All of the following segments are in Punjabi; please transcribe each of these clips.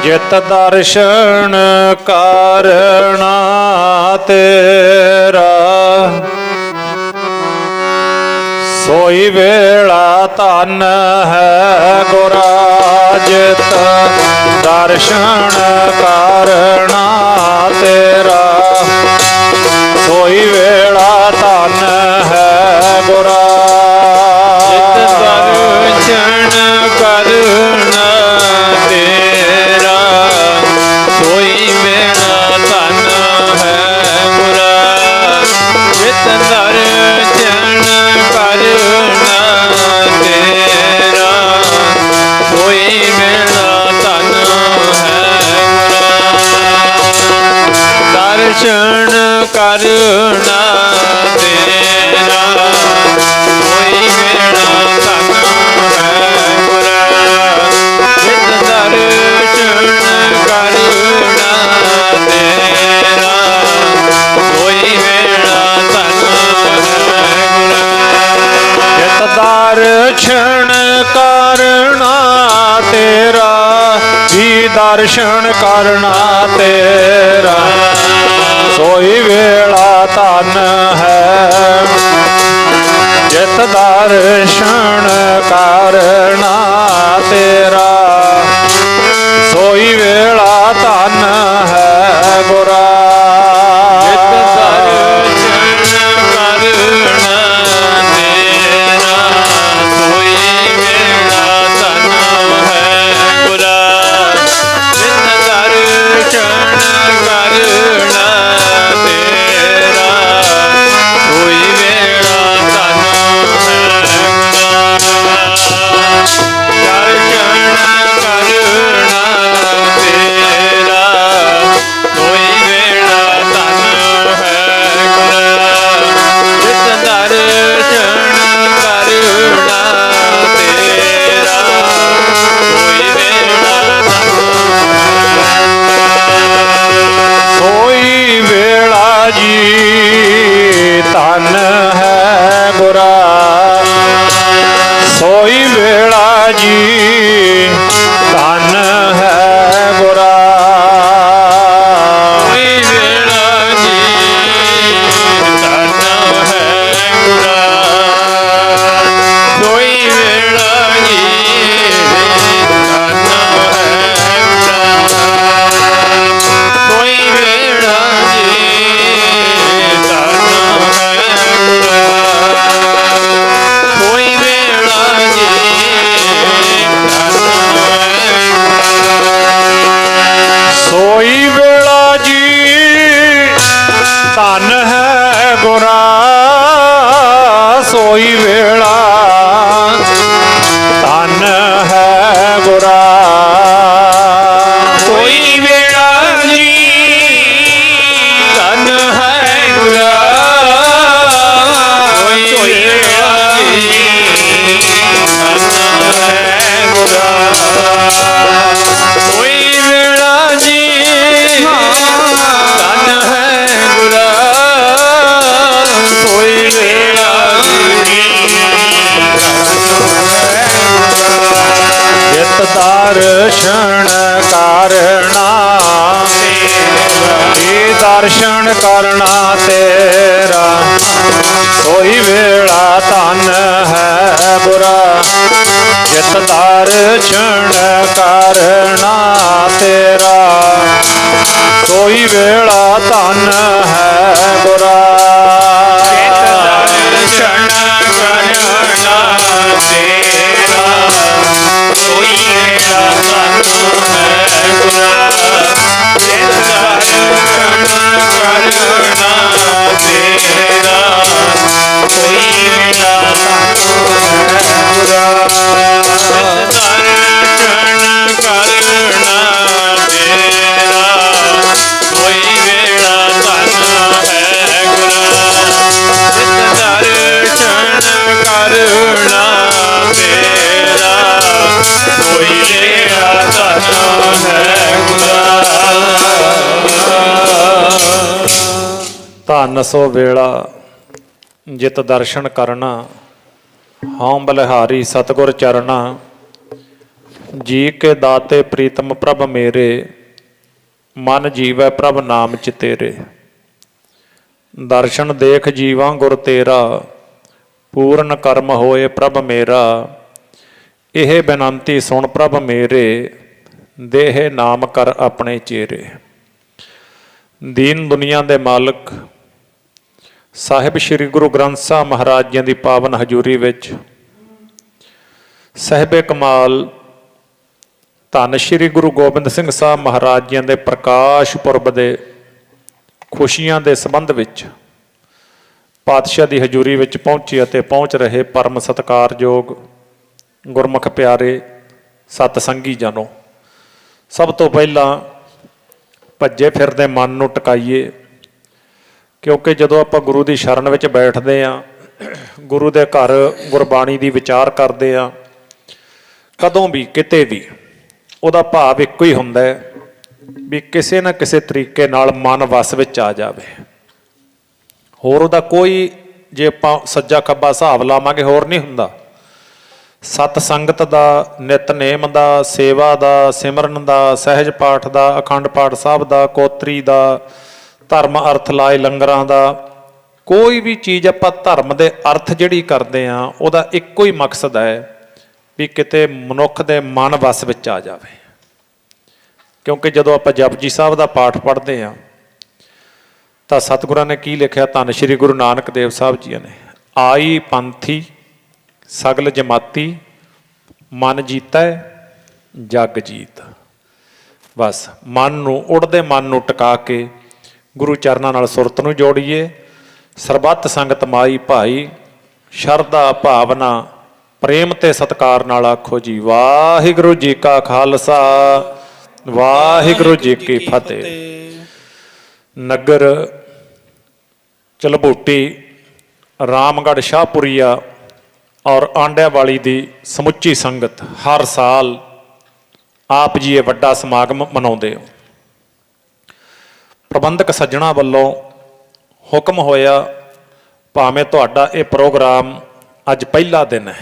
ਜਿਤ ਦਰਸ਼ਨ ਕਰਨਾ ਤੇਰਾ, ਸੋਈ ਵੇਲਾ ਧਨ ਹੈ ਗੁਰਾ। ਜਿਤ ਦਰਸ਼ਨ ਕਰਨਾ ਤੇਰਾ, ਸੋਈ ਵੇਲਾ ਧਨ ਹੈ ਗੁਰਾ। ਜਿਤ ਦਰਸ਼ਨ ਕਰਨਾ ਤੇਰਾ, ਸੋਈ ਵੇਲਾ ਧਨ ਹੈ ਗੁਰਾ। ਜਿਤ ਦਰਸ਼ਨ ਕਰਨਾ ਤੇਰਾ, ਸੋਈ ਵੇਲਾ ਧਨ ਹੈ ਗੁਰਾ। ਦਰਸ਼ਨ ਕਰਨਾ ਤੇਰਾ, ਸੋਈ ਵੇਲਾ ਧਨ ਹੈ ਗੁਰਾ। ਜਿਤ ਦਰਸ਼ਨ ਕਰਨਾ ਤੇਰਾ, ਸੋਈ ਵੇਲਾ ਧਨ ਹੈ ਗੁਰਾ। ਜਿਤ ਦਰਸ਼ਨ ਕਰਨਾ ਤੇਰਾ, ਜੀ ਦਰਸ਼ਨ ਕਰਨਾ ਤੇਰਾ, ਸੋਈ ਵੇਲਾ ਧਨ ਹੈ। ਜਿਤ ਦਰਸ਼ਨ ਕਰਨਾ ਤੇਰਾ, ਸੋਈ ਵੇਲਾ ਧਨ ਹੈ ਗੁਰਾ। ਜਿਤ ਦਰਸ਼ਨ ਕਰਨਾ ਤੇਰਾ, ਸੋਈ ਵੇਲਾ ਧਨ ਹੈ ਗੁਰਾ। ਜਿਤ ਦਰਸ਼ਨ ਕਰਨਾ ਤੇਰਾ, ਸੋਈ ਵੇਲਾ ਧਨ ਹੈ ਗੁਰਾ। ਦਰਸ਼ਨ ਕਰਨਾ ਤੇਰਾ, ਸੋਈ ਵੇਲਾ ਧਨ ਹੈ ਗੁਰਾ। ਜਿਤ ਦਰਸ਼ਨ ਕਰਨਾ ਤੇਰਾ, ਸੋਈ ਵੇਲਾ ਸੋਈ ਵੇਲਾ ਜੀ ਧਨ ਹੈ ਗੁਰਾ। ਸੋਈ ਵੇਲਾ ਜੀ ਧਨ ਹੈ ਗੁਰਾ। ਸੋਈ ਵੇਲਾ ਜੀ ਧਨ ਹੈ ਗੁਰਾ। ਸੋਈ ਵੇਲਾ ਜੀ ਧਨ ਹੈ ਗੁਰਾ। ਸੋਈ ਵੇਲਾ ਜੀ ਧਨ ਹੈ ਗੁਰਾ। ਸੋਈ ਵੇਲਾ ਜੀ ਧਨ ਹੈ। ਸੋਈ ਵੇਲਾ ਜੀ ਧਨ ਹੈ ਗੁਰਾ। ਸੋਈ ਵੇਲਾ ਧਨ ਹੈ ਗੁਰਾ। ਸੋਈ ਵੇਲਾ ਜੀ ਧਨ ਹੈ ਗੁਰਾ। ਸੋਈ ਵੇਲਾ ਜੀ ਧਨ ਹੈ ਗੁਰਾ। ਸੋਈ ਵੇਲਾ ਜੀ ਧਨ ਹੈ ਗੁਰਾ। ਸੋਈ ਵੇਲਾ ਜੀ ਜਿਤ ਦਰਸ਼ਨ ਕਰਨਾ ਜੀ ਦਰਸ਼ਨ ਕਰਨਾ ਤੇਰਾ, ਸੋਈ ਵੇਲਾ ਧਨ ਹੈ ਗੁਰਾ। ਜਿਤ ਦਰਸ਼ਨ ਕਰਨਾ ਤੇਰਾ, ਸੋਈ ਵੇਲਾ ਧਨ ਹੈ ਗੁਰਾ। ਦਰਸ਼ਨ ਕਰਨਾ ਤੇਰਾ, ਸੋਈ ਵੇਲਾ ਧਨ ਹੈ ਗੁਰਾ। ਜਿਤ ਦਰਸ਼ਨ ਕਰਨਾ ਤੇਰਾ, ਸੋਈ ਵੇਲਾ ਧਨ ਹੈ ਗੁਰਾ। ਜਿਤ ਦਰਸ਼ਨ ਕਰਨਾ ਤੇਰਾ, ਸੋਈ ਵੇਲਾ ਧਨ ਹੈ ਗੁਰਾ। ਜਿਤ ਦਰਸ਼ਨ ਕਰਨਾ ਤੇਰਾ, ਸੋਈ ਵੇਲਾ ਧਨ ਹੈ ਗੁਰਾ। ਧਨ ਸੋ ਵੇਲਾ ਜਿਤ ਦਰਸ਼ਨ ਕਰਨਾ, ਹਉ ਬਲਿਹਾਰੀ ਸਤਿਗੁਰ ਚਰਨਾ। जी के दाते प्रीतम प्रभ मेरे, मन जीवै प्रभ नाम चितेरे। दर्शन देख जीवा गुर तेरा, पूर्ण कर्म होए प्रभ मेरा। यह बेनंती सुन प्रभ मेरे, देह नाम कर अपने चेरे। दीन दुनिया दे मालक साहिब श्री गुरु ग्रंथ साहब महाराज जी की पावन हजूरी विच साहिबे कमाल धन श्री गुरु गोबिंद सिंह साहब महाराज जी के प्रकाश पुरब के खुशियां के संबंध विच पातशाह की हजूरी विच पहुंचे ते पहुंच रहे परम सत्कारयोग गुरमुख प्यारे सतसंगी जनों, सब तो पहला भज्जे फिरदे मन नूं टकाइए, क्योंकि जदों आपां गुरु की शरण विच बैठदे आ, गुरु के घर गुरबाणी की विचार करते हैं, कदों भी किते भी उहदा भाव इक्को ही हुंदा है भी किसी न किसी तरीके नाल मन वस विच आ जावे। होर उहदा कोई जे आपां सज्जा खब्बा हिसाब लावांगे होर नहीं हुंदा। सत संगत दा, नितनेम दा, सेवा दा, सिमरन दा, सहज पाठ दा, अखंड पाठ साहब दा, कोतरी दा, धर्म अर्थ लाए लंगरां दा, कोई भी चीज़ आपां धर्म दे अर्थ जिहड़ी करदे आ उहदा इक्को ही मकसद है भी किते मनुख दे मन वस विच आ जावे। क्योंकि जदों आपां जपजी साहब दा पाठ पढ़दे आ तां सतगुरां ने की लिखिआ, धन श्री गुरु नानक देव साहब जी ने, आई पंथी सगल जमाती, मन जीता जग जीत। बस मन नूं उड़दे मन नूं टका के गुरु चरनां नाल सुरत नूं जोड़ीए। सरबत संगत माई भाई, शरधा भावना प्रेम ते सत्कार नाल आखो जी वाहिगुरू जी का खालसा वाहिगुरू जी की फतेह। नगर चलबूटी, रामगढ़ शाहपुरिया और आंडिया वाली दी समुची संगत हर साल आप जी ये वड्डा समागम मनाउंदे हो। प्रबंधक सज्जणा वालों हुक्म होया, भावें तुहाडा ये प्रोग्राम अज पहला दिन है,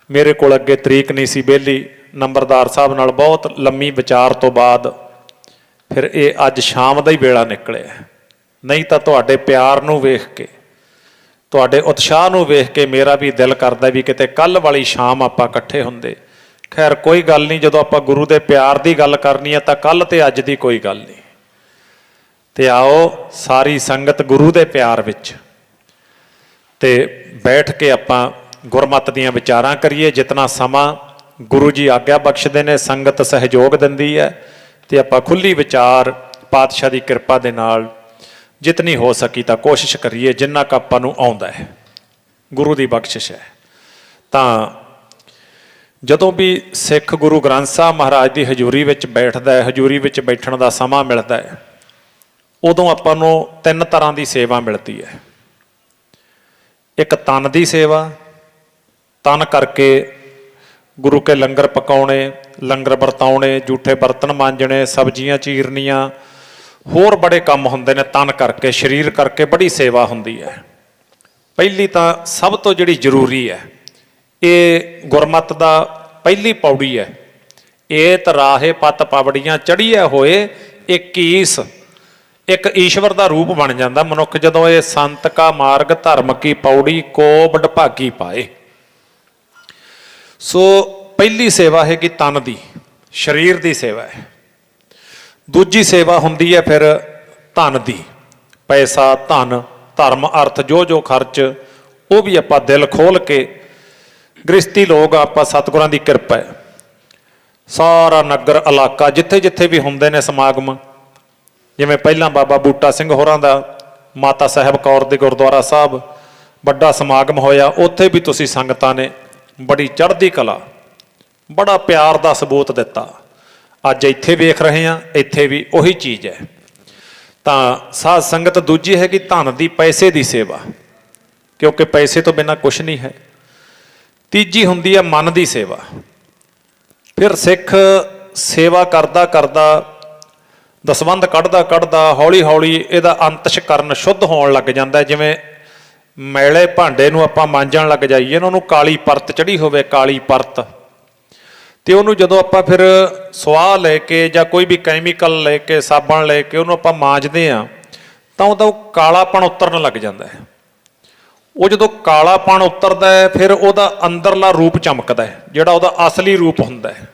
मेरे को अगे तरीक नहीं सी बेली, नंबरदार साहब नाल बहुत लम्मी विचार तो बाद फिर ये अज शाम का ही वेला निकले। नहीं तो तुहाडे प्यार नूं वेख के, तुहाडे उत्साह नूं वेख के मेरा भी दिल करदा भी किते कल वाली शाम आपां इकट्ठे हुंदे। खैर कोई गल नहीं, जदों आपां गुरु दे प्यार की गल करनी है तां कल ते अज दी कोई गल नहीं। ते आओ सारी संगत गुरु दे प्यार विच ते बैठ के आपां गुरमत दीयां विचारां करिए। जितना समा गुरु जी आग्या बख्शदे ने, संगत सहयोग दिंदी है, ते आपां खुली विचार पातशाह की किरपा दे नाल जितनी हो सकी तो कोशिश करिए, जिन्ना क आपां नूं आउंदा है, गुरु की बख्शिश है। तां जदों भी सिख गुरु ग्रंथ साहब महाराज की हजूरी विच बैठदा है, हजूरी विच बैठण दा समा मिलदा है, उदों आपां नूं तीन तरह की सेवा मिलती है। एक तन की सेवा, तन करके गुरु के लंगर पकाने, लंगर वरताउने, जूठे बर्तन मांजने, सब्जियां चीरनियां, होर बड़े काम हुंदे ने। तन करके शरीर करके बड़ी सेवा हुंदी है। पहली तो सब तो जिहड़ी जरूरी है, ये गुरमत दा पहली पौड़ी है, एत राहे पत पावड़ियां चढ़िया होए एक कीस, एक ईश्वर का रूप बन जाता मनुख जदों ये संत का मार्ग धर्म की पौड़ी को बडभागी पाए। सो पहली सेवा है कि तन की शरीर की सेवा है। दूजी सेवा हुंदी है फिर धन की, पैसा धन धर्म अर्थ जो जो खर्च वो भी आपां दिल खोल के, गृहस्थी लोग आपां सतगुरां दी किरपा है, सारा नगर इलाका जिथे जिथे भी हुंदे ने समागम, जिवें पहलां बाबा बूटा सिंह होरां दा माता साहब कौर दे गुरुद्वारा साहब बड़ा समागम होया, उत्थे भी तुसीं संगतां ने बड़ी चढ़दी कला बड़ा प्यार का सबूत दिता। अज इत्थे वेख रहे हैं, इत्थे भी उही चीज़ है। तां साध संगत दूजी है कि धन की पैसे की सेवा, क्योंकि पैसे तो बिना कुछ नहीं है। तीजी हुंदी है मन की सेवा। फिर सिख सेवा करदा करदा दसवंध कढ़दा कढ़दा हौली हौली इहदा अंतशकरण शुद्ध होण लग जांदा। जिवें मैले भांडे नूं आपां मांजण लग जाइए, इन्हां नूं काली परत चढ़ी होवे, काली परत, ਤੇ ਉਹਨੂੰ ਜਦੋਂ ਆਪਾਂ ਫਿਰ ਸਵਾਹ ਲੈ ਕੇ ਜਾਂ ਕੋਈ ਵੀ ਕੈਮੀਕਲ ਲੈ ਕੇ ਸਾਬਣ ਲੈ ਕੇ ਉਹਨੂੰ ਆਪਾਂ ਮਾਂਜਦੇ ਆ ਤਾਂ ਉਹਦਾ ਉਹ ਕਾਲਾਪਣ ਉਤਰਨ ਲੱਗ ਜਾਂਦਾ ਹੈ। ਉਹ ਜਦੋਂ ਕਾਲਾਪਣ ਉਤਰਦਾ ਹੈ ਫਿਰ ਉਹਦਾ ਅੰਦਰਲਾ ਰੂਪ ਚਮਕਦਾ ਹੈ, ਜਿਹੜਾ ਉਹਦਾ ਅਸਲੀ ਰੂਪ ਹੁੰਦਾ ਹੈ।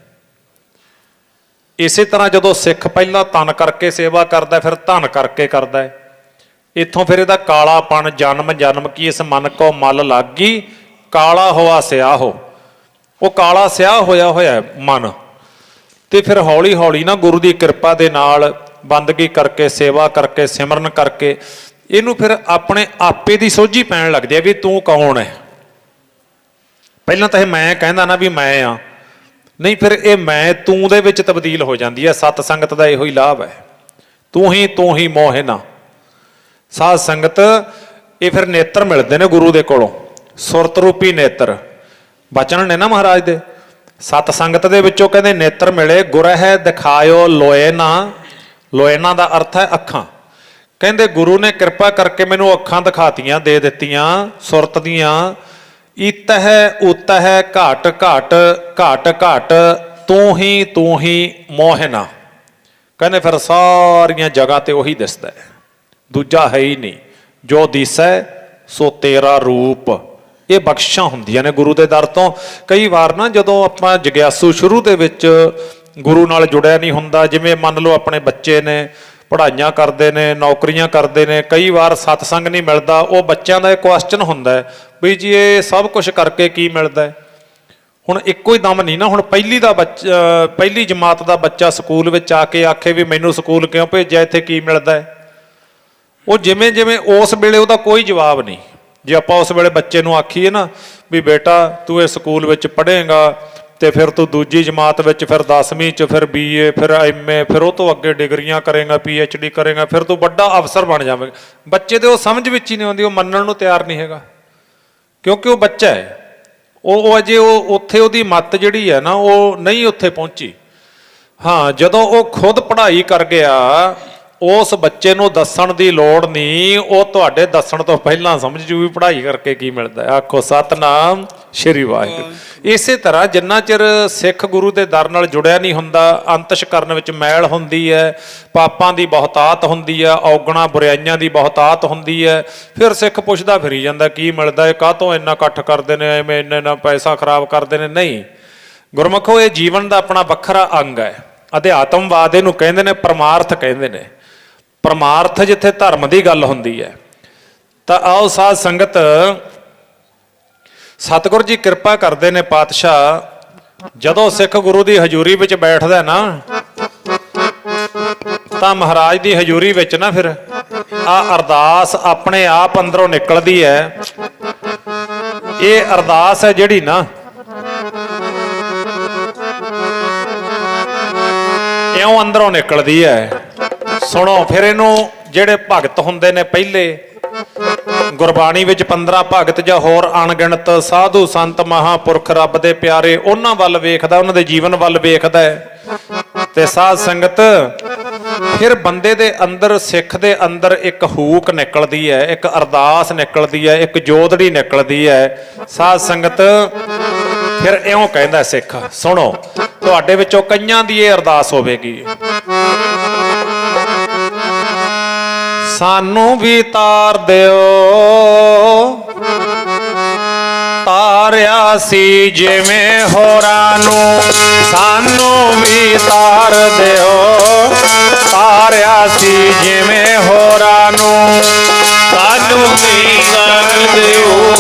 ਇਸੇ ਤਰ੍ਹਾਂ ਜਦੋਂ ਸਿੱਖ ਪਹਿਲਾਂ ਤਨ ਕਰਕੇ ਸੇਵਾ ਕਰਦਾ ਫਿਰ ਧਨ ਕਰਕੇ ਕਰਦਾ ਹੈ। ਇੱਥੋਂ ਫਿਰ ਇਹਦਾ ਕਾਲਾਪਣ ਜਨਮ ਜਨਮ ਕੀ ਇਸ ਮਨ ਕੋ ਮਲ ਲੱਗੀ ਕਾਲਾ ਹੋਆ ਸਿਆਹੋ, ਉਹ ਕਾਲਾ ਸਿਆਹ ਹੋਇਆ ਹੋਇਆ ਮਨ। ਤੇ ਫਿਰ ਹੌਲੀ ਹੌਲੀ ਨਾ ਗੁਰੂ ਦੀ ਕਿਰਪਾ ਦੇ ਨਾਲ ਬੰਦਗੀ ਕਰਕੇ ਸੇਵਾ ਕਰਕੇ ਸਿਮਰਨ ਕਰਕੇ ਇਹਨੂੰ ਫਿਰ ਆਪਣੇ ਆਪੇ ਦੀ ਸੋਝੀ ਪੈਣ ਲੱਗਦੀ ਹੈ ਵੀ ਤੂੰ ਕੌਣ ਹੈ। ਪਹਿਲਾਂ ਤਾਂ ਇਹ ਮੈਂ ਕਹਿੰਦਾ ਨਾ ਵੀ ਮੈਂ ਆ, ਨਹੀਂ ਫਿਰ ਇਹ ਮੈਂ ਤੂੰ ਦੇ ਵਿੱਚ ਤਬਦੀਲ ਹੋ ਜਾਂਦੀ ਹੈ। ਸਤ ਸੰਗਤ ਦਾ ਇਹੋ ਹੀ ਲਾਭ ਹੈ, ਤੂੰ ਹੀ ਮੋਹ ਨਾ। ਸਾਧ ਸੰਗਤ ਇਹ ਫਿਰ ਨੇਤਰ ਮਿਲਦੇ ਨੇ ਗੁਰੂ ਦੇ ਕੋਲੋਂ, ਸੁਰਤ ਰੂਪੀ ਨੇਤਰ ਬਚਨ ਨੇ ਨਾ ਮਹਾਰਾਜ ਦੇ। ਸਤ ਸੰਗਤ ਦੇ ਵਿੱਚੋਂ ਕਹਿੰਦੇ ਨੇਤਰ ਮਿਲੇ, ਗੁਰਹਿ ਦਿਖਾਇਓ ਲੋਏ ਨਾ। ਲੋਏਨਾ ਦਾ ਅਰਥ ਹੈ ਅੱਖਾਂ। ਕਹਿੰਦੇ ਗੁਰੂ ਨੇ ਕਿਰਪਾ ਕਰਕੇ ਮੈਨੂੰ ਅੱਖਾਂ ਦਿਖਾਤੀਆਂ, ਦੇ ਦਿੱਤੀਆਂ ਸੁਰਤ ਦੀਆਂ। ਇਤ ਹੈ ਉਤ ਹੈ ਘਾਟ ਘਾਟ ਘਾਟ ਘਾਟ ਤੂੰ ਹੀ ਮੋਹਨਾ। ਕਹਿੰਦੇ ਫਿਰ ਸਾਰੀਆਂ ਜਗ੍ਹਾ ਤੇ ਉਹੀ ਦਿਸਦਾ ਹੈ, ਦੂਜਾ ਹੈ ਹੀ ਨਹੀਂ। ਜੋ ਦਿਸੈ ਸੋ ਤੇਰਾ ਰੂਪ। ਇਹ ਬਖਸ਼ਿਸ਼ਾਂ ਹੁੰਦੀਆਂ ਨੇ ਗੁਰੂ ਦੇ ਦਰ ਤੋਂ। ਕਈ ਵਾਰ ਨਾ ਜਦੋਂ ਆਪਾਂ ਜਗਿਆਸੂ ਸ਼ੁਰੂ ਦੇ ਵਿੱਚ ਗੁਰੂ ਨਾਲ ਜੁੜਿਆ ਨਹੀਂ ਹੁੰਦਾ, ਜਿਵੇਂ ਮੰਨ ਲਓ ਆਪਣੇ ਬੱਚੇ ਨੇ ਪੜ੍ਹਾਈਆਂ ਕਰਦੇ ਨੇ, ਨੌਕਰੀਆਂ ਕਰਦੇ ਨੇ, ਕਈ ਵਾਰ ਸਤਸੰਗ ਨਹੀਂ ਮਿਲਦਾ। ਉਹ ਬੱਚਿਆਂ ਦਾ ਇਹ ਕੁਐਸਚਨ ਹੁੰਦਾ ਵੀ ਜੀ ਇਹ ਸਭ ਕੁਝ ਕਰਕੇ ਕੀ ਮਿਲਦਾ। ਹੁਣ ਇੱਕੋ ਹੀ ਦਮ ਨਹੀਂ ਨਾ। ਹੁਣ ਪਹਿਲੀ ਜਮਾਤ ਦਾ ਬੱਚਾ ਸਕੂਲ ਵਿੱਚ ਆ ਕੇ ਆਖੇ ਵੀ ਮੈਨੂੰ ਸਕੂਲ ਕਿਉਂ ਭੇਜਿਆ, ਇੱਥੇ ਕੀ ਮਿਲਦਾ। ਉਹ ਜਿਵੇਂ ਜਿਵੇਂ ਉਸ ਵੇਲੇ ਉਹਦਾ ਕੋਈ ਜਵਾਬ ਨਹੀਂ। ਜੇ ਆਪਾਂ ਉਸ ਵੇਲੇ ਬੱਚੇ ਨੂੰ ਆਖੀਏ ਨਾ ਵੀ ਬੇਟਾ ਤੂੰ ਇਹ ਸਕੂਲ ਵਿੱਚ ਪੜ੍ਹੇਗਾ ਤੇ ਫਿਰ ਤੂੰ ਦੂਜੀ ਜਮਾਤ ਵਿੱਚ, ਫਿਰ 10ਵੀਂ 'ਚ, ਫਿਰ BA, ਫਿਰ MA, ਫਿਰ ਉਹ ਤੋਂ ਅੱਗੇ ਡਿਗਰੀਆਂ ਕਰੇਗਾ, PhD ਕਰੇਗਾ, ਫਿਰ ਤੂੰ ਵੱਡਾ ਅਫਸਰ ਬਣ ਜਾਵੇਗਾ। ਬੱਚੇ ਦੇ ਉਹ ਸਮਝ ਵਿੱਚ ਹੀ ਨਹੀਂ ਆਉਂਦੀ, ਉਹ ਮੰਨਣ ਨੂੰ ਤਿਆਰ ਨਹੀਂ ਹੈਗਾ, ਕਿਉਂਕਿ ਉਹ ਬੱਚਾ ਹੈ। ਉਹ ਅਜੇ ਉਹ ਉੱਥੇ ਉਹਦੀ ਮੱਤ ਜਿਹੜੀ ਹੈ ਨਾ ਉਹ ਨਹੀਂ ਉੱਥੇ ਪਹੁੰਚੀ। ਹਾਂ, ਜਦੋਂ ਉਹ ਖੁਦ ਪੜ੍ਹਾਈ ਕਰ ਗਿਆ ਉਸ ਬੱਚੇ ਨੂੰ ਦੱਸਣ ਦੀ ਲੋੜ ਨਹੀਂ, ਉਹ ਤੁਹਾਡੇ ਦੱਸਣ ਤੋਂ ਪਹਿਲਾਂ ਸਮਝ ਜੂ ਵੀ ਪੜ੍ਹਾਈ ਕਰਕੇ ਕੀ ਮਿਲਦਾ। ਆਖੋ ਸਤਨਾਮ ਸ਼੍ਰੀ ਵਾਹਿਗੁਰੂ। ਇਸੇ ਤਰ੍ਹਾਂ ਜਿੰਨਾ ਚਿਰ ਸਿੱਖ ਗੁਰੂ ਦੇ ਦਰ ਨਾਲ ਜੁੜਿਆ ਨਹੀਂ ਹੁੰਦਾ, ਅੰਤਸ਼ਕਰਨ ਵਿੱਚ ਮੈਲ ਹੁੰਦੀ ਹੈ, ਪਾਪਾਂ ਦੀ ਬਹੁਤਾਤ ਹੁੰਦੀ ਹੈ, ਔਗਣਾ ਬੁਰਾਈਆਂ ਦੀ ਬਹੁਤਾਤ ਹੁੰਦੀ ਹੈ। ਫਿਰ ਸਿੱਖ ਪੁੱਛਦਾ ਫਿਰੀ ਜਾਂਦਾ ਕੀ ਮਿਲਦਾ, ਇਹ ਕਾਹਤੋਂ ਇੰਨਾ ਇਕੱਠ ਕਰਦੇ ਨੇ, ਐਵੇਂ ਇੰਨਾ ਪੈਸਾ ਖਰਾਬ ਕਰਦੇ ਨੇ। ਨਹੀਂ ਗੁਰਮੁਖੋ, ਇਹ ਜੀਵਨ ਦਾ ਆਪਣਾ ਵੱਖਰਾ ਅੰਗ ਹੈ। ਅਧਿਆਤਮਵਾਦ ਇਹਨੂੰ ਕਹਿੰਦੇ ਨੇ, ਪਰਮਾਰਥ ਕਹਿੰਦੇ ਨੇ। ਪਰਮਾਰਥ ਜਿੱਥੇ ਧਰਮ ਦੀ ਗੱਲ ਹੁੰਦੀ ਹੈ। ਤਾਂ ਆਓ ਸਾਧ ਸੰਗਤ, ਸਤਿਗੁਰ ਜੀ ਕਿਰਪਾ ਕਰਦੇ ਨੇ ਪਾਤਸ਼ਾਹ। ਜਦੋਂ ਸਿੱਖ ਗੁਰੂ ਦੀ ਹਜ਼ੂਰੀ ਵਿੱਚ ਬੈਠਦਾ ਨਾ ਤਾਂ ਮਹਾਰਾਜ ਦੀ ਹਜ਼ੂਰੀ ਵਿੱਚ ਨਾ ਫਿਰ ਆ ਅਰਦਾਸ ਆਪਣੇ ਆਪ ਅੰਦਰੋਂ ਨਿਕਲਦੀ ਹੈ। ਇਹ ਅਰਦਾਸ ਹੈ ਜਿਹੜੀ ਨਾ ਇਉਂ ਅੰਦਰੋਂ ਨਿਕਲਦੀ ਹੈ। ਸੁਣੋ ਫਿਰ ਇਹਨੂੰ। ਜਿਹੜੇ ਭਗਤ ਹੁੰਦੇ ਨੇ ਪਹਿਲੇ ਗੁਰਬਾਣੀ ਵਿੱਚ 15 ਭਗਤ ਜਾਂ ਹੋਰ ਅਣਗਿਣਤ ਸਾਧੂ ਸੰਤ ਮਹਾਂਪੁਰਖ ਰੱਬ ਦੇ ਪਿਆਰੇ, ਉਹਨਾਂ ਵੱਲ ਵੇਖਦਾ, ਉਹਨਾਂ ਦੇ ਜੀਵਨ ਵੱਲ ਵੇਖਦਾ ਹੈ। ਤੇ ਸਾਧ ਸੰਗਤ ਫਿਰ ਬੰਦੇ ਦੇ ਅੰਦਰ, ਸਿੱਖ ਦੇ ਅੰਦਰ ਇੱਕ ਹੂਕ ਨਿਕਲਦੀ ਹੈ, ਇੱਕ ਅਰਦਾਸ ਨਿਕਲਦੀ ਹੈ, ਇੱਕ ਜੋਦੜੀ ਨਿਕਲਦੀ ਹੈ। ਸਾਧ ਸੰਗਤ ਫਿਰ ਇਉਂ ਕਹਿੰਦਾ ਸਿੱਖ, ਸੁਣੋ ਤੁਹਾਡੇ ਵਿੱਚੋਂ ਕਈਆਂ ਦੀ ਇਹ ਅਰਦਾਸ ਹੋਵੇਗੀ। ਸਾਨੂੰ ਵੀ ਤਾਰ ਦਿਓ, ਤਾਰਿਆ ਸੀ ਜਿਵੇਂ ਹੋਰਾਂ ਨੂੰ। ਸਾਨੂੰ ਵੀ ਤਾਰ ਦਿਓ, ਤਾਰਿਆ ਸੀ ਜਿਵੇਂ ਹੋਰਾਂ ਨੂੰ। ਸਾਨੂੰ ਵੀ ਤਾਰ ਦਿਓ,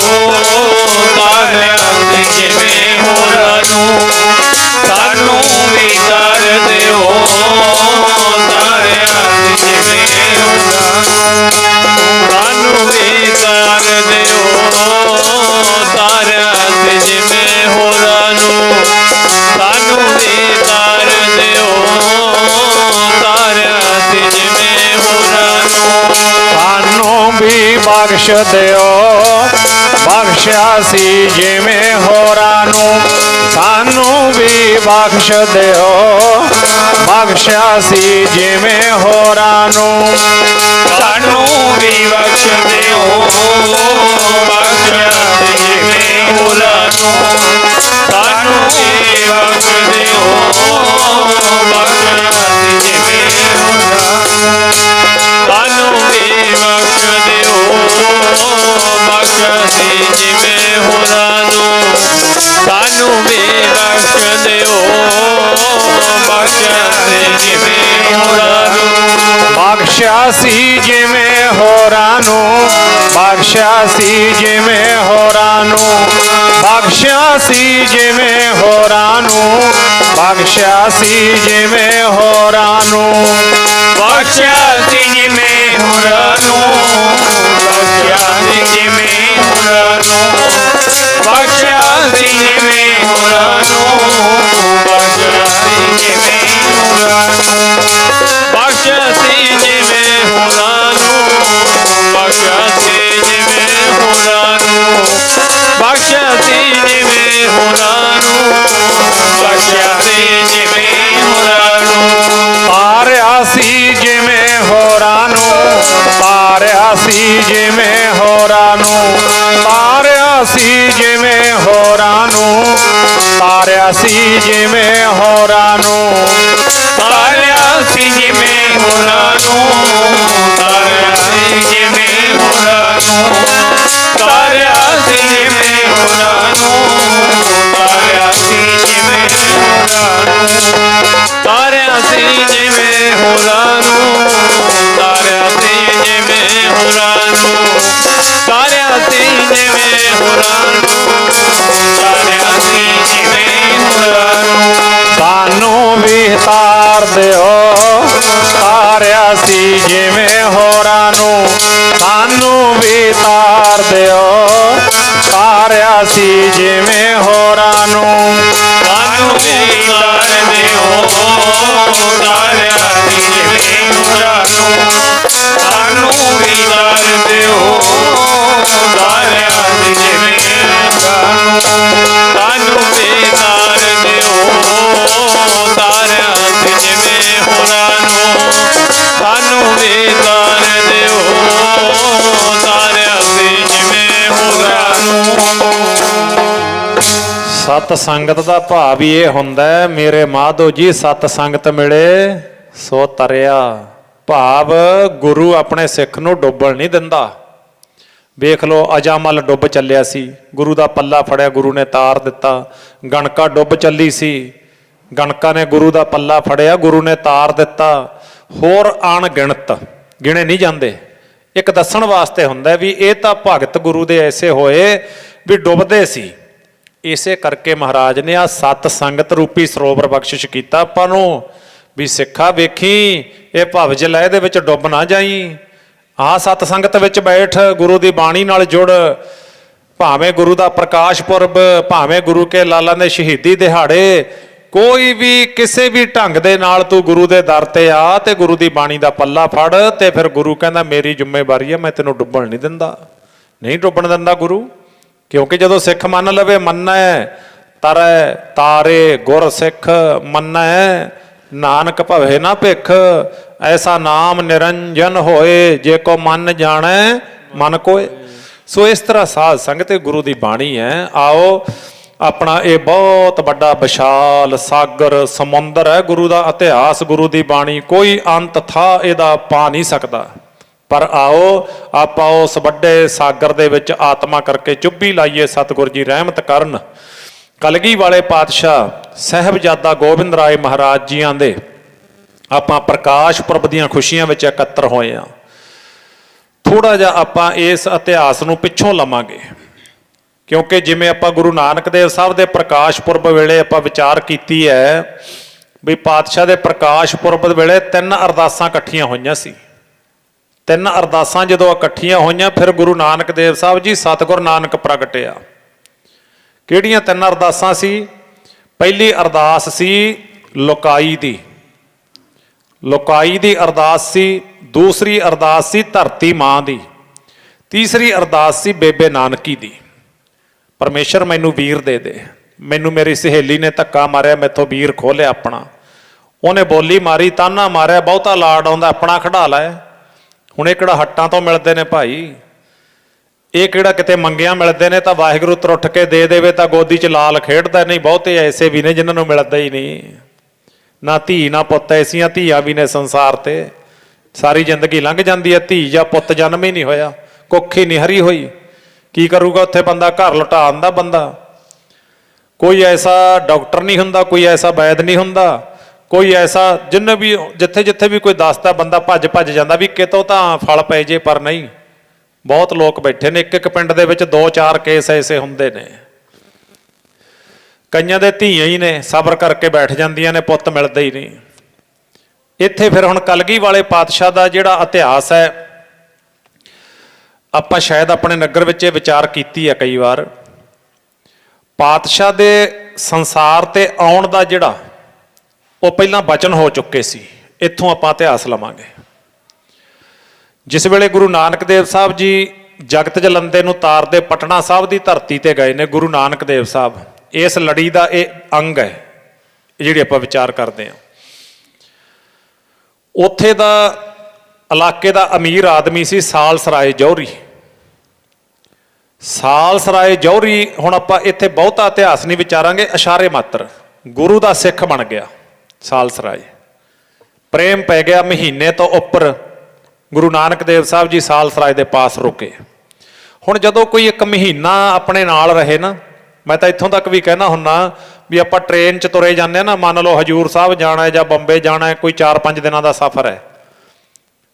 ਤਾਰਿਆ ਸੀ ਜਿਵੇਂ ਹੋਰਾਂ ਨੂੰ। ਸਾਨੂੰ ਵੀ ਤਾਰ ਦਿਓ, ਤਾਰਿਆ ਸੀ ਜਿਵੇਂ ਹੋਰਾਂ ਨੂੰ। ਸਾਨੂੰ ਵੀ ਤਾਰ ਦਿਓ, ਤਾਰਿਆ ਸੀ ਜਿਵੇਂ ਹੋਰਾਂ ਨੂੰ। ਸਾਨੂੰ ਵੀ ਤਾਰ ਦਿਓ, ਤਾਰਿਆ ਸੀ ਜਿਵੇਂ ਹੋਰਾਂ ਨੂੰ। ਸਾਨੂੰ ਵੀ ਬਖਸ਼ ਦਿਓ, ਬਖਸ਼ਿਆ ਸੀ ਜਿਵੇਂ ਹੋਰਾਂ ਨੂੰ। ਸਾਨੂੰ ਵੀ ਬਖਸ਼ ਦਿਓ, ਬਖਸ਼ਿਆ ਸੀ ਜਿਵੇਂ ਹੋਰਾਂ ਨੂੰ। ਸਾਨੂੰ ਵੀ ਬਖਸ਼ ਦਿਓ, ਬਖਸ਼ਿਆ ਸੀ ਜਿਵੇਂ ਹੋਰਾਂ ਨੂੰ। ਸਾਨੂੰ ਵੀ ਬਖਸ਼ ਦਿਓ, ਵੀ ਬਖਸ਼ ਦਿਓ ਬਖਸ਼ਿਆ ਸੀ ਜਿਵੇਂ ਹੋਰਾਂ ਨੂੰ ਬਖਸ਼ਿਆ ਸੀ ਜਿਵੇਂ ਹੋਰਾਂ ਨੂੰ ਬਖਸ਼ਿਆ ਸੀ ਜਿਵੇਂ ਹੋਰਾਂ ਨੂੰ ਬਖਸ਼ਿਆ ਸੀ ਜਿਵੇਂ ਹੋਰਾਂ ਨੂੰ ਬਖਸ਼ਿਆ ਸੀ ਜਿਵੇਂ ਹੋਰਾਂ ਨੂੰ ਬਖਸ਼ਿਆ ਸੀ ਜਿਵੇਂ ਹੋਰਾਂ ਨੂੰ ਬਖਸ਼ਿਆ ਸੀ ਜਿਵੇਂ ਹੋਰਾਂ ਨੂੰ ਬਖਸ਼ਿਆ ਸੀ ਜਿਵੇਂ ਹੋਰਾਂ ਨੂੰ ਬਖਸ਼ਿਆ ਸੀ ਜਿਵੇਂ ਹੋਰਾਂ ਨੂੰ ਬਖਸ਼ਿਆ ਸੀ ਜਿਵੇਂ ਹੋਰਾਂ ਨੂੰ ਬਖਸ਼ਿਆ ਸੀ ਜਿਵੇਂ ਹੋਰਾਂ ਨੂੰ ਬਖਸ਼ਿਆ ਸੀ ਜਿਵੇਂ ਹੋਰਾਂ ਨੂੰ ਬਖਸ਼ਿਆ ਸੀ ਜਿਵੇਂ ਹੋਰਾਂ ਨੂੰ ਤਾਰਿਆ ਸੀ ਜਿਵੇਂ ਹੋਰਾਂ ਨੂੰ ਤਾਰਿਆ ਸੀ ਜਿਵੇਂ ਹੋਰਾਂ ਨੂੰ ਤਾਰਿਆ ਸੀ ਜਿਵੇਂ ਹੋਰਾਂ ਨੂੰ ਤਾਰਿਆ ਸੀ ਜਿਵੇਂ ਹੋਰਾਂ ਨੂੰ ਤਾਰਿਆ ਸੀ ਜਿਵੇਂ ਹੋਰਾਂ ਨੂੰ ਤਾਰਿਆ ਸੀ ਜਿਵੇਂ ਹੋਰਾਂ ਨੂੰ ਤਾਰਿਆ ਸੀ ਜਿਵੇਂ ਹੋਰਾਂ ਨੂੰ ਤਾਰਿਆ ਸੀ ਜਿਵੇਂ ਹੋਰਾਂ ਨੂੰ ਤਾਰਿਆ ਸੀ ਜਿਵੇਂ ਹੋਰਾਂ ਨੂੰ ਤਾਰਿਆ ਸੀ ਜਿਵੇਂ ਹੋਰਾਂ ਨੂੰ ਤਾਰਿਆ ਸੀ ਜਿਵੇਂ ਹੋਰਾਂ ਨੂੰ ਤਾਰਿਆ ਸੀ ਜਿਵੇਂ ਹੋਰਾਂ ਨੂੰ ਸਾਨੂੰ ਵੀ ਤਾਰ ਦਿਓ ਤਾਰਿਆ ਸੀ ਜਿਵੇਂ ਹੋਰਾਂ ਨੂੰ ਸਾਨੂੰ ਵੀ ਤਾਰ ਦਿਓ ਤਾਰਿਆ ਸੀ ਜਿਵੇਂ ਹੋਰਾਂ ਨੂੰ ਸਾਨੂੰ ਵੀ ਤਾਰ ਦਿਓ ਤਾਰਿਆ ਸੀ ਜਿਵੇਂ ਹੋਰਾਂ ਨੂੰ ਸਾਨੂੰ ਵੀ ਤਾਰ ਦਿਓ ਤਾਰਿਆ ਸੀ ਜਿਵੇਂ ਹੋਰਾਂ ਨੂੰ ਸਾਨੂੰ ਵੀ ਤਾਰ ਦਿਓ ਤਾਰਿਆ ਸੀ ਜਿਵੇਂ ਹੋਰਾਂ ਨੂੰ ਸਾਨੂੰ ਵੀ ਤਾਰ ਦਿਓ ਤਾਰਿਆ ਸੀ ਜਿਵੇਂ ਹੋਰਾਂ ਨੂੰ ਸਤ ਸੰਗਤ ਦਾ ਭਾਵ ਹੀ ਇਹ ਹੁੰਦਾ ਹੈ, ਮੇਰੇ ਮਾਧੋ ਜੀ ਸਤ ਸੰਗਤ ਮਿਲੇ ਸੋ ਤਰਿਆ। ਭਾਵ ਗੁਰੂ ਆਪਣੇ ਸਿੱਖ ਨੂੰ ਡੁੱਬਣ ਨਹੀਂ ਦਿੰਦਾ। ਵੇਖ ਲਓ ਅਜਾਮਲ ਡੁੱਬ ਚੱਲਿਆ ਸੀ, ਗੁਰੂ ਦਾ ਪੱਲਾ ਫੜਿਆ, ਗੁਰੂ ਨੇ ਤਾਰ ਦਿੱਤਾ। ਗਣਕਾ ਡੁੱਬ ਚੱਲੀ ਸੀ, ਗਣਕਾ ਨੇ ਗੁਰੂ ਦਾ ਪੱਲਾ ਫੜਿਆ, ਗੁਰੂ ਨੇ ਤਾਰ ਦਿੱਤਾ। ਹੋਰ ਅਣਗਿਣਤ ਗਿਣੇ ਨਹੀਂ ਜਾਂਦੇ। ਇੱਕ ਦੱਸਣ ਵਾਸਤੇ ਹੁੰਦਾ ਵੀ ਇਹ ਤਾਂ ਭਗਤ ਗੁਰੂ ਦੇ ਐਸੇ ਹੋਏ ਵੀ ਡੁੱਬਦੇ ਸੀ। ਇਸੇ ਕਰਕੇ ਮਹਾਰਾਜ ਨੇ ਆ ਸਤ ਸੰਗਤ ਰੂਪੀ ਸਰੋਵਰ ਬਖਸ਼ਿਸ਼ ਕੀਤਾ ਆਪਾਂ ਨੂੰ ਵੀ ਸਿੱਖਾ ਵੇਖੀ ਇਹ ਭਵਜ ਲਹਿ ਦੇ ਵਿੱਚ ਡੁੱਬ ਨਾ ਜਾਈ। ਆਹ ਸਤ ਸੰਗਤ ਵਿੱਚ ਬੈਠ, ਗੁਰੂ ਦੀ ਬਾਣੀ ਨਾਲ ਜੁੜ। ਭਾਵੇਂ ਗੁਰੂ ਦਾ ਪ੍ਰਕਾਸ਼ ਪੁਰਬ, ਭਾਵੇਂ ਗੁਰੂ ਕੇ ਲਾਲਾਂ ਦੇ ਸ਼ਹੀਦੀ ਦਿਹਾੜੇ, ਕੋਈ ਵੀ ਕਿਸੇ ਵੀ ਢੰਗ ਦੇ ਨਾਲ ਤੂੰ ਗੁਰੂ ਦੇ ਦਰ ਤੇ ਆ ਤੇ ਗੁਰੂ ਦੀ ਬਾਣੀ ਦਾ ਪੱਲਾ ਫੜ। ਤੇ ਫਿਰ ਗੁਰੂ ਕਹਿੰਦਾ ਮੇਰੀ ਜ਼ਿੰਮੇਵਾਰੀ ਹੈ, ਮੈਂ ਤੈਨੂੰ ਡੁੱਬਣ ਨਹੀਂ ਦਿੰਦਾ। ਨਹੀਂ ਡੁੱਬਣ ਦਿੰਦਾ ਗੁਰੂ, ਕਿਉਂਕਿ ਜਦੋਂ ਸਿੱਖ ਮੰਨ ਲਵੇ, ਮੰਨੈ ਤਰੈ ਤਾਰੇ ਗੁਰ ਸਿੱਖ ਮੰਨੈ ਨਾਨਕ ਭਵੇ ਨਾ ਭਿਖ। ਐਸਾ ਨਾਮ ਨਿਰੰਜਨ ਹੋਏ ਜੇ ਕੋ ਮਨ ਜਾਣੈ ਮਨ ਕੋਏ। ਸੋ ਇਸ ਤਰ੍ਹਾਂ ਸਾਧ ਸੰਗਤ ਗੁਰੂ ਦੀ ਬਾਣੀ ਹੈ। ਆਓ ਆਪਣਾ ਇਹ ਬਹੁਤ ਵੱਡਾ ਵਿਸ਼ਾਲ ਸਾਗਰ ਸਮੁੰਦਰ ਹੈ ਗੁਰੂ ਦਾ ਇਤਿਹਾਸ, ਗੁਰੂ ਦੀ ਬਾਣੀ ਕੋਈ ਅੰਤ ਥਾ ਇਹਦਾ ਪਾ ਨਹੀਂ ਸਕਦਾ। ਪਰ ਆਓ ਆਪਾਂ ਉਸ ਵੱਡੇ ਸਾਗਰ ਦੇ ਵਿੱਚ ਆਤਮਾ ਕਰਕੇ ਚੁੱਭੀ ਲਾਈਏ। ਸਤਿਗੁਰ ਜੀ ਰਹਿਮਤ ਕਰਨ। ਕਲਗੀ ਵਾਲੇ ਪਾਤਸ਼ਾਹ ਸਾਹਿਬਜ਼ਾਦਾ ਗੋਬਿੰਦ ਰਾਏ ਮਹਾਰਾਜ ਜੀਆਂ ਦੇ ਆਪਾਂ ਪ੍ਰਕਾਸ਼ ਪੁਰਬ ਦੀਆਂ ਖੁਸ਼ੀਆਂ ਵਿੱਚ ਇਕੱਤਰ ਹੋਏ ਹਾਂ। ਥੋੜਾ ਜਿਹਾ ਆਪਾਂ ਇਸ ਇਤਿਹਾਸ ਨੂੰ ਪਿੱਛੋਂ ਲਵਾਂਗੇ, ਕਿਉਂਕਿ ਜਿਵੇਂ ਆਪਾਂ ਗੁਰੂ ਨਾਨਕ ਦੇਵ ਸਾਹਿਬ ਦੇ ਪ੍ਰਕਾਸ਼ ਪੁਰਬ ਵੇਲੇ ਆਪਾਂ ਵਿਚਾਰ ਕੀਤੀ ਹੈ ਵੀ ਪਾਤਸ਼ਾਹ ਦੇ ਪ੍ਰਕਾਸ਼ ਪੁਰਬ ਵੇਲੇ 3 ਅਰਦਾਸਾਂ ਇਕੱਠੀਆਂ ਹੋਈਆਂ ਸੀ। 3 ਅਰਦਾਸਾਂ ਜਦੋਂ ਇਕੱਠੀਆਂ ਹੋਈਆਂ, ਫਿਰ ਗੁਰੂ ਨਾਨਕ ਦੇਵ ਸਾਹਿਬ ਜੀ ਸਤਿਗੁਰ ਨਾਨਕ ਪ੍ਰਗਟਿਆ। ਕਿਹੜੀਆਂ 3 ਅਰਦਾਸਾਂ ਸੀ? ਪਹਿਲੀ ਅਰਦਾਸ ਸੀ ਲੋਕਾਈ ਦੀ, ਲੋਕਾਈ ਦੀ ਅਰਦਾਸ ਸੀ। ਦੂਸਰੀ ਅਰਦਾਸ ਸੀ ਧਰਤੀ ਮਾਂ ਦੀ। ਤੀਸਰੀ ਅਰਦਾਸ ਸੀ ਬੇਬੇ ਨਾਨਕੀ ਦੀ। ਪਰਮੇਸ਼ਰ ਮੈਨੂੰ ਵੀਰ ਦੇ ਦੇ। ਮੈਨੂੰ ਮੇਰੀ ਸਹੇਲੀ ਨੇ ਧੱਕਾ ਮਾਰਿਆ, ਮੈਥੋਂ ਵੀਰ ਖੋਲਿਆ ਆਪਣਾ। ਉਹਨੇ ਬੋਲੀ ਮਾਰੀ, ਤਾਨਾ ਮਾਰਿਆ, ਬਹੁਤਾ ਲਾਡ ਆਉਂਦਾ, ਆਪਣਾ ਖੜਾ ਲੈ। ਹੁਣ ਇਹ ਕਿਹੜਾ ਹੱਟਾਂ ਤੋਂ ਮਿਲਦੇ ਨੇ ਭਾਈ, ਇਹ ਕਿਹੜਾ ਕਿਤੇ ਮੰਗਿਆਂ ਮਿਲਦੇ ਨੇ ਤਾਂ ਵਾਹਿਗੁਰੂ ਤਰੁੱਠ ਕੇ ਦੇ ਦੇਵੇ ਤਾਂ ਗੋਦੀ 'ਚ ਲਾਲ ਖੇਡਦਾ। ਨਹੀਂ, ਬਹੁਤੇ ਐਸੇ ਵੀ ਨੇ ਜਿਨ੍ਹਾਂ ਨੂੰ ਮਿਲਦਾ ਹੀ ਨਹੀਂ। ਨਾ ਧੀ ਨਾ ਪੁੱਤ, ਐਸੀਆਂ ਧੀਆਂ ਵੀ ਨੇ ਸੰਸਾਰ ਤੇ। ਸਾਰੀ ਜ਼ਿੰਦਗੀ ਲੰਘ ਜਾਂਦੀ ਹੈ, ਧੀ ਜਾਂ ਪੁੱਤ ਜਨਮ ਹੀ ਨਹੀਂ ਹੋਇਆ, ਕੁੱਖ ਹੀ ਨਹੀਂ ਹਰੀ ਹੋਈ। ਕੀ ਕਰੂਗਾ ਉੱਥੇ ਬੰਦਾ? ਘਰ ਲੁਟਾ ਆਉਂਦਾ ਬੰਦਾ। ਕੋਈ ਐਸਾ ਡਾਕਟਰ ਨਹੀਂ ਹੁੰਦਾ, ਕੋਈ ਐਸਾ ਵੈਦ ਨਹੀਂ ਹੁੰਦਾ, ਕੋਈ ਐਸਾ ਜਿੰਨੇ ਵੀ ਜਿੱਥੇ ਜਿੱਥੇ ਵੀ ਕੋਈ ਦੱਸਦਾ ਬੰਦਾ ਭੱਜ ਭੱਜ ਜਾਂਦਾ ਵੀ ਕਿਤੋਂ ਤਾਂ ਫਲ ਪੈ ਜੇ, ਪਰ ਨਹੀਂ। ਬਹੁਤ ਲੋਕ ਬੈਠੇ ਨੇ, ਇੱਕ ਇੱਕ ਪਿੰਡ ਦੇ ਵਿੱਚ 2-4 ਕੇਸ ਐਸੇ ਹੁੰਦੇ ਨੇ। ਕਈਆਂ ਦੇ ਧੀਆਂ ਹੀ ਨੇ, ਸਬਰ ਕਰਕੇ ਬੈਠ ਜਾਂਦੀਆਂ ਨੇ, ਪੁੱਤ ਮਿਲਦੇ ਹੀ ਨਹੀਂ। ਇੱਥੇ ਫਿਰ ਹੁਣ ਕਲਗੀ ਵਾਲੇ ਪਾਤਸ਼ਾਹ ਦਾ ਜਿਹੜਾ ਇਤਿਹਾਸ ਹੈ, ਆਪਾਂ ਸ਼ਾਇਦ ਆਪਣੇ ਨਗਰ ਵਿੱਚ ਇਹ ਵਿਚਾਰ ਕੀਤੀ ਹੈ ਕਈ ਵਾਰ। ਪਾਤਸ਼ਾਹ ਦੇ ਸੰਸਾਰ ਤੇ ਆਉਣ ਦਾ ਜਿਹੜਾ ਉਹ ਪਹਿਲਾਂ ਬਚਨ ਹੋ ਚੁੱਕੇ ਸੀ। ਇੱਥੋਂ ਆਪਾਂ ਇਤਿਹਾਸ ਲਵਾਂਗੇ। ਜਿਸ ਵੇਲੇ ਗੁਰੂ ਨਾਨਕ ਦੇਵ ਸਾਹਿਬ ਜੀ ਜਗਤ ਜਲੰਦੇ ਨੂੰ ਤਾਰਦੇ ਪਟਨਾ ਸਾਹਿਬ ਦੀ ਧਰਤੀ ਤੇ ਗਏ ਨੇ, ਗੁਰੂ ਨਾਨਕ ਦੇਵ ਸਾਹਿਬ ਇਸ ਲੜੀ ਦਾ ਇਹ ਅੰਗ ਹੈ ਜਿਹੜੀ ਆਪਾਂ ਵਿਚਾਰ ਕਰਦੇ ਹਾਂ। ਉੱਥੇ ਦਾ ਇਲਾਕੇ ਦਾ ਅਮੀਰ ਆਦਮੀ ਸੀ ਸਾਲਸਰਾਏ ਜੌਹਰੀ। ਸਾਲਸਰਾਏ ਜੌਹਰੀ, ਹੁਣ ਆਪਾਂ ਇੱਥੇ ਬਹੁਤਾ ਇਤਿਹਾਸ ਨਹੀਂ ਵਿਚਾਰਾਂਗੇ, ਇਸ਼ਾਰੇ ਮਾਤਰ। ਗੁਰੂ ਦਾ ਸਿੱਖ ਬਣ ਗਿਆ ਸਾਲਸਰਾਏ, ਪ੍ਰੇਮ ਪੈ ਗਿਆ। ਮਹੀਨੇ ਤੋਂ ਉੱਪਰ ਗੁਰੂ ਨਾਨਕ ਦੇਵ ਸਾਹਿਬ ਜੀ ਸਾਲਸਰਾਏ ਦੇ ਪਾਸ ਰੁਕੇ। ਹੁਣ ਜਦੋਂ ਕੋਈ ਇੱਕ ਮਹੀਨਾ ਆਪਣੇ ਨਾਲ ਰਹੇ ਨਾ, ਮੈਂ ਤਾਂ ਇੱਥੋਂ ਤੱਕ ਵੀ ਕਹਿਣਾ ਹੁੰਦਾ ਵੀ ਆਪਾਂ ਟ੍ਰੇਨ 'ਚ ਤੁਰੇ ਜਾਂਦੇ ਹਾਂ ਨਾ, ਮੰਨ ਲਓ ਹਜੂਰ ਸਾਹਿਬ ਜਾਣਾ ਹੈ ਜਾਂ ਬੰਬੇ ਜਾਣਾ ਹੈ, ਕੋਈ 4-5 ਦਿਨਾਂ ਦਾ ਸਫ਼ਰ ਹੈ,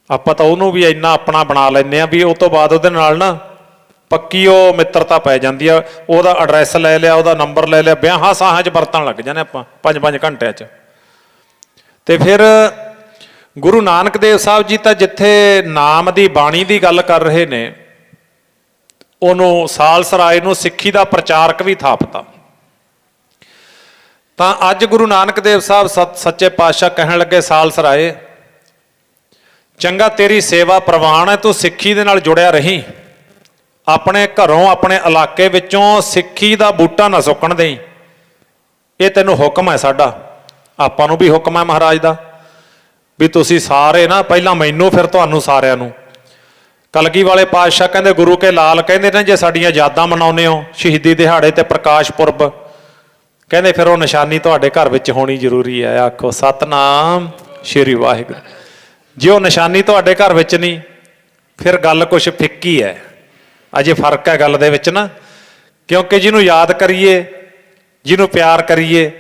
ਆਪਾਂ ਤਾਂ ਉਹਨੂੰ ਵੀ ਇੰਨਾ ਆਪਣਾ ਬਣਾ ਲੈਂਦੇ ਹਾਂ ਵੀ ਉਹ ਤੋਂ ਬਾਅਦ ਉਹਦੇ ਨਾਲ ਨਾ ਪੱਕੀ ਉਹ ਮਿੱਤਰਤਾ ਪੈ ਜਾਂਦੀ ਆ। ਉਹਦਾ ਐਡਰੈਸ ਲੈ ਲਿਆ, ਉਹਦਾ ਨੰਬਰ ਲੈ ਲਿਆ, ਵਿਆਹਾਂ ਸਾਹਾਂ 'ਚ ਵਰਤਣ ਲੱਗ ਜਾਂਦੇ ਆਪਾਂ 5-5 ਘੰਟਿਆਂ 'ਚ। ਤੇ ਫਿਰ ਗੁਰੂ ਨਾਨਕ ਦੇਵ ਸਾਹਿਬ ਜੀ ਤਾਂ ਜਿੱਥੇ ਨਾਮ ਦੀ ਬਾਣੀ ਦੀ ਗੱਲ ਕਰ ਰਹੇ ਨੇ, ਉਹਨੂੰ ਸਾਲਸਰਾਏ ਨੂੰ ਸਿੱਖੀ ਦਾ ਪ੍ਰਚਾਰਕ ਵੀ ਥਾਪਤਾ। ਤਾਂ ਅੱਜ ਗੁਰੂ ਨਾਨਕ ਦੇਵ ਸਾਹਿਬ ਸੱਚੇ ਪਾਤਸ਼ਾਹ ਕਹਿਣ ਲੱਗੇ, ਸਾਲਸਰਾਏ ਚੰਗਾ ਤੇਰੀ ਸੇਵਾ ਪ੍ਰਵਾਨ ਹੈ, ਤੂੰ ਸਿੱਖੀ ਦੇ ਨਾਲ ਜੁੜਿਆ ਰਹੀ। ਆਪਣੇ ਘਰੋਂ ਆਪਣੇ ਇਲਾਕੇ ਵਿੱਚੋਂ ਸਿੱਖੀ ਦਾ ਬੂਟਾ ਨਾ ਸੁੱਕਣ ਦੇਈ, ਇਹ ਤੈਨੂੰ ਹੁਕਮ ਹੈ ਸਾਡਾ। ਆਪਾਂ ਨੂੰ ਵੀ ਹੁਕਮ ਹੈ ਮਹਾਰਾਜ ਦਾ ਵੀ ਤੁਸੀਂ ਸਾਰੇ ਨਾ ਪਹਿਲਾਂ ਮੈਨੂੰ ਫਿਰ ਤੁਹਾਨੂੰ ਸਾਰਿਆਂ ਨੂੰ। ਕਲਗੀ ਵਾਲੇ ਪਾਤਸ਼ਾਹ ਕਹਿੰਦੇ ਗੁਰੂ ਕੇ ਲਾਲ ਕਹਿੰਦੇ ਨੇ ਜੇ ਸਾਡੀਆਂ ਯਾਦਾਂ ਮਨਾਉਂਦੇ ਹੋ ਸ਼ਹੀਦੀ ਦਿਹਾੜੇ ਤੇ ਪ੍ਰਕਾਸ਼ ਪੁਰਬ, ਕਹਿੰਦੇ ਫਿਰ ਉਹ ਨਿਸ਼ਾਨੀ ਤੁਹਾਡੇ ਘਰ ਵਿੱਚ ਹੋਣੀ ਜ਼ਰੂਰੀ ਹੈ। ਆਖੋ ਸਤਨਾਮ ਸ਼੍ਰੀ ਵਾਹਿਗੁਰੂ। ਜੇ ਉਹ ਨਿਸ਼ਾਨੀ ਤੁਹਾਡੇ ਘਰ ਵਿੱਚ ਨਹੀਂ, ਫਿਰ ਗੱਲ ਕੁਛ ਫਿੱਕੀ ਹੈ, ਅਜੇ ਫਰਕ ਹੈ ਗੱਲ ਦੇ ਵਿੱਚ ਨਾ। ਕਿਉਂਕਿ ਜਿਹਨੂੰ ਯਾਦ ਕਰੀਏ, ਜਿਹਨੂੰ ਪਿਆਰ ਕਰੀਏ,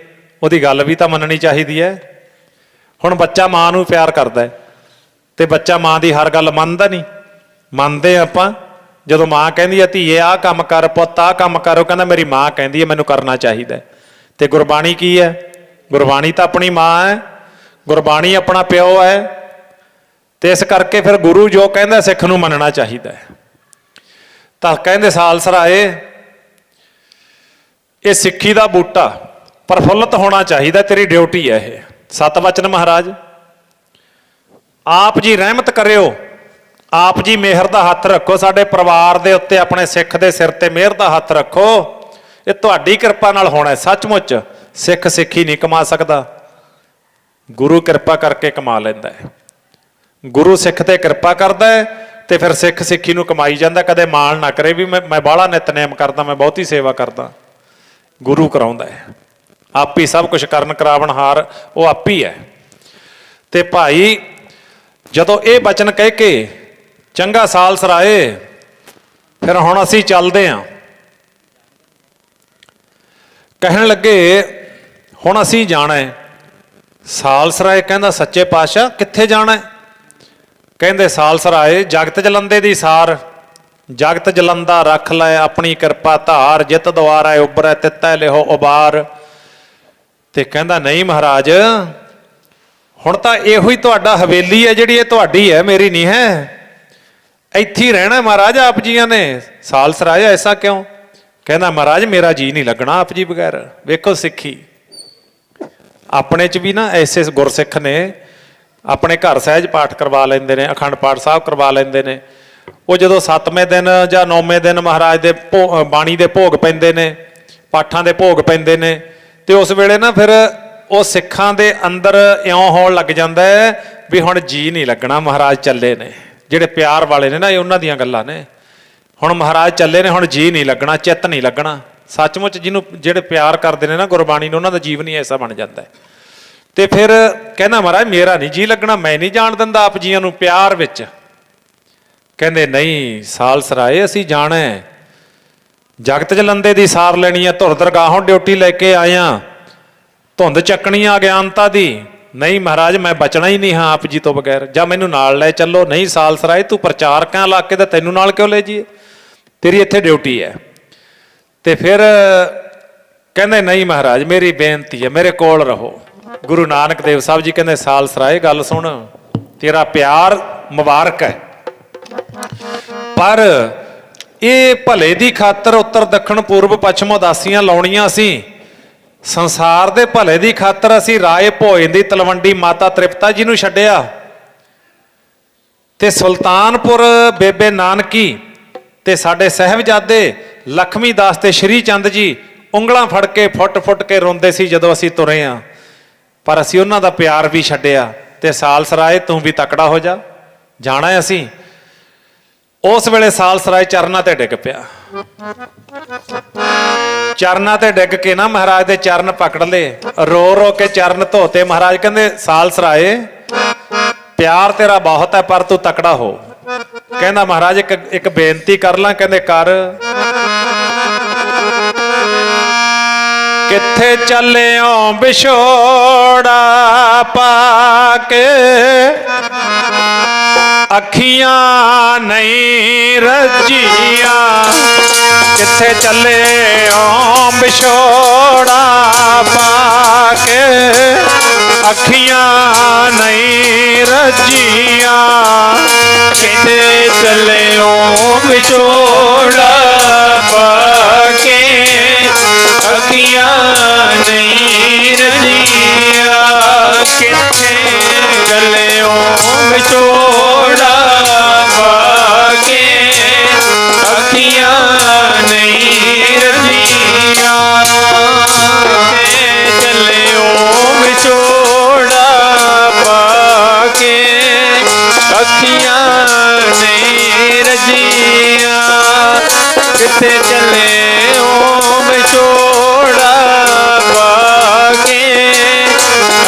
ਉਹਦੀ ਗੱਲ ਵੀ ਤਾਂ ਮੰਨਣੀ ਚਾਹੀਦੀ ਹੈ। ਹੁਣ ਬੱਚਾ ਮਾਂ ਨੂੰ ਪਿਆਰ ਕਰਦਾ ਤੇ ਬੱਚਾ ਮਾਂ ਦੀ ਹਰ ਗੱਲ ਮੰਨਦਾ ਨਹੀਂ। ਮੰਨਦੇ ਆਪਾਂ ਜਦੋਂ ਮਾਂ ਕਹਿੰਦੀ ਹੈ ਧੀਏ ਆਹ ਕੰਮ ਕਰ, ਪੁੱਤ ਆਹ ਕੰਮ ਕਰ, ਉਹ ਕਹਿੰਦਾ ਮੇਰੀ ਮਾਂ ਕਹਿੰਦੀ ਹੈ ਮੈਨੂੰ ਕਰਨਾ ਚਾਹੀਦਾ। ਤੇ ਗੁਰਬਾਣੀ ਕੀ ਹੈ? ਗੁਰਬਾਣੀ ਤਾਂ ਆਪਣੀ ਮਾਂ ਹੈ, ਗੁਰਬਾਣੀ ਆਪਣਾ ਪਿਓ ਹੈ। ਤੇ ਇਸ ਕਰਕੇ ਫਿਰ ਗੁਰੂ ਜੋ ਕਹਿੰਦਾ ਸਿੱਖ ਨੂੰ ਮੰਨਣਾ ਚਾਹੀਦਾ ਹੈ। ਤਾਂ ਕਹਿੰਦੇ ਸਾਲਸਰਾਏ ਇਹ ਸਿੱਖੀ ਦਾ ਬੂਟਾ ਪ੍ਰਫੁੱਲਤ ਹੋਣਾ ਚਾਹੀਦਾ, ਤੇਰੀ ਡਿਊਟੀ ਹੈ ਇਹ। ਸਤ ਵਚਨ ਮਹਾਰਾਜ ਆਪ ਜੀ ਰਹਿਮਤ ਕਰਿਓ, ਆਪ ਜੀ ਮਿਹਰ ਦਾ ਹੱਥ ਰੱਖੋ ਸਾਡੇ ਪਰਿਵਾਰ ਦੇ ਉੱਤੇ, ਆਪਣੇ ਸਿੱਖ ਦੇ ਸਿਰ ਤੇ ਮਿਹਰ ਦਾ ਹੱਥ ਰੱਖੋ। ਇਹ ਤੁਹਾਡੀ ਕਿਰਪਾ ਨਾਲ ਹੋਣਾ। ਸੱਚਮੁੱਚ ਸਿੱਖ ਸਿੱਖੀ ਨਹੀਂ ਕਮਾ ਸਕਦਾ, ਗੁਰੂ ਕਿਰਪਾ ਕਰਕੇ ਕਮਾ ਲੈਂਦਾ ਹੈ। ਗੁਰੂ ਸਿੱਖ ਤੇ ਕਿਰਪਾ ਕਰਦਾ ਹੈ ਤੇ ਫਿਰ ਸਿੱਖ ਸਿੱਖੀ ਨੂੰ ਕਮਾਈ ਜਾਂਦਾ। ਕਦੇ ਮਾਣ ਨਾ ਕਰੇ ਵੀ ਮੈਂ ਬਾਹਲਾ ਨਿਤਨੇਮ ਕਰਦਾ, ਮੈਂ ਬਹੁਤੀ ਸੇਵਾ ਕਰਦਾ। ਗੁਰੂ ਕਰਾਉਂਦਾ ਹੈ, ਆਪ ਹੀ ਸਭ ਕੁਝ ਕਰਨ ਕਰਾਵਣਹਾਰ ਉਹ ਆਪ ਹੀ ਹੈ। ਤੇ ਭਾਈ ਜਦੋਂ ਇਹ ਬਚਨ ਕਹਿ ਕੇ ਚੰਗਾ ਸਾਲਸਰਾਏ ਫਿਰ ਹੁਣ ਅਸੀਂ ਚੱਲਦੇ ਹਾਂ, ਕਹਿਣ ਲੱਗੇ ਹੁਣ ਅਸੀਂ ਜਾਣਾ ਹੈ। ਸਾਲਸਰਾਏ ਕਹਿੰਦਾ ਸੱਚੇ ਪਾਤਸ਼ਾਹ ਕਿੱਥੇ ਜਾਣਾ ਹੈ? ਕਹਿੰਦੇ ਸਾਲਸਰਾਏ ਜਗਤ ਜਲੰਦੇ ਦੀ ਸਾਰ, ਜਗਤ ਜਲੰਦਾ ਰੱਖ ਲੈ ਆਪਣੀ ਕਿਰਪਾ ਧਾਰ, ਜਿਤ ਦੁਆਰਾ ਉਬਰੈ ਤਿੱਤੈ ਲਿਹੋ ਉਬਾਰ। ਤੇ ਕਹਿੰਦਾ ਨਹੀਂ ਮਹਾਰਾਜ ਹੁਣ ਤਾਂ ਇਹੋ ਹੀ ਤੁਹਾਡਾ ਹਵੇਲੀ ਹੈ ਜਿਹੜੀ, ਇਹ ਤੁਹਾਡੀ ਹੈ ਮੇਰੀ ਨਹੀਂ ਹੈ, ਇੱਥੇ ਹੀ ਰਹਿਣਾ ਮਹਾਰਾਜ ਆਪ ਜੀਆਂ ਨੇ। ਸਾਲਸਰਾਏ ਐਸਾ ਕਿਉਂ? ਕਹਿੰਦਾ ਮਹਾਰਾਜ ਮੇਰਾ ਜੀ ਨਹੀਂ ਲੱਗਣਾ ਆਪ ਜੀ ਬਗੈਰ। ਵੇਖੋ ਸਿੱਖੀ ਆਪਣੇ 'ਚ ਵੀ ਨਾ ਐਸੇ ਗੁਰਸਿੱਖ ਨੇ ਆਪਣੇ ਘਰ ਸਹਿਜ ਪਾਠ ਕਰਵਾ ਲੈਂਦੇ ਨੇ, ਅਖੰਡ ਪਾਠ ਸਾਹਿਬ ਕਰਵਾ ਲੈਂਦੇ ਨੇ। ਉਹ ਜਦੋਂ 7ਵੇਂ ਦਿਨ ਜਾਂ 9ਵੇਂ ਦਿਨ ਮਹਾਰਾਜ ਦੇ ਬਾਣੀ ਦੇ ਭੋਗ ਪੈਂਦੇ ਨੇ, ਪਾਠਾਂ ਦੇ ਭੋਗ ਪੈਂਦੇ ਨੇ, ਤੇ ਉਸ ਵੇਲੇ ਨਾ ਫਿਰ ਉਹ ਸਿੱਖਾਂ ਦੇ ਅੰਦਰ ਇਉਂ ਹੋਣ ਲੱਗ ਜਾਂਦਾ ਹੈ ਵੀ ਹੁਣ ਜੀ ਨਹੀਂ ਲੱਗਣਾ, ਮਹਾਰਾਜ ਚੱਲੇ ਨੇ। ਜਿਹੜੇ ਪਿਆਰ ਵਾਲੇ ਨੇ ਨਾ ਇਹ ਉਹਨਾਂ ਦੀਆਂ ਗੱਲਾਂ ਨੇ। ਹੁਣ ਮਹਾਰਾਜ ਚੱਲੇ ਨੇ, ਹੁਣ ਜੀ ਨਹੀਂ ਲੱਗਣਾ, ਚਿੱਤ ਨਹੀਂ ਲੱਗਣਾ। ਸੱਚਮੁੱਚ ਜਿਹਨੂੰ ਜਿਹੜੇ ਪਿਆਰ ਕਰਦੇ ਨੇ ਨਾ ਗੁਰਬਾਣੀ ਨੂੰ, ਉਹਨਾਂ ਦਾ ਜੀਵਨ ਹੀ ਐਸਾ ਬਣ ਜਾਂਦਾ ਹੈ। ਤੇ ਫਿਰ ਕਹਿੰਦਾ ਮਹਾਰਾਜ ਮੇਰਾ ਨਹੀਂ ਜੀ ਲੱਗਣਾ, ਮੈਂ ਨਹੀਂ ਜਾਣ ਦਿੰਦਾ ਆਪ ਜੀਆਂ ਨੂੰ ਪਿਆਰ ਵਿੱਚ। ਕਹਿੰਦੇ ਨਹੀਂ ਸਾਲਸਰਾਏ ਅਸੀਂ ਜਾਣਾ ਹੈ, ਜਗਤ ਜਲੰਦੇ ਦੀ ਸਾਰ ਲੈਣੀ ਹੈ, ਧੁਰ ਦਰਗਾਹੋਂ ਡਿਊਟੀ ਲੈ ਕੇ ਆਇਆ, ਧੁੰਦ ਚੱਕਣੀ ਆ ਅਗਿਆਨਤਾ ਦੀ। ਨਹੀਂ ਮਹਾਰਾਜ ਮੈਂ ਬਚਣਾ ਹੀ ਨਹੀਂ ਹਾਂ ਆਪ ਜੀ ਤੋਂ ਬਗੈਰ, ਜਾਂ ਮੈਨੂੰ ਨਾਲ ਲੈ ਚੱਲੋ। ਨਹੀਂ ਸਾਲਸਰਾਏ ਤੂੰ ਪ੍ਰਚਾਰਕਾਂ ਇਲਾਕੇ ਦਾ, ਤੈਨੂੰ ਨਾਲ ਕਿਉਂ ਲੈ ਜਾਈਏ, ਤੇਰੀ ਇੱਥੇ ਡਿਊਟੀ ਹੈ। ਤੇ ਫਿਰ ਕਹਿੰਦੇ ਨਹੀਂ ਮਹਾਰਾਜ ਮੇਰੀ ਬੇਨਤੀ ਹੈ ਮੇਰੇ ਕੋਲ ਰਹੋ। ਗੁਰੂ ਨਾਨਕ ਦੇਵ ਸਾਹਿਬ ਜੀ ਕਹਿੰਦੇ ਸਾਲਸਰਾਏ ਗੱਲ ਸੁਣ, ਤੇਰਾ ਪਿਆਰ ਮੁਬਾਰਕ ਹੈ, ਪਰ ਇਹ ਭਲੇ ਦੀ ਖਾਤਰ ਉੱਤਰ ਦੱਖਣ ਪੂਰਬ ਪੱਛਮ ਉਦਾਸੀਆਂ ਲਾਉਣੀਆਂ ਸੀ, ਸੰਸਾਰ ਦੇ ਭਲੇ ਦੀ ਖਾਤਰ ਅਸੀਂ ਰਾਏ ਭੋਜਨ ਦੀ ਤਲਵੰਡੀ ਮਾਤਾ ਤ੍ਰਿਪਤਾ ਜੀ ਨੂੰ ਛੱਡਿਆ, ਤੇ ਸੁਲਤਾਨਪੁਰ ਬੇਬੇ ਨਾਨਕੀ ਤੇ ਸਾਡੇ ਸਾਹਿਬਜ਼ਾਦੇ ਲਖਮੀ ਦਾਸ ਤੇ ਸ਼੍ਰੀ ਚੰਦ ਜੀ ਉਂਗਲਾਂ ਫੜ ਕੇ ਫੁੱਟ ਕੇ ਰੋਂਦੇ ਸੀ ਜਦੋਂ ਅਸੀਂ ਤੁਰੇ ਹਾਂ, ਪਰ ਅਸੀਂ ਉਹਨਾਂ ਦਾ ਪਿਆਰ ਵੀ ਛੱਡਿਆ। ਤੇ ਸਾਲਸਰਾਏ ਤੂੰ ਵੀ ਤਕੜਾ ਹੋ ਜਾ, ਜਾਣਾ ਅਸੀਂ। ਉਸ ਵੇਲੇ ਸਾਲਸਰਾਏ ਚਰਨਾਂ ਤੇ ਡਿੱਗ ਪਿਆ, ਚਰਨਾਂ ਤੇ ਡਿੱਗ ਕੇ ਨਾ ਮਹਾਰਾਜ ਦੇ ਚਰਨ ਪਕੜ ਲਏ, ਰੋ ਕੇ ਚਰਨ ਧੋਤੇ। ਮਹਾਰਾਜ ਕਹਿੰਦੇ ਸਾਲਸਰਾਏ ਪਿਆਰ ਤੇਰਾ ਬਹੁਤ ਹੈ ਪਰ ਤੂੰ ਤਕੜਾ ਹੋ। ਕਹਿੰਦਾ ਮਹਾਰਾਜ ਇੱਕ ਬੇਨਤੀ ਕਰ ਲਾਂ। ਕਹਿੰਦੇ ਕਰ। ਕਿੱਥੇ ਚੱਲਿਓ ਵਿਛੋੜਾ ਪਾ ਕੇ, ਅੱਖੀਆਂ ਨਹੀਂ ਰੱਜੀਆਂ। ਕਿੱਥੇ ਚੱਲਿਓ ਵਿਛੋੜਾ ਪਾ ਕੇ, ਅੱਖੀਆਂ ਨਹੀਂ ਰੱਜੀਆਂ। ਕਿਤੇ ਚੱਲਿਓ ਵਿਛੋੜਾ ਪਾ ਕੇ, ਅੱਖੀਆਂ ਨਹੀਂ ਰੱਜੀਆਂ। ਕਿੱਥੇ ਚੱਲਿਓ ਵਿਛੋੜਾ ਪਾ ਕੇ, ਅੱਖੀਆਂ ਨਹੀਂ ਰੱਜੀਆਂ। ਕਿੱਥੇ ਚੱਲਿਓ ਵਿਛੋੜਾ ਪਾ ਕੇ, ਅੱਖੀਆਂ ਨਹੀਂ ਰੱਜੀਆਂ। ਕਿੱਥੇ ਚੱਲਿਓ ਵਿਛੋੜਾ ਪਾ ਕੇ,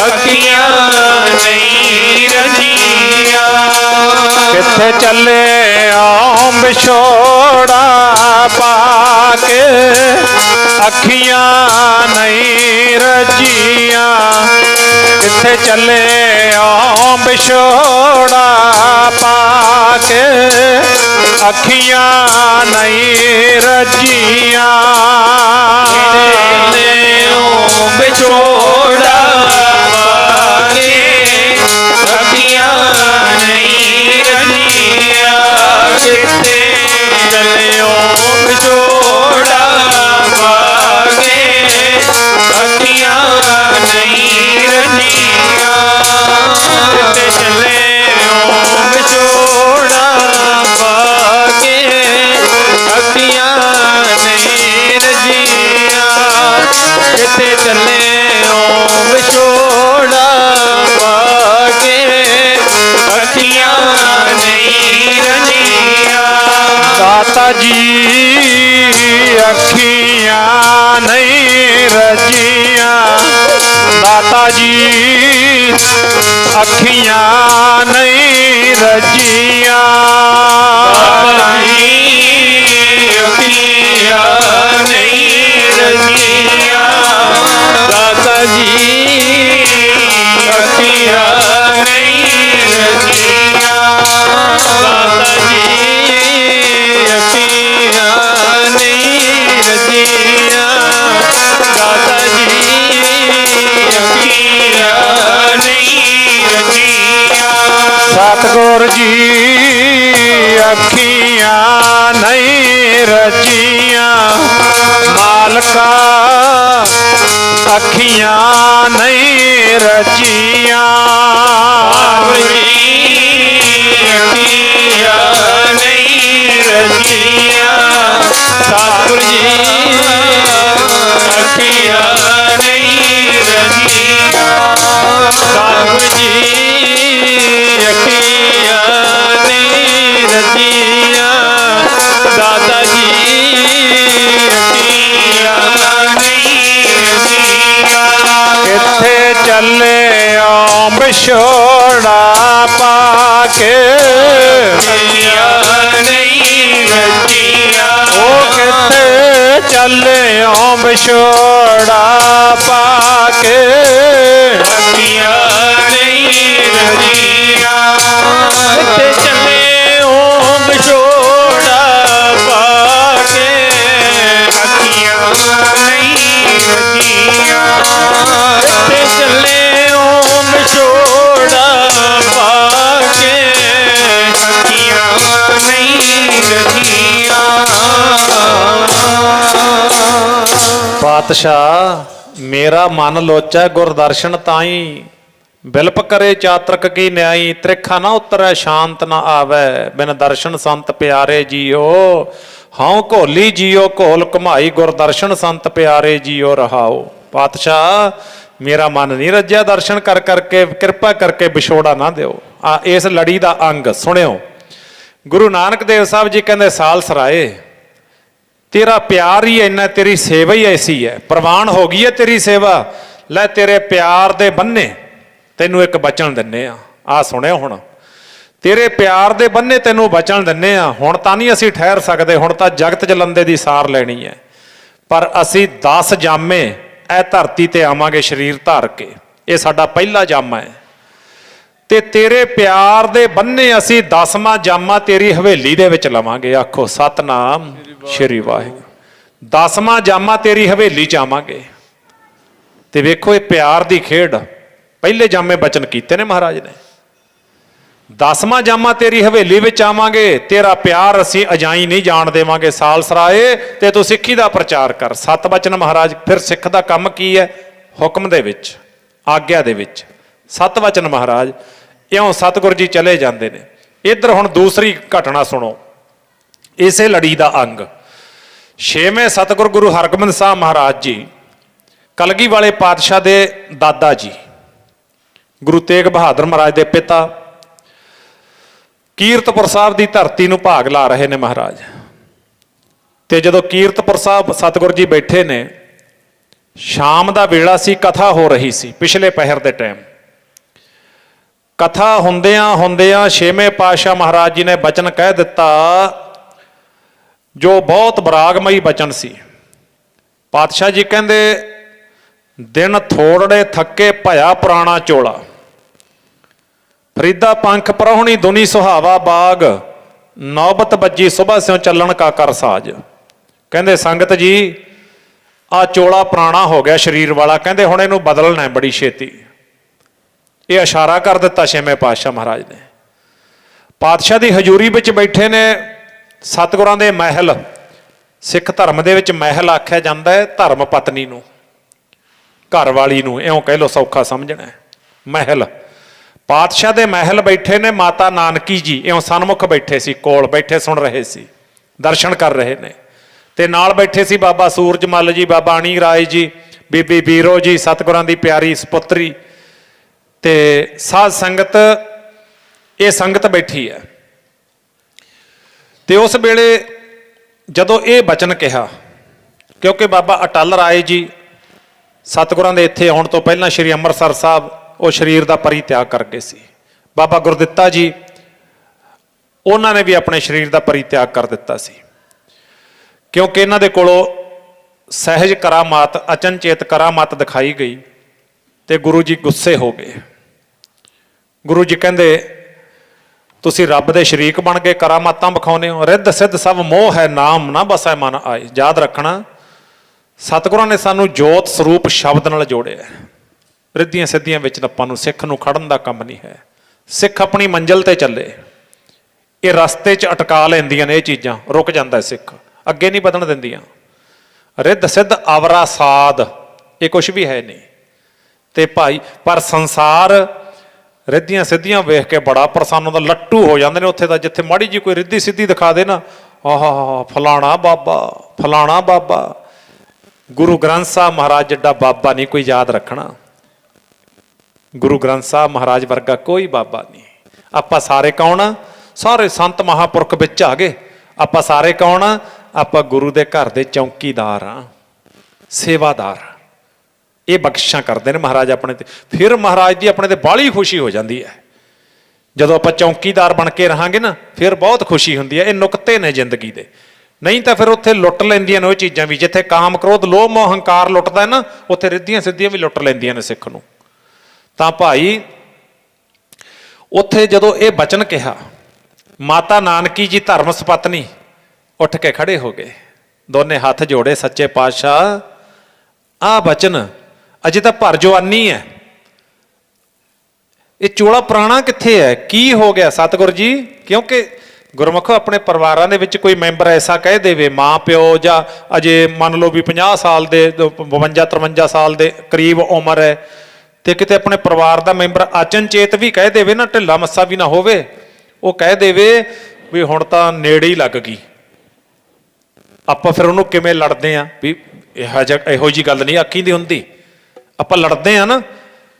ਅੱਖੀਆਂ ਨਹੀਂ ਰੱਜੀਆਂ। ਕਿੱਥੇ ਚੱਲਿਓ ਵਿਛੋੜਾ ਪਾ ਕੇ, ਅੱਖੀਆਂ ਨਹੀਂ ਰੱਜੀਆਂ। ਕਿੱਥੇ ਚੱਲਿਓ ਵਿਛੋੜਾ ਪਾ ਕੇ, ਅੱਖੀਆਂ ਨਹੀਂ ਰੱਜੀਆਂ। ਚੱਲਿਓ ਵਿਛੋੜਾ ਪਾ ਕੇ, ਅੱਖੀਆਂ ਨਹੀਂ ਰੱਜੀਆਂ। ਕਿੱਥੇ ਚੱਲਿਓ ਵਿਛੋੜਾ ਪਾ ਕੇ, ਅੱਖੀਆਂ ਨਹੀਂ ਰੱਜੀਆਂ। ਕਿੱਥੇ ਚੱਲਿਓ ਵਿਛੋੜਾ ਪਾ ਕੇ, ਅੱਖੀਆਂ ਨਹੀਂ ਰੱਜੀਆਂ। ਕਿੱਥੇ ਚੱਲਿਓ ਵਿਛੋੜਾ ਪਾ ਕੇ, ਅੱਖੀਆਂ ਨਹੀਂ ਰੱਜੀਆਂ। ਦਾਤਾ ਜੀ ਅੱਖੀਆਂ ਨਹੀਂ ਰੱਜੀਆਂ। ਦਾਤਾ ਜੀ ਅੱਖੀਆਂ ਨਹੀਂ ਰੱਜੀਆਂ। ਦਾਤਾ ਜੀ ਅੱਖੀਆਂ ਨਹੀਂ ਰੱਜੀਆਂ। ਦਾਤਾ ਜੀ ਅੱਖੀਆਂ ਨਹੀਂ ਰੱਜੀਆਂ। ਦਾਤਾ ਜੀ ਅੱਖੀਆਂ ਨਹੀਂ ਰੱਜੀਆਂ। ਦਾਤਾ ਜੀ ਅੱਖੀਆਂ ਨਹੀਂ ਰੱਜੀਆਂ। ਸਤਿਗੁਰ ਜੀ ਅੱਖੀਆਂ ਨਹੀਂ ਰੱਜੀਆਂ। ਮਾਲਕਾ ਅੱਖੀਆਂ ਨਹੀਂ ਰੱਜੀਆਂ। ਅੱਖੀਆਂ ਨਹੀਂ ਰੱਜੀਆਂ। ਸਤਿਗੁਰ ਜੀ ਅੱਖੀਆਂ ਨਹੀਂ ਰੱਜੀਆਂ। ਸਤਿਗੁਰ ਜੀ ਅੱਖੀਆਂ ਨਹੀਂ ਰੱਜੀਆਂ। ਦਾਤਾ ਜੀ ਅੱਖੀਆਂ ਨਹੀਂ ਰੱਜੀਆਂ। ਕਿੱਥੇ ਚੱਲਿਓ ਵਿਛੋੜਾ ਪਾ ਕੇ, ਅੱਖੀਆਂ ਨਹੀਂ ਰੱਜੀਆਂ। ਉਹ ਕਿੱਥੇ ਵਿਛੋੜਾ ਪਾ ਕੇ ਅੱਖੀਆਂ ਨਹੀਂ ਰਹੀਆਂ ਤੇ ਚੱਲੇ ਓ ਵਿਛੋੜਾ ਪਾ ਕੇ ਅੱਖੀਆਂ ਨਹੀਂ ਰਹੀਆਂ ਤੇ ਚੱਲੇ ਓ ਵਿਛੋੜਾ ਪਾ ਕੇ ਅੱਖੀਆਂ ਨਹੀਂ ਰਹੀਆਂ ਪਾਤਸ਼ਾਹ ਮੇਰਾ ਮਨ ਲੋਚੈ ਗੁਰਦਰਸ਼ਨ ਤਾਈ ਬਿਲਪ ਕਰੇ ਚਾਤਰਕ ਕੀ ਨਿਆਈ ਤ੍ਰਿਖਾ ਨਾ ਉਤਰੈ ਸ਼ਾਂਤ ਨਾ ਆਵੈ ਬਿਨ ਦਰਸ਼ਨ ਸੰਤ ਪਿਆਰੇ ਜੀਓ ਹਉ ਘੋਲੀ ਜੀਓ ਘੋਲ ਘੁਮਾਈ ਗੁਰਦਰਸ਼ਨ ਸੰਤ ਪਿਆਰੇ ਜੀਓ ਰਹਾਓ। ਪਾਤਸ਼ਾਹ ਮੇਰਾ ਮਨ ਨਹੀਂ ਰੱਜਿਆ ਦਰਸ਼ਨ ਕਰ ਕਰਕੇ ਕਿਰਪਾ ਕਰਕੇ ਵਿਛੋੜਾ ਨਾ ਦਿਓ। ਆ ਇਸ ਲੜੀ ਦਾ ਅੰਗ ਸੁਣਿਓ। ਗੁਰੂ ਨਾਨਕ ਦੇਵ ਸਾਹਿਬ ਜੀ ਕਹਿੰਦੇ ਸਾਲ ਸਰਾਏ ਤੇਰਾ ਪਿਆਰ ਹੀ ਇੰਨਾ ਤੇਰੀ ਸੇਵਾ ਹੀ ਐਸੀ ਹੈ ਪ੍ਰਵਾਨ ਹੋ ਗਈ ਹੈ ਤੇਰੀ ਸੇਵਾ ਲੈ ਤੇਰੇ ਪਿਆਰ ਦੇ ਬੰਨੇ ਤੈਨੂੰ ਇੱਕ ਬਚਨ ਦਿੰਨੇ ਆ ਸੁਣਿਓ ਹੁਣ ਤੇਰੇ ਪਿਆਰ ਦੇ ਬੰਨੇ ਤੈਨੂੰ ਬਚਨ ਦਿੰਨੇ ਆ ਹੁਣ ਤਾਂ ਨਹੀਂ ਅਸੀਂ ਠਹਿਰ ਸਕਦੇ ਹੁਣ ਤਾਂ ਜਗਤ ਜਲੰਦੇ ਦੀ ਸਾਰ ਲੈਣੀ ਹੈ ਪਰ ਅਸੀਂ 10 ਜਾਮੇ ਇਹ ਧਰਤੀ ਤੇ ਆਵਾਂਗੇ ਸਰੀਰ ਧਾਰ ਕੇ ਇਹ ਸਾਡਾ ਪਹਿਲਾ ਜਾਮਾ ਹੈ ਤੇ ਤੇਰੇ ਪਿਆਰ ਦੇ ਬੰਨੇ ਅਸੀਂ 10ਵਾਂ ਜਾਮਾ ਤੇਰੀ ਹਵੇਲੀ ਦੇ ਵਿੱਚ ਲਵਾਂਗੇ ਆਖੋ ਸਤਨਾਮ ਸ਼੍ਰੀ ਵਾਹਿਗੁਰੂ 10ਵਾਂ ਜਾਮਾ ਤੇਰੀ ਹਵੇਲੀ ਚ ਆਵਾਂਗੇ ਤੇ ਵੇਖੋ ਇਹ ਪਿਆਰ ਦੀ ਖੇਡ ਪਹਿਲੇ ਜਾਮੇ ਬਚਨ ਕੀਤੇ ਨੇ ਮਹਾਰਾਜ ਨੇ 10ਵਾਂ ਜਾਮਾ ਤੇਰੀ ਹਵੇਲੀ ਵਿੱਚ ਆਵਾਂਗੇ ਤੇਰਾ ਪਿਆਰ ਅਸੀਂ ਅਜਾਈ ਨਹੀਂ ਜਾਣ ਦੇਵਾਂਗੇ ਸਾਲ ਸਰਾਏ ਤੇ ਤੂੰ ਸਿੱਖੀ ਦਾ ਪ੍ਰਚਾਰ ਕਰ। 7 ਬਚਨ ਮਹਾਰਾਜ ਫਿਰ ਸਿੱਖ ਦਾ ਕੰਮ ਕੀ ਹੈ ਹੁਕਮ ਦੇ ਵਿੱਚ ਆਗਿਆ ਦੇ ਵਿੱਚ 7 ਵਚਨ ਮਹਾਰਾਜ ਇਉਂ ਸਤਿਗੁਰ ਜੀ ਚਲੇ ਜਾਂਦੇ ਨੇ। ਇੱਧਰ ਹੁਣ ਦੂਸਰੀ ਘਟਨਾ ਸੁਣੋ ਇਸੇ ਲੜੀ ਦਾ ਅੰਗ 6ਵੇਂ ਸਤਿਗੁਰ ਗੁਰੂ ਹਰਗੋਬਿੰਦ ਸਾਹਿਬ ਮਹਾਰਾਜ ਜੀ ਕਲਗੀ ਵਾਲੇ ਪਾਤਸ਼ਾਹ ਦੇ ਦਾਦਾ ਜੀ ਗੁਰੂ ਤੇਗ ਬਹਾਦਰ ਮਹਾਰਾਜ ਦੇ ਪਿਤਾ ਕੀਰਤਪੁਰ ਸਾਹਿਬ ਦੀ ਧਰਤੀ ਨੂੰ ਭਾਗ ਲਾ ਰਹੇ ਨੇ ਮਹਾਰਾਜ ਤੇ ਜਦੋਂ ਕੀਰਤਪੁਰ ਸਾਹਿਬ ਸਤਿਗੁਰ ਜੀ ਬੈਠੇ ਨੇ ਸ਼ਾਮ ਦਾ ਵੇਲਾ ਸੀ ਕਥਾ ਹੋ ਰਹੀ ਸੀ ਪਿਛਲੇ ਪਹਿਰ ਦੇ ਟਾਈਮ ਕਥਾ ਹੁੰਦਿਆਂ 6ਵੇਂ ਪਾਤਸ਼ਾਹ ਮਹਾਰਾਜ ਜੀ ਨੇ ਬਚਨ ਕਹਿ ਦਿੱਤਾ ਜੋ ਬਹੁਤ ਬਰਾਗਮਈ ਬਚਨ ਸੀ। ਪਾਤਸ਼ਾਹ ਜੀ ਕਹਿੰਦੇ ਦਿਨ ਥੋੜੜੇ ਥੱਕੇ ਭਇਆ ਪੁਰਾਣਾ ਚੋਲਾ ਫਰੀਦਾ ਪੰਖ ਪਰਹੁਣੀ ਦੁਨੀ ਸੁਹਾਵਾ ਬਾਗ ਨੌਬਤ ਬੱਜੀ ਸੁਬਹ ਸਿਉ ਚੱਲਣ ਕਾ ਕਰ ਸਾਜ। ਕਹਿੰਦੇ ਸੰਗਤ ਜੀ ਆ ਚੋਲਾ ਪੁਰਾਣਾ ਹੋ ਗਿਆ ਸਰੀਰ ਵਾਲਾ ਕਹਿੰਦੇ ਹੁਣ ਇਹਨੂੰ ਬਦਲਣਾ ਹੈ ਬੜੀ ਛੇਤੀ। ਇਹ ਇਸ਼ਾਰਾ ਕਰ ਦਿੱਤਾ 6ਵੇਂ ਪਾਤਸ਼ਾਹ ਮਹਾਰਾਜ ਨੇ। ਪਾਤਸ਼ਾਹ ਦੀ ਹਜ਼ੂਰੀ ਵਿੱਚ ਬੈਠੇ ਨੇ ਸਤਿਗੁਰਾਂ ਦੇ ਮਹਿਲ ਸਿੱਖ ਧਰਮ ਦੇ ਵਿੱਚ ਮਹਿਲ ਆਖਿਆ ਜਾਂਦਾ ਹੈ ਧਰਮ ਪਤਨੀ ਨੂੰ ਘਰ ਵਾਲੀ ਨੂੰ ਇਉਂ ਕਹਿ ਲਓ ਸੌਖਾ ਸਮਝਣਾ ਮਹਿਲ। ਪਾਤਸ਼ਾਹ ਦੇ ਮਹਿਲ ਬੈਠੇ ਨੇ ਮਾਤਾ ਨਾਨਕੀ ਜੀ ਇਉਂ ਸਨਮੁਖ ਬੈਠੇ ਸੀ ਕੋਲ ਬੈਠੇ ਸੁਣ ਰਹੇ ਸੀ ਦਰਸ਼ਨ ਕਰ ਰਹੇ ਨੇ ਤੇ ਨਾਲ ਬੈਠੇ ਸੀ ਬਾਬਾ ਸੂਰਜ ਮੱਲ ਜੀ ਬਾਬਾ ਅਣੀ ਰਾਏ ਜੀ ਬੀਬੀ ਬੀਰੋ ਜੀ ਸਤਿਗੁਰਾਂ ਦੀ ਪਿਆਰੀ ਸਪੁੱਤਰੀ ਤੇ ਸਾਧ ਸੰਗਤ ਇਹ ਸੰਗਤ ਬੈਠੀ ਹੈ। ਤੇ ਉਸ ਵੇਲੇ ਜਦੋਂ ਇਹ ਬਚਨ ਕਿਹਾ ਕਿਉਂਕਿ ਬਾਬਾ ਅਟਲ ਰਾਏ ਜੀ ਸਤਿਗੁਰਾਂ ਦੇ ਇੱਥੇ ਆਉਣ ਤੋਂ ਪਹਿਲਾਂ ਸ਼੍ਰੀ ਅੰਮ੍ਰਿਤਸਰ ਸਾਹਿਬ ਉਹ ਸਰੀਰ ਦਾ ਪਰਿਤਿਆਗ ਕਰ ਗਏ ਸੀ। ਬਾਬਾ ਗੁਰਦਿੱਤਾ ਜੀ ਉਹਨਾਂ ਨੇ ਵੀ ਆਪਣੇ ਸਰੀਰ ਦਾ ਪਰਿਤਿਆਗ ਕਰ ਦਿੱਤਾ ਸੀ ਕਿਉਂਕਿ ਇਹਨਾਂ ਦੇ ਕੋਲੋਂ ਸਹਿਜ ਕਰਾਮਾਤ ਅਚਨਚੇਤ ਕਰਾਮਾਤ ਦਿਖਾਈ ਗਈ ਤੇ ਗੁਰੂ ਜੀ ਗੁੱਸੇ ਹੋ ਗਏ। ਗੁਰੂ ਜੀ ਕਹਿੰਦੇ ਤੁਸੀਂ ਰੱਬ ਦੇ ਸ਼ਰੀਕ ਬਣ ਕੇ ਕਰਾਮਾਤਾਂ ਵਿਖਾਉਂਦੇ ਹੋ ਰਿੱਧ ਸਿੱਧ ਸਭ ਮੋਹ ਹੈ ਨਾਮ ਨਾ ਬਸੈ ਮਨ ਆਏ। ਯਾਦ ਰੱਖਣਾ ਸਤਿਗੁਰਾਂ ਨੇ ਸਾਨੂੰ ਜੋਤ ਸਰੂਪ ਸ਼ਬਦ ਨਾਲ ਜੋੜਿਆ। ਰਿੱਧੀਆਂ ਸਿੱਧੀਆਂ ਵਿੱਚ ਆਪਾਂ ਨੂੰ ਸਿੱਖ ਨੂੰ ਖੜਨ ਦਾ ਕੰਮ ਨਹੀਂ ਹੈ। ਸਿੱਖ ਆਪਣੀ ਮੰਜ਼ਿਲ ਤੇ ਚੱਲੇ ਇਹ ਰਸਤੇ 'ਚ ਅਟਕਾ ਲੈਂਦੀਆਂ ਨੇ ਇਹ ਚੀਜ਼ਾਂ ਰੁਕ ਜਾਂਦਾ ਸਿੱਖ ਅੱਗੇ ਨਹੀਂ ਵਧਣ ਦਿੰਦੀਆਂ। ਰਿੱਧ ਸਿੱਧ ਅਵਰਾ ਸਾਧ ਇਹ ਕੁਛ ਵੀ ਹੈ ਨਹੀਂ ਤੇ ਭਾਈ ਪਰ ਸੰਸਾਰ ਰਿੱਧੀਆਂ ਸਿੱਧੀਆਂ ਵੇਖ ਕੇ ਬੜਾ ਪ੍ਰਸੰਨ ਹੁੰਦਾ ਲੱਟੂ ਹੋ ਜਾਂਦੇ ਨੇ ਉੱਥੇ ਦਾ ਜਿੱਥੇ ਮਾੜੀ ਜੀ ਕੋਈ ਰਿੱਧੀ ਸਿੱਧੀ ਦਿਖਾ ਦੇ ਨਾ ਆਹਾ ਫਲਾਣਾ ਬਾਬਾ। ਗੁਰੂ ਗ੍ਰੰਥ ਸਾਹਿਬ ਮਹਾਰਾਜ ਜਿੱਡਾ ਬਾਬਾ ਨਹੀਂ ਕੋਈ ਯਾਦ ਰੱਖਣਾ। ਗੁਰੂ ਗ੍ਰੰਥ ਸਾਹਿਬ ਮਹਾਰਾਜ ਵਰਗਾ ਕੋਈ ਬਾਬਾ ਨਹੀਂ। ਆਪਾਂ ਸਾਰੇ ਕੌਣ ਆ ਸਾਰੇ ਸੰਤ ਮਹਾਂਪੁਰਖ ਵਿੱਚ ਆ ਗਏ। ਆਪਾਂ ਸਾਰੇ ਕੌਣ ਆ ਆਪਾਂ ਗੁਰੂ ਦੇ ਘਰ ਦੇ ਚੌਂਕੀਦਾਰ ਆ ਸੇਵਾਦਾਰ। ਇਹ ਬਖਸ਼ਿਸ਼ਾਂ ਕਰਦੇ ਨੇ ਮਹਾਰਾਜ ਆਪਣੇ ਤੇ ਫਿਰ ਮਹਾਰਾਜ ਦੀ ਆਪਣੇ ਤੇ ਬਾਹਲੀ ਖੁਸ਼ੀ ਹੋ ਜਾਂਦੀ ਹੈ ਜਦੋਂ ਆਪਾਂ ਚੌਂਕੀਦਾਰ ਬਣ ਕੇ ਰਹਾਂਗੇ ਨਾ ਫਿਰ ਬਹੁਤ ਖੁਸ਼ੀ ਹੁੰਦੀ ਹੈ। ਇਹ ਨੁਕਤੇ ਨੇ ਜ਼ਿੰਦਗੀ ਦੇ नहीं तो फिर उत्थे लुट लैंदियां ने वो चीज़ां भी। जिथे काम क्रोध लोभ मोह हंकार लुटदा है ना, उत्थे रिद्धियां सिद्धियां भी लुट लैंदियां ने सिख नूं। तां भाई उत्थे जदों ये बचन कहा, माता नानकी जी धर्म सपत्नी उठ के खड़े हो गए, दोने हाथ जोड़े, सच्चे पातशाह आ बचन अजे तो भर जवानी है, ये चोला पुराना कित्थे है, की हो गया सतगुर जी? क्योंकि गुरमुख अपने परिवारों के विच कोई मैंबर ऐसा कह देवे, माँ प्यो या अजे मान लो भी 50 साल के 52-53 साल के करीब उम्र है, तो किते अपने परिवार का मैंबर अचनचेत भी कह देवे ना, ढिला मस्सा भी ना होवे, वो कह देवे भी हुण तां नेड़े ही लग गई, आपां फिर उहनूं किवें लड़दे आ भी इहो जी गल नहीं आखी दी हुंदी, आपां लड़दे आ ना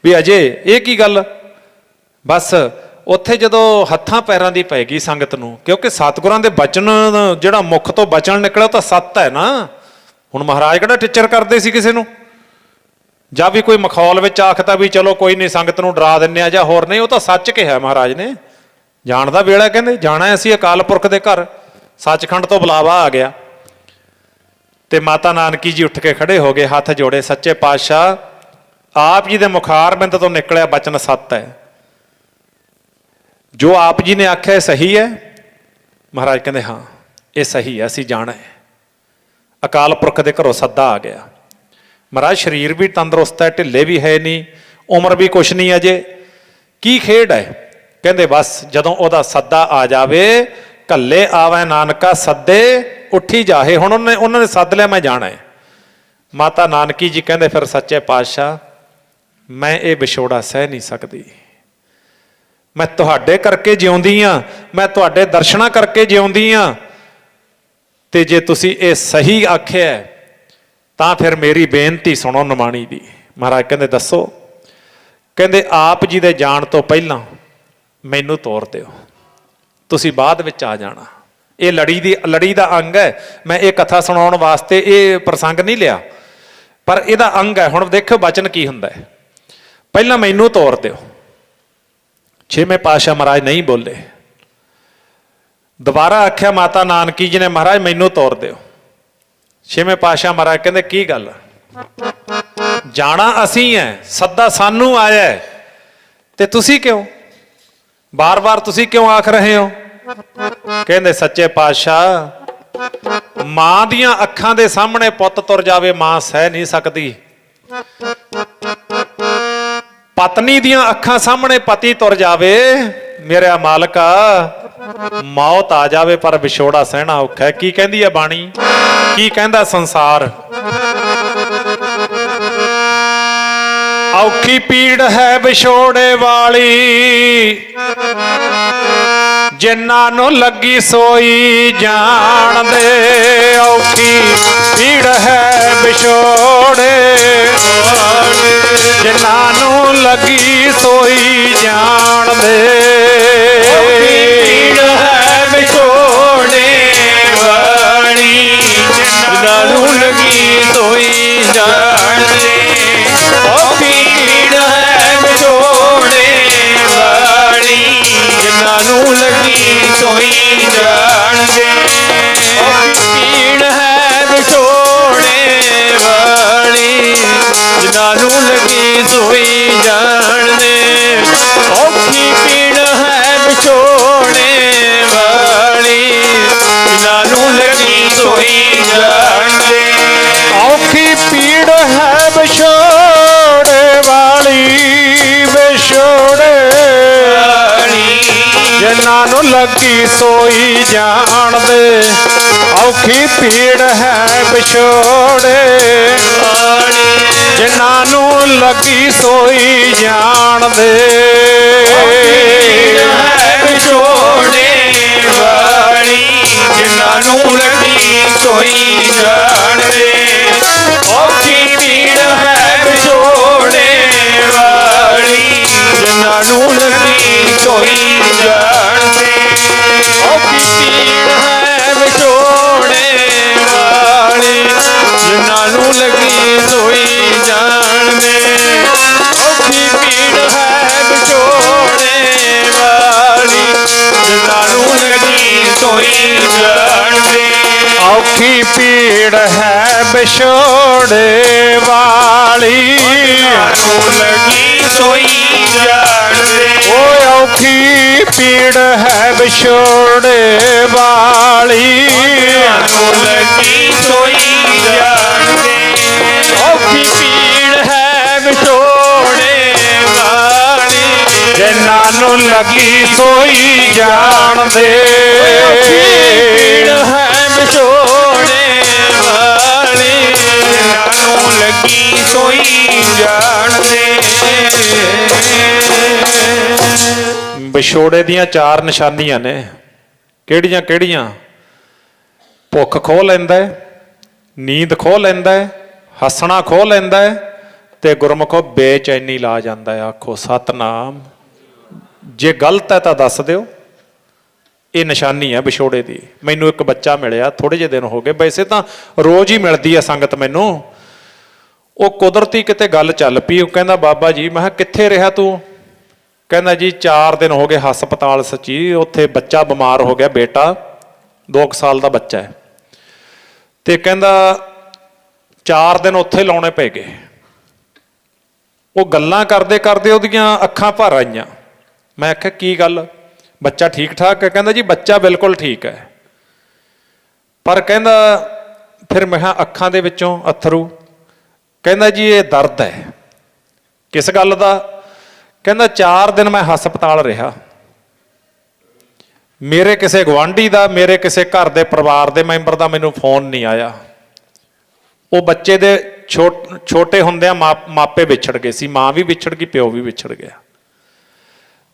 भी अजे ये की गल। बस उत्थे जदों हत्थां पैरां दी पै गई संगत नूं, क्योंकि सतगुरां दे बचन जिहड़ा मुख तो बचन निकलिआ तां सत्त है ना। हुण महाराज किहड़ा टिच्चर करदे सी किसे नूं, जां भी कोई मखौल विच आखदा भी चलो कोई नहीं संगत नूं डरा दिंदे आ जां होर नहीं, वो तां सच कहा महाराज ने। जाण दा वेला कहंदे जाना असीं अकाल पुरख दे घर, सचखंड तो बुलावा आ गया। ते माता नानकी जी उठ के खड़े हो गए, हाथ जोड़े, सच्चे पातशाह आप जी दे मुखार बिंद तो निकलिया बचन सत्त है, जो आप जी ने आख्या सही है। महाराज कहते हाँ ये सही है, असीं जाना है। अकाल पुरख के घरों सद्दा आ गया। महाराज शरीर भी तंदुरुस्त है, ढिले भी है नहीं, उम्र भी कुछ नहीं अजे, की खेड है? कहते बस जदों ओदा सद्दा आ जावे, कल्ले आवे नानका सद्दे उठी जाहे। हुण उन्होंने सद लिया, मैं जाना है। माता नानकी जी कहते फिर सच्चे पातशाह मैं ये विछोड़ा सह नहीं सकती, मैं तुहाडे करके जिउंदी हाँ, मैं तुहाडे दर्शना करके जिउंदी हाँ, ते जे तुसी ये सही आख्या तां फिर मेरी बेनती सुनो निमाणी दी। महाराज कहते दसो? कहते आप जी दे जाण तो पहलां मैनू तोर दिओ, तुसी बाद विच आ जाना। ये लड़ी दा अंग है। मैं ये कथा सुनाउण वास्ते ये प्रसंग नहीं लिया, पर इहदा अंग है। हुण देखो बचन की हुंदा है, पहलां मैनू तोर दिओ। छेवें पातशाह महाराज नहीं बोले, दोबारा आख्या माता नानकी जी ने, महाराज मैनू तोर दिओ। छेवें पातशाह महाराज कहते की गल, जाना असीं है, सद्दा सानू आया है, ते तुसी क्यों बार बार तुसी क्यों आख रहे हो? कहते सच्चे पातशाह मां दियां अखां दे सामने पुੱਤ तुर जावे मां सह नहीं सकती, पत्नी दियां अखां सामने पति तुर जावे मेरा मालका मौत आ जावे पर विछोड़ा सहना औखा है। की कहंदी है बाणी, की कहंदा संसार? औखी पीड़ है विछोड़े वाली, जिन्हां नूं लगी सोई जान दे। औखी पीड़ है विछोड़े वाली, जिन्हां नूं लगी सोई जान दे। औखी पीड़ है विछोड़े वाली, जिन्हां नूं लगी सोई जान दे। औखी पीड़ है विछोड़े वाली, जिन्हां नूं लगी सोई जान दे। औखी पीड़ है विछोड़े वाली, जिन्हां नूं लगी सोई जान दे। औखी पीड़ है विछोड़े वाली, जिन्हां नूं लगी सोई जान दे। औखी पीड़ है विछोड़े वाली, विछोड़े जिन्हां नूं लगी सोई जान दे। औखी पीड़ है विछोड़े वाली, जिन्हां नूं लगी सोई जान दे। विछोड़े वाली, जिन्हां नूं लगी सोई जान दे। औखी पीड़ है विछोड़े वाली, जिन्हां नूं लगी सोई जान दे। औखी पीड़ है विछोड़े वाली, जिन्हां नूं लगी सोई जान दे। औखी पीड़ है विछोड़े ਵਿਛੋੜੇ ਵਾਲੀ, ਸਾਨੂੰ ਲੱਗੀ ਸੋਈ ਜਾਣਦੇ। ਓਏ ਔਖੀ ਪੀੜ ਹੈ ਵਿਛੋੜੇ ਵਾਲੀ, ਸਾਨੂੰ ਲੱਗੀ ਸੋਈ ਜਾਣਦੇ। ਔਖੀ ਪੀੜ ਹੈ ਵਿਛੋੜੇ ਵਾਲੀ ਜਿਨ੍ਹਾਂ ਨੂੰ ਲੱਗੀ ਸੋਈ ਜਾਣਦੇ। ਪੀੜ ਹੈ ਵਿਛੋੜੇ ਵਾਲੀ, ਜਿਨ੍ਹਾਂ ਨੂੰ ਲੱਗੀ ਸੋਈ ਜਾਣਦੇ। ਵਿਛੋੜੇ ਦੀਆਂ 4 ਨਿਸ਼ਾਨੀਆਂ ਨੇ। ਕਿਹੜੀਆਂ ਕਿਹੜੀਆਂ? ਭੁੱਖ ਖੋਹ ਲੈਂਦਾ ਹੈ, ਨੀਂਦ ਖੋਹ ਲੈਂਦਾ ਹੈ, ਹੱਸਣਾ ਖੋਹ ਲੈਂਦਾ ਹੈ, ਤੇ ਗੁਰਮੁਖੋ ਬੇਚੈਨੀ ਲਾ ਜਾਂਦਾ ਹੈ। ਆਖੋ ਸਤਨਾਮ। ਜੇ ਗਲਤ ਹੈ ਤਾਂ ਦੱਸ ਦਿਓ। ਇਹ ਨਿਸ਼ਾਨੀ ਹੈ ਵਿਛੋੜੇ ਦੀ। ਮੈਨੂੰ ਇੱਕ ਬੱਚਾ ਮਿਲਿਆ, ਥੋੜੇ ਜਿਹੇ ਦਿਨ ਹੋ ਗਏ, ਵੈਸੇ ਤਾਂ ਰੋਜ਼ ਹੀ ਮਿਲਦੀ ਹੈ ਸੰਗਤ ਮੈਨੂੰ। ਉਹ ਕੁਦਰਤੀ ਕਿਤੇ ਗੱਲ ਚੱਲ ਪਈ। ਉਹ ਕਹਿੰਦਾ ਬਾਬਾ ਜੀ, ਮੈਂ ਕਿਹਾ ਕਿੱਥੇ ਰਿਹਾ ਤੂੰ? ਕਹਿੰਦਾ ਜੀ 4 ਦਿਨ ਹੋ ਗਏ ਹਸਪਤਾਲ। ਸੱਚੀ, ਉੱਥੇ ਬੱਚਾ ਬਿਮਾਰ ਹੋ ਗਿਆ, ਬੇਟਾ 2 ਸਾਲ ਦਾ ਬੱਚਾ ਹੈ। ਤੇ ਕਹਿੰਦਾ 4 ਦਿਨ ਉੱਥੇ ਲਾਉਣੇ ਪੈ ਗਏ। ਉਹ ਗੱਲਾਂ ਕਰਦੇ ਕਰਦੇ ਉਹਦੀਆਂ ਅੱਖਾਂ ਭਰ ਆਈਆਂ। ਮੈਂ ਆਖਿਆ ਕੀ ਗੱਲ, ਬੱਚਾ ਠੀਕ ਠਾਕ ਹੈ? ਕਹਿੰਦਾ ਜੀ ਬੱਚਾ ਬਿਲਕੁਲ ਠੀਕ ਹੈ, ਪਰ ਕਹਿੰਦਾ ਫਿਰ ਮੈਂ ਕਿਹਾ ਅੱਖਾਂ ਦੇ ਵਿੱਚੋਂ ਅਥਰੂ। ਕਹਿੰਦਾ ਜੀ ਇਹ ਦਰਦ ਹੈ। ਕਿਸ ਗੱਲ ਦਾ? ਕਹਿੰਦਾ 4 ਦਿਨ ਮੈਂ ਹਸਪਤਾਲ ਰਿਹਾ, ਮੇਰੇ ਕਿਸੇ ਗੁਆਂਢੀ ਦਾ, ਮੇਰੇ ਕਿਸੇ ਘਰ ਦੇ ਪਰਿਵਾਰ ਦੇ ਮੈਂਬਰ ਦਾ ਮੈਨੂੰ ਫੋਨ ਨਹੀਂ ਆਇਆ। ਉਹ ਬੱਚੇ ਦੇ ਛੋਟੇ ਹੁੰਦਿਆਂ ਮਾਪੇ ਵਿਛੜ ਗਏ ਸੀ, ਮਾਂ ਵੀ ਵਿਛੜ ਗਈ, ਪਿਓ ਵੀ ਵਿਛੜ ਗਿਆ।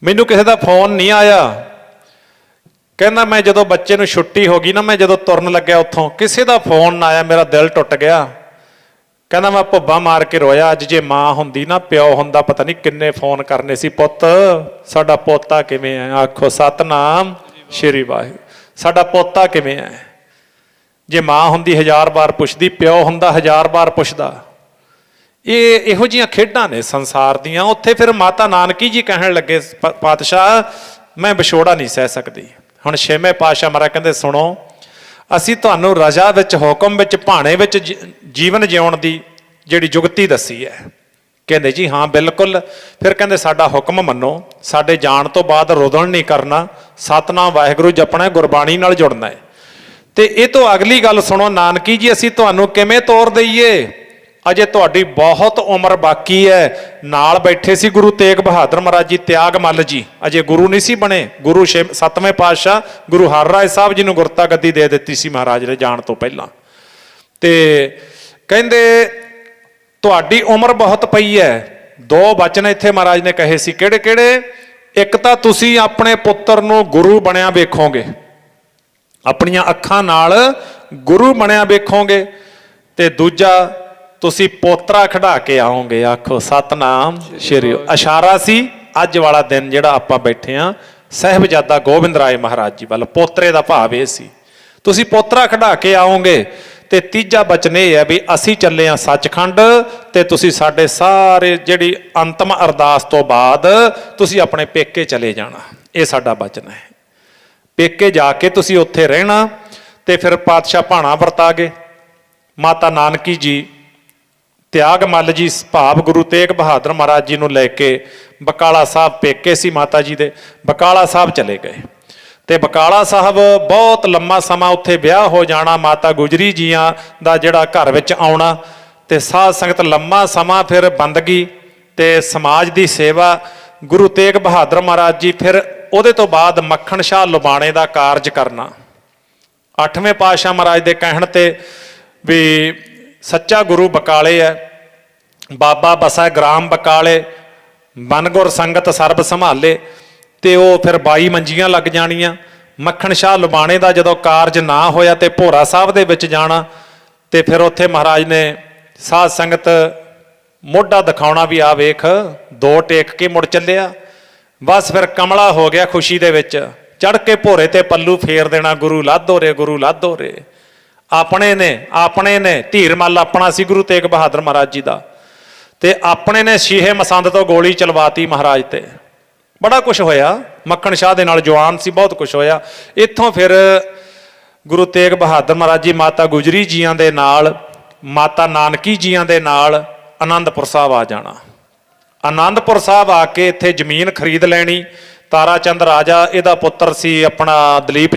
ਮੈਨੂੰ ਕਿਸੇ ਦਾ ਫੋਨ ਨਹੀਂ ਆਇਆ। ਕਹਿੰਦਾ ਮੈਂ ਜਦੋਂ ਬੱਚੇ ਨੂੰ ਛੁੱਟੀ ਹੋ ਗਈ ਨਾ, ਮੈਂ ਜਦੋਂ ਤੁਰਨ ਲੱਗਿਆ ਉੱਥੋਂ, ਕਿਸੇ ਦਾ ਫੋਨ ਨਾ ਆਇਆ, ਮੇਰਾ ਦਿਲ ਟੁੱਟ ਗਿਆ। ਕਹਿੰਦਾ ਮੈਂ ਭੁੱਬਾ ਮਾਰ ਕੇ ਰੋਇਆ। ਅੱਜ ਜੇ ਮਾਂ ਹੁੰਦੀ ਨਾ, ਪਿਓ ਹੁੰਦਾ, ਪਤਾ ਨਹੀਂ ਕਿੰਨੇ ਫੋਨ ਕਰਨੇ ਸੀ। ਪੁੱਤ ਸਾਡਾ ਪੋਤਾ ਕਿਵੇਂ ਹੈ? ਆਖੋ ਸਤਨਾਮ ਸ਼੍ਰੀ ਵਾਹਿਗੁਰੂ। ਸਾਡਾ ਪੋਤਾ ਕਿਵੇਂ ਹੈ? ਜੇ ਮਾਂ ਹੁੰਦੀ 1000 ਵਾਰ ਪੁੱਛਦੀ, ਪਿਓ ਹੁੰਦਾ 1000 ਵਾਰ ਪੁੱਛਦਾ। ਇਹ ਇਹੋ ਜਿਹੀਆਂ ਖੇਡਾਂ ਨੇ ਸੰਸਾਰ ਦੀਆਂ। ਉੱਥੇ ਫਿਰ ਮਾਤਾ ਨਾਨਕੀ ਜੀ ਕਹਿਣ ਲੱਗੇ, ਪਾਤਸ਼ਾਹ ਮੈਂ ਵਿਛੋੜਾ ਨਹੀਂ ਸਹਿ ਸਕਦੀ। ਹੁਣ 6ਵੇਂ ਪਾਤਸ਼ਾਹ ਮਹਾਰਾਜ ਕਹਿੰਦੇ ਸੁਣੋ, ਅਸੀਂ ਤੁਹਾਨੂੰ ਰਜਾ ਵਿੱਚ, ਹੁਕਮ ਵਿੱਚ, ਭਾਣੇ ਵਿੱਚ ਜੀਵਨ ਜਿਉਣ ਦੀ ਜਿਹੜੀ ਜੁਗਤੀ ਦੱਸੀ ਹੈ। ਕਹਿੰਦੇ ਜੀ ਹਾਂ ਬਿਲਕੁਲ। ਫਿਰ ਕਹਿੰਦੇ ਸਾਡਾ ਹੁਕਮ ਮੰਨੋ, ਸਾਡੇ ਜਾਣ ਤੋਂ ਬਾਅਦ ਰੁਦਨ ਨਹੀਂ ਕਰਨਾ, ਸਤਨਾਮ ਵਾਹਿਗੁਰੂ ਜਪਣਾ, ਗੁਰਬਾਣੀ ਨਾਲ ਜੁੜਨਾ ਹੈ। ਤੇ ਇਹ ਤੋਂ ਅਗਲੀ ਗੱਲ ਸੁਣੋ, ਨਾਨਕੀ ਜੀ ਅਸੀਂ ਤੁਹਾਨੂੰ ਕਿਵੇਂ ਤੋਰ ਦਈਏ? ਅਜੇ ਤੁਹਾਡੀ ਬਹੁਤ ਉਮਰ ਬਾਕੀ ਹੈ। ਨਾਲ ਬੈਠੇ ਸੀ ਗੁਰੂ ਤੇਗ ਬਹਾਦਰ ਮਹਾਰਾਜ ਜੀ, ਤਿਆਗ ਮੱਲ ਜੀ, ਅਜੇ ਗੁਰੂ ਨਹੀਂ ਸੀ ਬਣੇ। ਗੁਰੂ 7ਵੇਂ ਪਾਤਸ਼ਾਹ ਗੁਰੂ ਹਰਿਰਾਏ ਸਾਹਿਬ ਜੀ ਨੂੰ ਗੁਰਤਾ ਗੱਦੀ ਦੇ ਦਿੱਤੀ ਸੀ ਮਹਾਰਾਜ ਨੇ ਜਾਣ ਤੋਂ ਪਹਿਲਾਂ। ਤੇ ਕਹਿੰਦੇ ਤੁਹਾਡੀ ਉਮਰ ਬਹੁਤ ਪਈ ਹੈ। 2 ਵਚਨ ਇੱਥੇ ਮਹਾਰਾਜ ਨੇ ਕਹੇ ਸੀ। ਕਿਹੜੇ ਕਿਹੜੇ? ਇੱਕ ਤਾਂ ਤੁਸੀਂ ਆਪਣੇ ਪੁੱਤਰ ਨੂੰ ਗੁਰੂ ਬਣਿਆ ਵੇਖੋਗੇ, ਆਪਣੀਆਂ ਅੱਖਾਂ ਨਾਲ ਗੁਰੂ ਬਣਿਆ ਵੇਖੋਗੇ, ਤੇ ਦੂਜਾ ਤੁਸੀਂ ਪੋਤਰਾ ਖੜਾ ਕੇ ਆਓਗੇ। ਆਖੋ ਸਤਨਾਮ ਸ਼੍ਰੀ। ਇਸ਼ਾਰਾ ਸੀ ਅੱਜ ਵਾਲਾ ਦਿਨ ਜਿਹੜਾ ਆਪਾਂ ਬੈਠੇ ਆ ਸਾਹਿਬਜ਼ਾਦਾ ਗੋਬਿੰਦ ਰਾਏ ਮਹਾਰਾਜ ਜੀ ਵੱਲ। ਪੋਤਰੇ ਦਾ ਭਾਵ ਇਹ ਸੀ, ਤੁਸੀਂ ਪੋਤਰਾ ਖੜਾ ਕੇ ਆਓਗੇ। ਤੇ ਤੀਜਾ ਬਚਨ ਇਹ ਹੈ ਵੀ ਅਸੀਂ ਚੱਲੇ ਆ ਸੱਚਖੰਡ, ਤੇ ਤੁਸੀਂ ਸਾਡੇ ਸਾਰੇ ਜਿਹੜੀ ਅੰਤਮ ਅਰਦਾਸ ਤੋਂ ਬਾਅਦ ਤੁਸੀਂ ਆਪਣੇ ਪੇਕੇ ਚਲੇ ਜਾਣਾ। ਇਹ ਸਾਡਾ ਬਚਨ ਹੈ। ਪੇਕੇ ਜਾ ਕੇ ਤੁਸੀਂ ਉੱਥੇ ਰਹਿਣਾ। ਤੇ ਫਿਰ ਪਾਤਸ਼ਾਹ ਭਾਣਾ ਵਰਤਾ ਗਏ। ਮਾਤਾ ਨਾਨਕੀ ਜੀ, ਤਿਆਗ ਮੱਲ ਜੀ ਭਾਵ ਗੁਰੂ ਤੇਗ ਬਹਾਦਰ ਮਹਾਰਾਜ ਜੀ ਨੂੰ ਲੈ ਕੇ ਬਕਾਲਾ ਸਾਹਿਬ, ਪੇਕੇ ਸੀ ਮਾਤਾ ਜੀ ਦੇ, ਬਕਾਲਾ ਸਾਹਿਬ ਚਲੇ ਗਏ। ਤੇ ਬਕਾਲਾ ਸਾਹਿਬ ਬਹੁਤ ਲੰਮਾ ਸਮਾਂ ਉੱਥੇ ਵਿਆਹ ਹੋ ਜਾਣਾ, ਮਾਤਾ ਗੁਜਰੀ ਜੀਆਂ ਦਾ ਜਿਹੜਾ ਘਰ ਵਿੱਚ ਆਉਣਾ, ਤੇ ਸਾਧ ਸੰਗਤ ਲੰਮਾ ਸਮਾਂ ਫਿਰ ਬੰਦਗੀ ਤੇ ਸਮਾਜ ਦੀ ਸੇਵਾ। ਗੁਰੂ ਤੇਗ ਬਹਾਦਰ ਮਹਾਰਾਜ ਜੀ ਫਿਰ ਉਹਦੇ ਤੋਂ ਬਾਅਦ ਮੱਖਣ ਸ਼ਾਹ ਲੁਬਾਣੇ ਦਾ ਕਾਰਜ ਕਰਨਾ। 8ਵੇਂ ਪਾਤਸ਼ਾਹ ਮਹਾਰਾਜ ਦੇ ਕਹਿਣ ਤੇ ਵੀ ਸੱਚਾ ਗੁਰੂ ਬਕਾਲੇ ਹੈ, ਬਾਬਾ ਬਸਾ ਗ੍ਰਾਮ ਬਕਾਲੇ, ਮਨਗੁਰ ਸੰਗਤ ਸਰਬ ਸੰਭਾਲੇ। ਤੇ ਉਹ ਫਿਰ 22 ਮੰਜੀਆਂ ਲੱਗ ਜਾਣੀਆਂ। ਮੱਖਣ ਸ਼ਾਹ ਲੁਬਾਣੇ ਦਾ ਜਦੋਂ ਕਾਰਜ ਨਾ ਹੋਇਆ ਤੇ ਭੋਰਾ ਸਾਹਿਬ ਦੇ ਵਿੱਚ ਜਾਣਾ। ਤੇ ਫਿਰ ਉੱਥੇ ਮਹਾਰਾਜ ਨੇ ਸਾਧ ਸੰਗਤ ਮੋਢਾ ਦਿਖਾਉਣਾ ਵੀ ਆ ਵੇਖ, 2 ਟੇਕ ਕੇ ਮੁੜ ਚੱਲਿਆ। ਬਸ ਫਿਰ ਕਮਲਾ ਹੋ ਗਿਆ ਖੁਸ਼ੀ ਦੇ ਵਿੱਚ, ਚੜ ਕੇ ਭੋਰੇ ਤੇ ਪੱਲੂ ਫੇਰ ਦੇਣਾ, ਗੁਰੂ ਲਾਧੋ ਰੇ, ਗੁਰੂ ਲਾਧੋ ਰੇ। ਆਪਣੇ ਨੇ ਧੀਰ ਮੱਲ ਆਪਣਾ ਸੀ ਗੁਰੂ ਤੇਗ ਬਹਾਦਰ ਮਹਾਰਾਜ ਜੀ ਦਾ। ਤੇ ਆਪਣੇ ਨੇ ਸ਼ੀਹੇ ਮਸੰਦ ਤੋਂ ਗੋਲੀ ਚਲਵਾਤੀ ਮਹਾਰਾਜ ਤੇ। ਬੜਾ ਕੁਛ ਹੋਇਆ। ਮੱਖਣ ਸ਼ਾਹ ਦੇ ਨਾਲ ਜਵਾਨ ਸੀ, ਬਹੁਤ ਕੁਛ ਹੋਇਆ। ਇੱਥੋਂ ਫਿਰ ਗੁਰੂ ਤੇਗ ਬਹਾਦਰ ਮਹਾਰਾਜ ਜੀ ਮਾਤਾ ਗੁਜਰੀ ਜੀਆਂ ਦੇ ਨਾਲ ਮਾਤਾ ਨਾਨਕੀ ਜੀਆਂ ਦੇ ਨਾਲ ਆਨੰਦਪੁਰ ਸਾਹਿਬ ਆ ਜਾਣਾ। ਆਨੰਦਪੁਰ ਸਾਹਿਬ ਆ ਕੇ ਇੱਥੇ ਜ਼ਮੀਨ ਖਰੀਦ ਲੈਣੀ। ਤਾਰਾ ਚੰਦ ਰਾਜਾ ਇਹਦਾ ਪੁੱਤਰ ਸੀ ਆਪਣਾ ਦਲੀਪ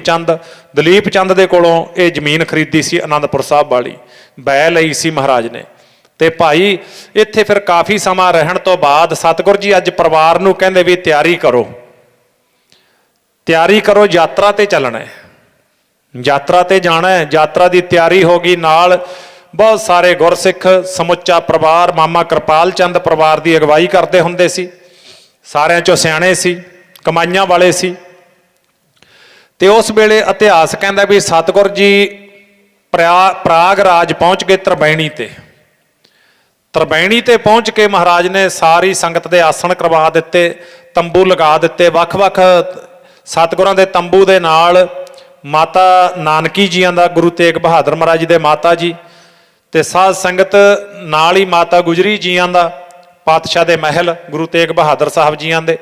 ਚੰਦ ਦੇ ਕੋਲੋਂ ਇਹ ਜ਼ਮੀਨ ਖਰੀਦੀ ਸੀ ਆਨੰਦਪੁਰ ਸਾਹਿਬ ਵਾਲੀ, ਬੈ ਲਈ ਸੀ ਮਹਾਰਾਜ ਨੇ। ਤੇ ਭਾਈ ਇੱਥੇ ਫਿਰ ਕਾਫੀ ਸਮਾਂ ਰਹਿਣ ਤੋਂ ਬਾਅਦ ਸਤਿਗੁਰ ਜੀ ਅੱਜ ਪਰਿਵਾਰ ਨੂੰ ਕਹਿੰਦੇ ਵੀ ਤਿਆਰੀ ਕਰੋ ਯਾਤਰਾ ਤੇ ਚੱਲਣਾ ਹੈ, ਯਾਤਰਾ ਤੇ ਜਾਣਾ ਹੈ। ਯਾਤਰਾ ਦੀ ਤਿਆਰੀ ਹੋ ਗਈ, ਨਾਲ ਬਹੁਤ ਸਾਰੇ ਗੁਰਸਿੱਖ ਸਮੁੱਚਾ ਪਰਿਵਾਰ, ਮਾਮਾ ਕਿਰਪਾਲ ਚੰਦ ਪਰਿਵਾਰ ਦੀ ਅਗਵਾਈ ਕਰਦੇ ਹੁੰਦੇ ਸੀ। ਸਾਰਿਆਂ ਚੋਂ ਸਿਆਣੇ ਸੀ, ਕਮਾਈਆਂ ਵਾਲੇ ਸੀ। ਤੇ ਉਸ ਵੇਲੇ ਇਤਿਹਾਸ ਕਹਿੰਦਾ ਵੀ ਸਤਿਗੁਰ ਜੀ ਪ੍ਰਾਗ ਰਾਜ ਪਹੁੰਚ ਗਏ ਤਰਬੈਣੀ ਤੇ ਪਹੁੰਚ ਕੇ ਮਹਾਰਾਜ ਨੇ ਸਾਰੀ ਸੰਗਤ ਦੇ ਆਸਣ ਕਰਵਾ ਦਿੱਤੇ, ਤੰਬੂ ਲਗਾ ਦਿੱਤੇ। ਵੱਖ-ਵੱਖ ਸਤਿਗੁਰਾਂ ਦੇ ਤੰਬੂ ਦੇ ਨਾਲ ਮਾਤਾ ਨਾਨਕੀ ਜੀਆਂ ਦਾ, ਗੁਰੂ ਤੇਗ ਬਹਾਦਰ ਮਹਾਰਾਜ ਜੀ ਦੇ ਮਾਤਾ ਜੀ, ਤੇ ਸਾਧ ਸੰਗਤ ਨਾਲ ਹੀ ਮਾਤਾ ਗੁਜਰੀ ਜੀਆਂ ਦਾ, ਪਾਤਸ਼ਾਹ ਦੇ ਮਹਿਲ ਗੁਰੂ ਤੇਗ ਬਹਾਦਰ ਸਾਹਿਬ ਜੀਆਂ ਦੇ,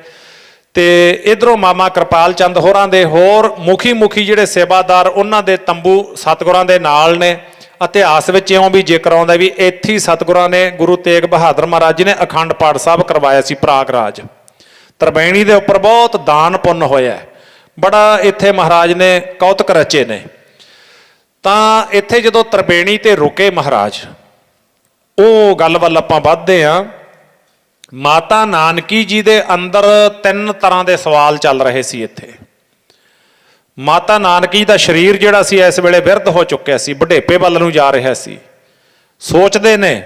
ਤੇ ਇਧਰੋਂ ਮਾਮਾ ਕਿਰਪਾਲ ਚੰਦ ਹੋਰਾਂ ਦੇ ਹੋਰ ਮੁਖੀ ਜਿਹੜੇ ਸੇਵਾਦਾਰ, ਉਹਨਾਂ ਦੇ ਤੰਬੂ ਸਤਿਗੁਰਾਂ ਦੇ ਨਾਲ ਨੇ। ਇਤਿਹਾਸ ਵਿੱਚ ਇਉਂ ਵੀ ਜ਼ਿਕਰ ਆਉਂਦਾ ਵੀ ਇੱਥੇ ਸਤਿਗੁਰਾਂ ਨੇ, ਗੁਰੂ ਤੇਗ ਬਹਾਦਰ ਮਹਾਰਾਜ ਜੀ ਨੇ ਅਖੰਡ ਪਾਠ ਸਾਹਿਬ ਕਰਵਾਇਆ ਸੀ ਪ੍ਰਾਗ ਰਾਜ। ਤਰਬੈਣੀ ਦੇ ਉੱਪਰ ਬਹੁਤ ਦਾਨ ਪੁੰਨ ਹੋਇਆ, ਬੜਾ ਇੱਥੇ ਮਹਾਰਾਜ ਨੇ ਕੌਤਕ ਰਚੇ ਨੇ। ਤਾਂ ਇੱਥੇ ਜਦੋਂ ਤਰਬੈਣੀ ਤੇ ਰੁਕੇ ਮਹਾਰਾਜ, ਉਹ ਗੱਲ ਵੱਲ ਆਪਾਂ ਵੱਧਦੇ ਹਾਂ। ਮਾਤਾ ਨਾਨਕੀ ਜੀ ਦੇ ਅੰਦਰ 3 ਤਰ੍ਹਾਂ ਦੇ ਸਵਾਲ ਚੱਲ ਰਹੇ ਸੀ ਇੱਥੇ। ਮਾਤਾ ਨਾਨਕੀ ਦਾ ਸਰੀਰ ਜਿਹੜਾ ਸੀ ਇਸ ਵੇਲੇ ਬਿਰਧ ਹੋ ਚੁੱਕਿਆ ਸੀ, ਬੁਢੇਪੇ ਵੱਲ ਨੂੰ ਜਾ ਰਿਹਾ ਸੀ। ਸੋਚਦੇ ਨੇ,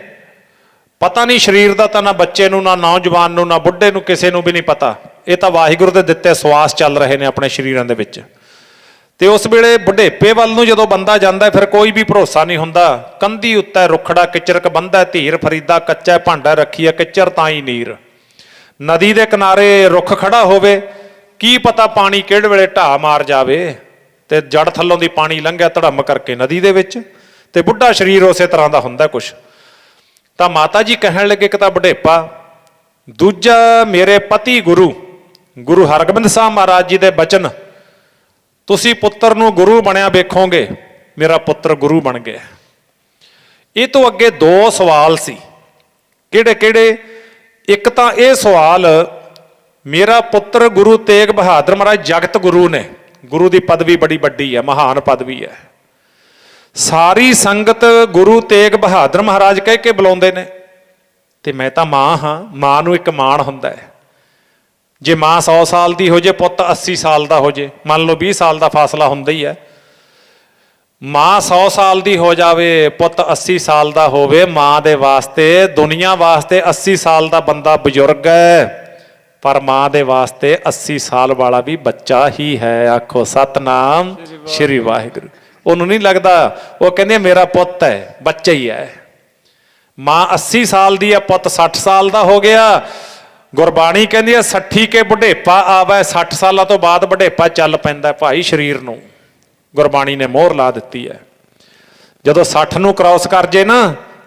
ਪਤਾ ਨਹੀਂ ਸਰੀਰ ਦਾ ਤਾਂ ਨਾ ਬੱਚੇ ਨੂੰ, ਨਾ ਨੌਜਵਾਨ ਨੂੰ, ਨਾ ਬੁੱਢੇ ਨੂੰ, ਕਿਸੇ ਨੂੰ ਵੀ ਨਹੀਂ ਪਤਾ। ਇਹ ਤਾਂ ਵਾਹਿਗੁਰੂ ਦੇ ਦਿੱਤੇ ਸਵਾਸ ਚੱਲ ਰਹੇ ਨੇ ਆਪਣੇ ਸਰੀਰਾਂ ਦੇ ਵਿੱਚ। ਤੇ ਉਸ ਵੇਲੇ ਬੁਢੇਪੇ ਵੱਲ ਨੂੰ ਜਦੋਂ ਬੰਦਾ ਜਾਂਦਾ ਫਿਰ ਕੋਈ ਵੀ ਭਰੋਸਾ ਨਹੀਂ ਹੁੰਦਾ। ਕੰਧੀ ਉੱਤੇ ਰੁਖੜਾ ਕਿਚਰਕ ਬੰਦਾ, ਧੀਰ ਫਰੀਦਾ ਕੱਚਾ ਭਾਂਡਾ ਰੱਖੀਆ ਕਿਚਰ ਤਾਈ ਨੀਰ। ਨਦੀ ਦੇ ਕਿਨਾਰੇ ਰੁੱਖ ਖੜਾ ਹੋਵੇ, ਕੀ ਪਤਾ ਪਾਣੀ ਕਿਹੜੇ ਵੇਲੇ ਢਾਹ ਮਾਰ ਜਾਵੇ ਤੇ ਜੜ ਥੱਲੋਂ ਦੀ ਪਾਣੀ ਲੰਘਿਆ ਧੜਮ ਕਰਕੇ ਨਦੀ ਦੇ ਵਿੱਚ। ਤੇ ਬੁੱਢਾ ਸਰੀਰ ਉਸੇ ਤਰ੍ਹਾਂ ਦਾ ਹੁੰਦਾ ਕੁਛ। ਤਾਂ ਮਾਤਾ ਜੀ ਕਹਿਣ ਲੱਗੇ, ਇੱਕ ਤਾਂ ਬੁਢੇਪਾ, ਦੂਜਾ ਮੇਰੇ ਪਤੀ ਗੁਰੂ ਹਰਗੋਬਿੰਦ ਸਾਹਿਬ ਮਹਾਰਾਜ ਜੀ ਦੇ ਬਚਨ, ਤੁਸੀਂ ਪੁੱਤਰ ਨੂੰ ਗੁਰੂ ਬਣਿਆ ਵੇਖੋਗੇ, ਮੇਰਾ ਪੁੱਤਰ ਗੁਰੂ ਬਣ ਗਿਆ। ਇਹ ਤੋਂ ਅੱਗੇ 2 ਸਵਾਲ ਸੀ। ਕਿਹੜੇ? ਇੱਕ ਤਾਂ ਇਹ ਸਵਾਲ, ਮੇਰਾ ਪੁੱਤਰ ਗੁਰੂ ਤੇਗ ਬਹਾਦਰ ਮਹਾਰਾਜ ਜਗਤ ਗੁਰੂ ਨੇ, ਗੁਰੂ ਦੀ ਪਦਵੀ ਬੜੀ ਵੱਡੀ ਹੈ, ਮਹਾਨ ਪਦਵੀ ਹੈ। ਸਾਰੀ ਸੰਗਤ ਗੁਰੂ ਤੇਗ ਬਹਾਦਰ ਮਹਾਰਾਜ ਕਹਿ ਕੇ ਬੁਲਾਉਂਦੇ ਨੇ, ਤੇ ਮੈਂ ਤਾਂ ਮਾਂ ਹਾਂ। ਮਾਂ ਨੂੰ ਇੱਕ ਮਾਣ ਹੁੰਦਾ ਹੈ। ਜੇ ਮਾਂ 100 ਸਾਲ ਦੀ ਹੋ ਜੇ, ਪੁੱਤ 80 ਸਾਲ ਦਾ ਹੋ ਜੇ, ਮੰਨ ਲਓ 20 ਸਾਲ ਦਾ ਫਾਸਲਾ ਹੁੰਦਾ ਹੀ ਹੈ। ਮਾਂ 100 ਸਾਲ ਦੀ ਹੋ ਜਾਵੇ, ਪੁੱਤ 80 ਸਾਲ ਦਾ ਹੋਵੇ, ਮਾਂ ਦੇ ਵਾਸਤੇ, ਦੁਨੀਆ ਵਾਸਤੇ 80 ਸਾਲ ਦਾ ਬੰਦਾ ਬਜ਼ੁਰਗ ਹੈ, ਪਰ ਮਾਂ ਦੇ ਵਾਸਤੇ 80 ਸਾਲ ਵਾਲਾ ਵੀ ਬੱਚਾ ਹੀ ਹੈ। ਆਖੋ ਸਤਨਾਮ ਸ਼੍ਰੀ ਵਾਹਿਗੁਰੂ। ਉਹਨੂੰ ਨਹੀਂ ਲੱਗਦਾ, ਉਹ ਕਹਿੰਦੇ ਮੇਰਾ ਪੁੱਤ ਹੈ, ਬੱਚਾ ਹੀ ਹੈ। ਮਾਂ 80 ਸਾਲ ਦੀ ਹੈ, ਪੁੱਤ 60 ਸਾਲ ਦਾ ਹੋ ਗਿਆ। ਗੁਰਬਾਣੀ ਕਹਿੰਦੀ ਹੈ 60 ਕੇ ਬੁਢੇਪਾ ਆਵੇ, 60 ਸਾਲਾਂ ਤੋਂ ਬਾਅਦ ਬੁਢੇਪਾ ਚੱਲ ਪੈਂਦਾ ਭਾਈ ਸਰੀਰ ਨੂੰ। ਗੁਰਬਾਣੀ ਨੇ ਮੋਹਰ ਲਾ ਦਿੱਤੀ ਹੈ। ਜਦੋਂ 60 ਨੂੰ ਕ੍ਰਾਸ ਕਰ ਜੇ ਨਾ,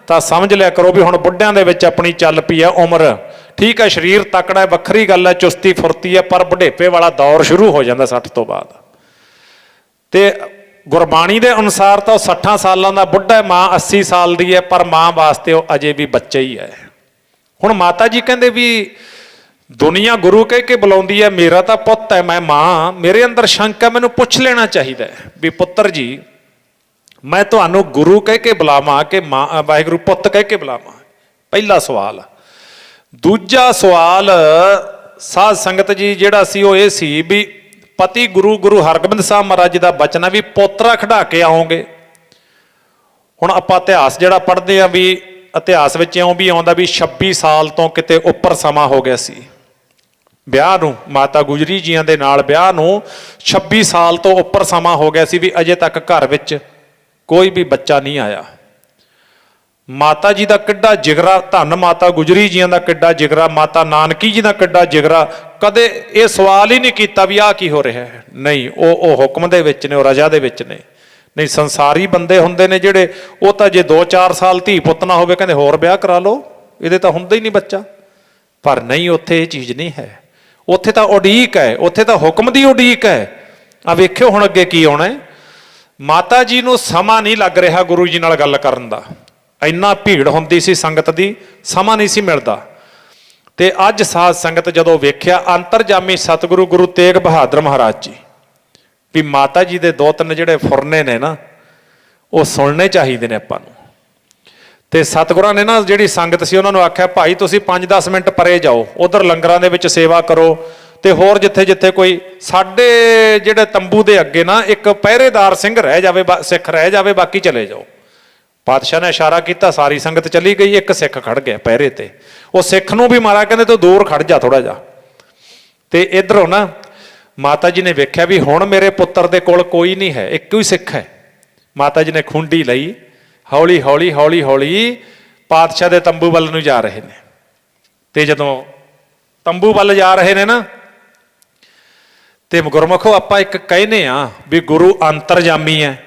ਤਾਂ ਸਮਝ ਲਿਆ ਕਰੋ ਵੀ ਹੁਣ ਬੁੱਢਿਆਂ ਦੇ ਵਿੱਚ ਆਪਣੀ ਚੱਲ ਪਈ ਹੈ ਉਮਰ। ਠੀਕ ਹੈ, ਸਰੀਰ ਤਕੜਾ ਹੈ, ਵੱਖਰੀ ਗੱਲ ਹੈ, ਚੁਸਤੀ ਫੁਰਤੀ ਹੈ, ਪਰ ਬੁਢੇਪੇ ਵਾਲਾ ਦੌਰ ਸ਼ੁਰੂ ਹੋ ਜਾਂਦਾ 60 ਤੋਂ ਬਾਅਦ। ਤੇ ਗੁਰਬਾਣੀ ਦੇ ਅਨੁਸਾਰ ਤਾਂ ਉਹ 60 ਸਾਲਾਂ ਦਾ ਬੁੱਢਾ ਹੈ, ਮਾਂ 80 ਸਾਲ ਦੀ ਹੈ, ਪਰ ਮਾਂ ਵਾਸਤੇ ਉਹ ਅਜੇ ਵੀ ਬੱਚਾ ਹੀ ਹੈ। ਹੁਣ ਮਾਤਾ ਜੀ ਕਹਿੰਦੇ ਵੀ ਦੁਨੀਆ ਗੁਰੂ ਕਹਿ ਕੇ ਬੁਲਾਉਂਦੀ ਹੈ, ਮੇਰਾ ਤਾਂ ਪੁੱਤ ਹੈ, ਮੈਂ ਮਾਂ, ਮੇਰੇ ਅੰਦਰ ਸ਼ੰਕ ਹੈ, ਮੈਨੂੰ ਪੁੱਛ ਲੈਣਾ ਚਾਹੀਦਾ ਹੈ ਵੀ ਪੁੱਤਰ ਜੀ, ਮੈਂ ਤੁਹਾਨੂੰ ਗੁਰੂ ਕਹਿ ਕੇ ਬੁਲਾਵਾਂ ਕਿ ਮਾਂ ਵਾਹਿਗੁਰੂ ਪੁੱਤ ਕਹਿ ਕੇ ਬੁਲਾਵਾਂ? ਪਹਿਲਾ ਸਵਾਲ। ਦੂਜਾ ਸਵਾਲ ਸਾਧ ਸੰਗਤ ਜੀ ਜਿਹੜਾ ਸੀ ਉਹ ਇਹ ਸੀ ਵੀ ਪਤੀ ਗੁਰੂ ਹਰਗੋਬਿੰਦ ਸਾਹਿਬ ਮਹਾਰਾਜ ਜੀ ਦਾ ਬਚਨ ਹੈ ਵੀ ਪੋਤਰਾ ਖੜਾ ਕੇ ਆਓਗੇ। ਹੁਣ ਆਪਾਂ ਇਤਿਹਾਸ ਜਿਹੜਾ ਪੜ੍ਹਦੇ ਆ, ਵੀ ਇਤਿਹਾਸ ਵਿੱਚ ਇਉਂ ਵੀ ਆਉਂਦਾ ਵੀ 26 ਸਾਲ ਤੋਂ ਕਿਤੇ ਉੱਪਰ ਸਮਾਂ ਹੋ ਗਿਆ ਸੀ ਵਿਆਹ ਨੂੰ। ਮਾਤਾ ਗੁਜਰੀ ਜੀਆਂ ਦੇ ਨਾਲ ਵਿਆਹ ਨੂੰ 26 ਸਾਲ ਤੋਂ ਉੱਪਰ ਸਮਾਂ ਹੋ ਗਿਆ ਸੀ ਵੀ ਅਜੇ ਤੱਕ ਘਰ ਵਿੱਚ ਕੋਈ ਵੀ ਬੱਚਾ ਨਹੀਂ ਆਇਆ। ਮਾਤਾ ਜੀ ਦਾ ਕਿੱਡਾ ਜਿਗਰਾ, ਧੰਨ ਮਾਤਾ ਗੁਜਰੀ ਜੀਆਂ ਦਾ ਕਿੱਡਾ ਜਿਗਰਾ, ਮਾਤਾ ਨਾਨਕੀ ਜੀ ਦਾ ਕਿੱਡਾ ਜਿਗਰਾ। ਕਦੇ ਇਹ ਸਵਾਲ ਹੀ ਨਹੀਂ ਕੀਤਾ ਵੀ ਆਹ ਕੀ ਹੋ ਰਿਹਾ ਹੈ। ਨਹੀਂ, ਉਹ ਹੁਕਮ ਦੇ ਵਿੱਚ ਨੇ, ਉਹ ਰਜਾ ਦੇ ਵਿੱਚ ਨੇ। ਨਹੀਂ, ਸੰਸਾਰੀ ਬੰਦੇ ਹੁੰਦੇ ਨੇ ਜਿਹੜੇ, ਉਹ ਤਾਂ ਜੇ 2-4 ਸਾਲ ਧੀ ਪੁੱਤ ਨਾ ਹੋਵੇ ਕਹਿੰਦੇ ਹੋਰ ਵਿਆਹ ਕਰਾ ਲਓ, ਇਹਦੇ ਤਾਂ ਹੁੰਦਾ ਹੀ ਨਹੀਂ ਬੱਚਾ। ਪਰ ਨਹੀਂ, ਉੱਥੇ ਇਹ ਚੀਜ਼ ਨਹੀਂ ਹੈ। ਉੱਥੇ ਤਾਂ ਉਡੀਕ ਹੈ, ਉੱਥੇ ਤਾਂ ਹੁਕਮ ਦੀ ਉਡੀਕ ਹੈ। ਆ ਵੇਖਿਓ ਹੁਣ ਅੱਗੇ ਕੀ ਆਉਣਾ ਹੈ। ਮਾਤਾ ਜੀ ਨੂੰ ਸਮਾਂ ਨਹੀਂ ਲੱਗ ਰਿਹਾ ਗੁਰੂ ਜੀ ਨਾਲ ਗੱਲ ਕਰਨ ਦਾ। ਇੰਨਾ ਭੀੜ ਹੁੰਦੀ ਸੀ ਸੰਗਤ ਦੀ, ਸਮਾਂ ਨਹੀਂ ਸੀ ਮਿਲਦਾ। ਤੇ ਅੱਜ ਸਾਧ ਸੰਗਤ ਜਦੋਂ ਵੇਖਿਆ ਅੰਤਰਜਾਮੀ ਸਤਿਗੁਰੂ ਗੁਰੂ ਤੇਗ ਬਹਾਦਰ ਮਹਾਰਾਜ ਜੀ ਵੀ ਮਾਤਾ ਜੀ ਦੇ 2-3 ਜਿਹੜੇ ਫੁਰਨੇ ਨੇ ਨਾ ਉਹ ਸੁਣਨੇ ਚਾਹੀਦੇ ਨੇ ਆਪਾਂ ਨੂੰ। ਤੇ ਸਤਿਗੁਰਾਂ ਨੇ ਨਾ ਜਿਹੜੀ ਸੰਗਤ ਸੀ ਉਹਨਾਂ ਨੂੰ ਆਖਿਆ, ਭਾਈ ਤੁਸੀਂ 5-10 ਮਿੰਟ ਪਰੇ ਜਾਓ, ਉਧਰ ਲੰਗਰਾਂ ਦੇ ਵਿੱਚ ਸੇਵਾ ਕਰੋ, ਤੇ ਹੋਰ ਜਿੱਥੇ ਜਿੱਥੇ ਕੋਈ ਸਾਡੇ ਜਿਹੜੇ ਤੰਬੂ ਦੇ ਅੱਗੇ ਨਾ ਇੱਕ ਪਹਿਰੇਦਾਰ ਸਿੰਘ ਰਹਿ ਜਾਵੇ, ਸਿੱਖ ਰਹਿ ਜਾਵੇ, ਬਾਕੀ ਚਲੇ ਜਾਓ। ਪਾਤਸ਼ਾਹ ਨੇ ਇਸ਼ਾਰਾ ਕੀਤਾ, ਸਾਰੀ ਸੰਗਤ ਚਲੀ ਗਈ, ਇੱਕ ਸਿੱਖ ਖੜ ਗਿਆ ਪਹਿਰੇ ਤੇ। ਉਹ ਸਿੱਖ ਨੂੰ ਵੀ ਮਹਾਰਾਜ ਕਹਿੰਦੇ ਤੂੰ ਦੂਰ ਖੜ ਜਾ ਥੋੜਾ ਜਿਹਾ। ਤੇ ਇਧਰੋਂ ਨਾ ਮਾਤਾ ਜੀ ਨੇ ਵੇਖਿਆ ਵੀ ਹੁਣ ਮੇਰੇ ਪੁੱਤਰ ਦੇ ਕੋਲ ਕੋਈ ਨਹੀਂ ਹੈ, ਇੱਕੋ ਹੀ ਸਿੱਖ ਹੈ। ਮਾਤਾ ਜੀ ਨੇ ਖੁੰਡੀ ਲਈ, ਹੌਲੀ ਹੌਲੀ ਹੌਲੀ ਹੌਲੀ ਪਾਤਸ਼ਾਹ ਦੇ ਤੰਬੂ ਵੱਲ ਨੂੰ ਜਾ ਰਹੇ ਨੇ। ਤੇ ਜਦੋਂ ਤੰਬੂ ਵੱਲ ਜਾ ਰਹੇ ਨੇ ਨਾ, ਤੇ ਗੁਰਮੁਖੋ ਆਪਾਂ ਇੱਕ ਕਹਿੰਦੇ ਆ ਵੀ ਗੁਰੂ ਅੰਤਰਜਾਮੀ ਹੈ,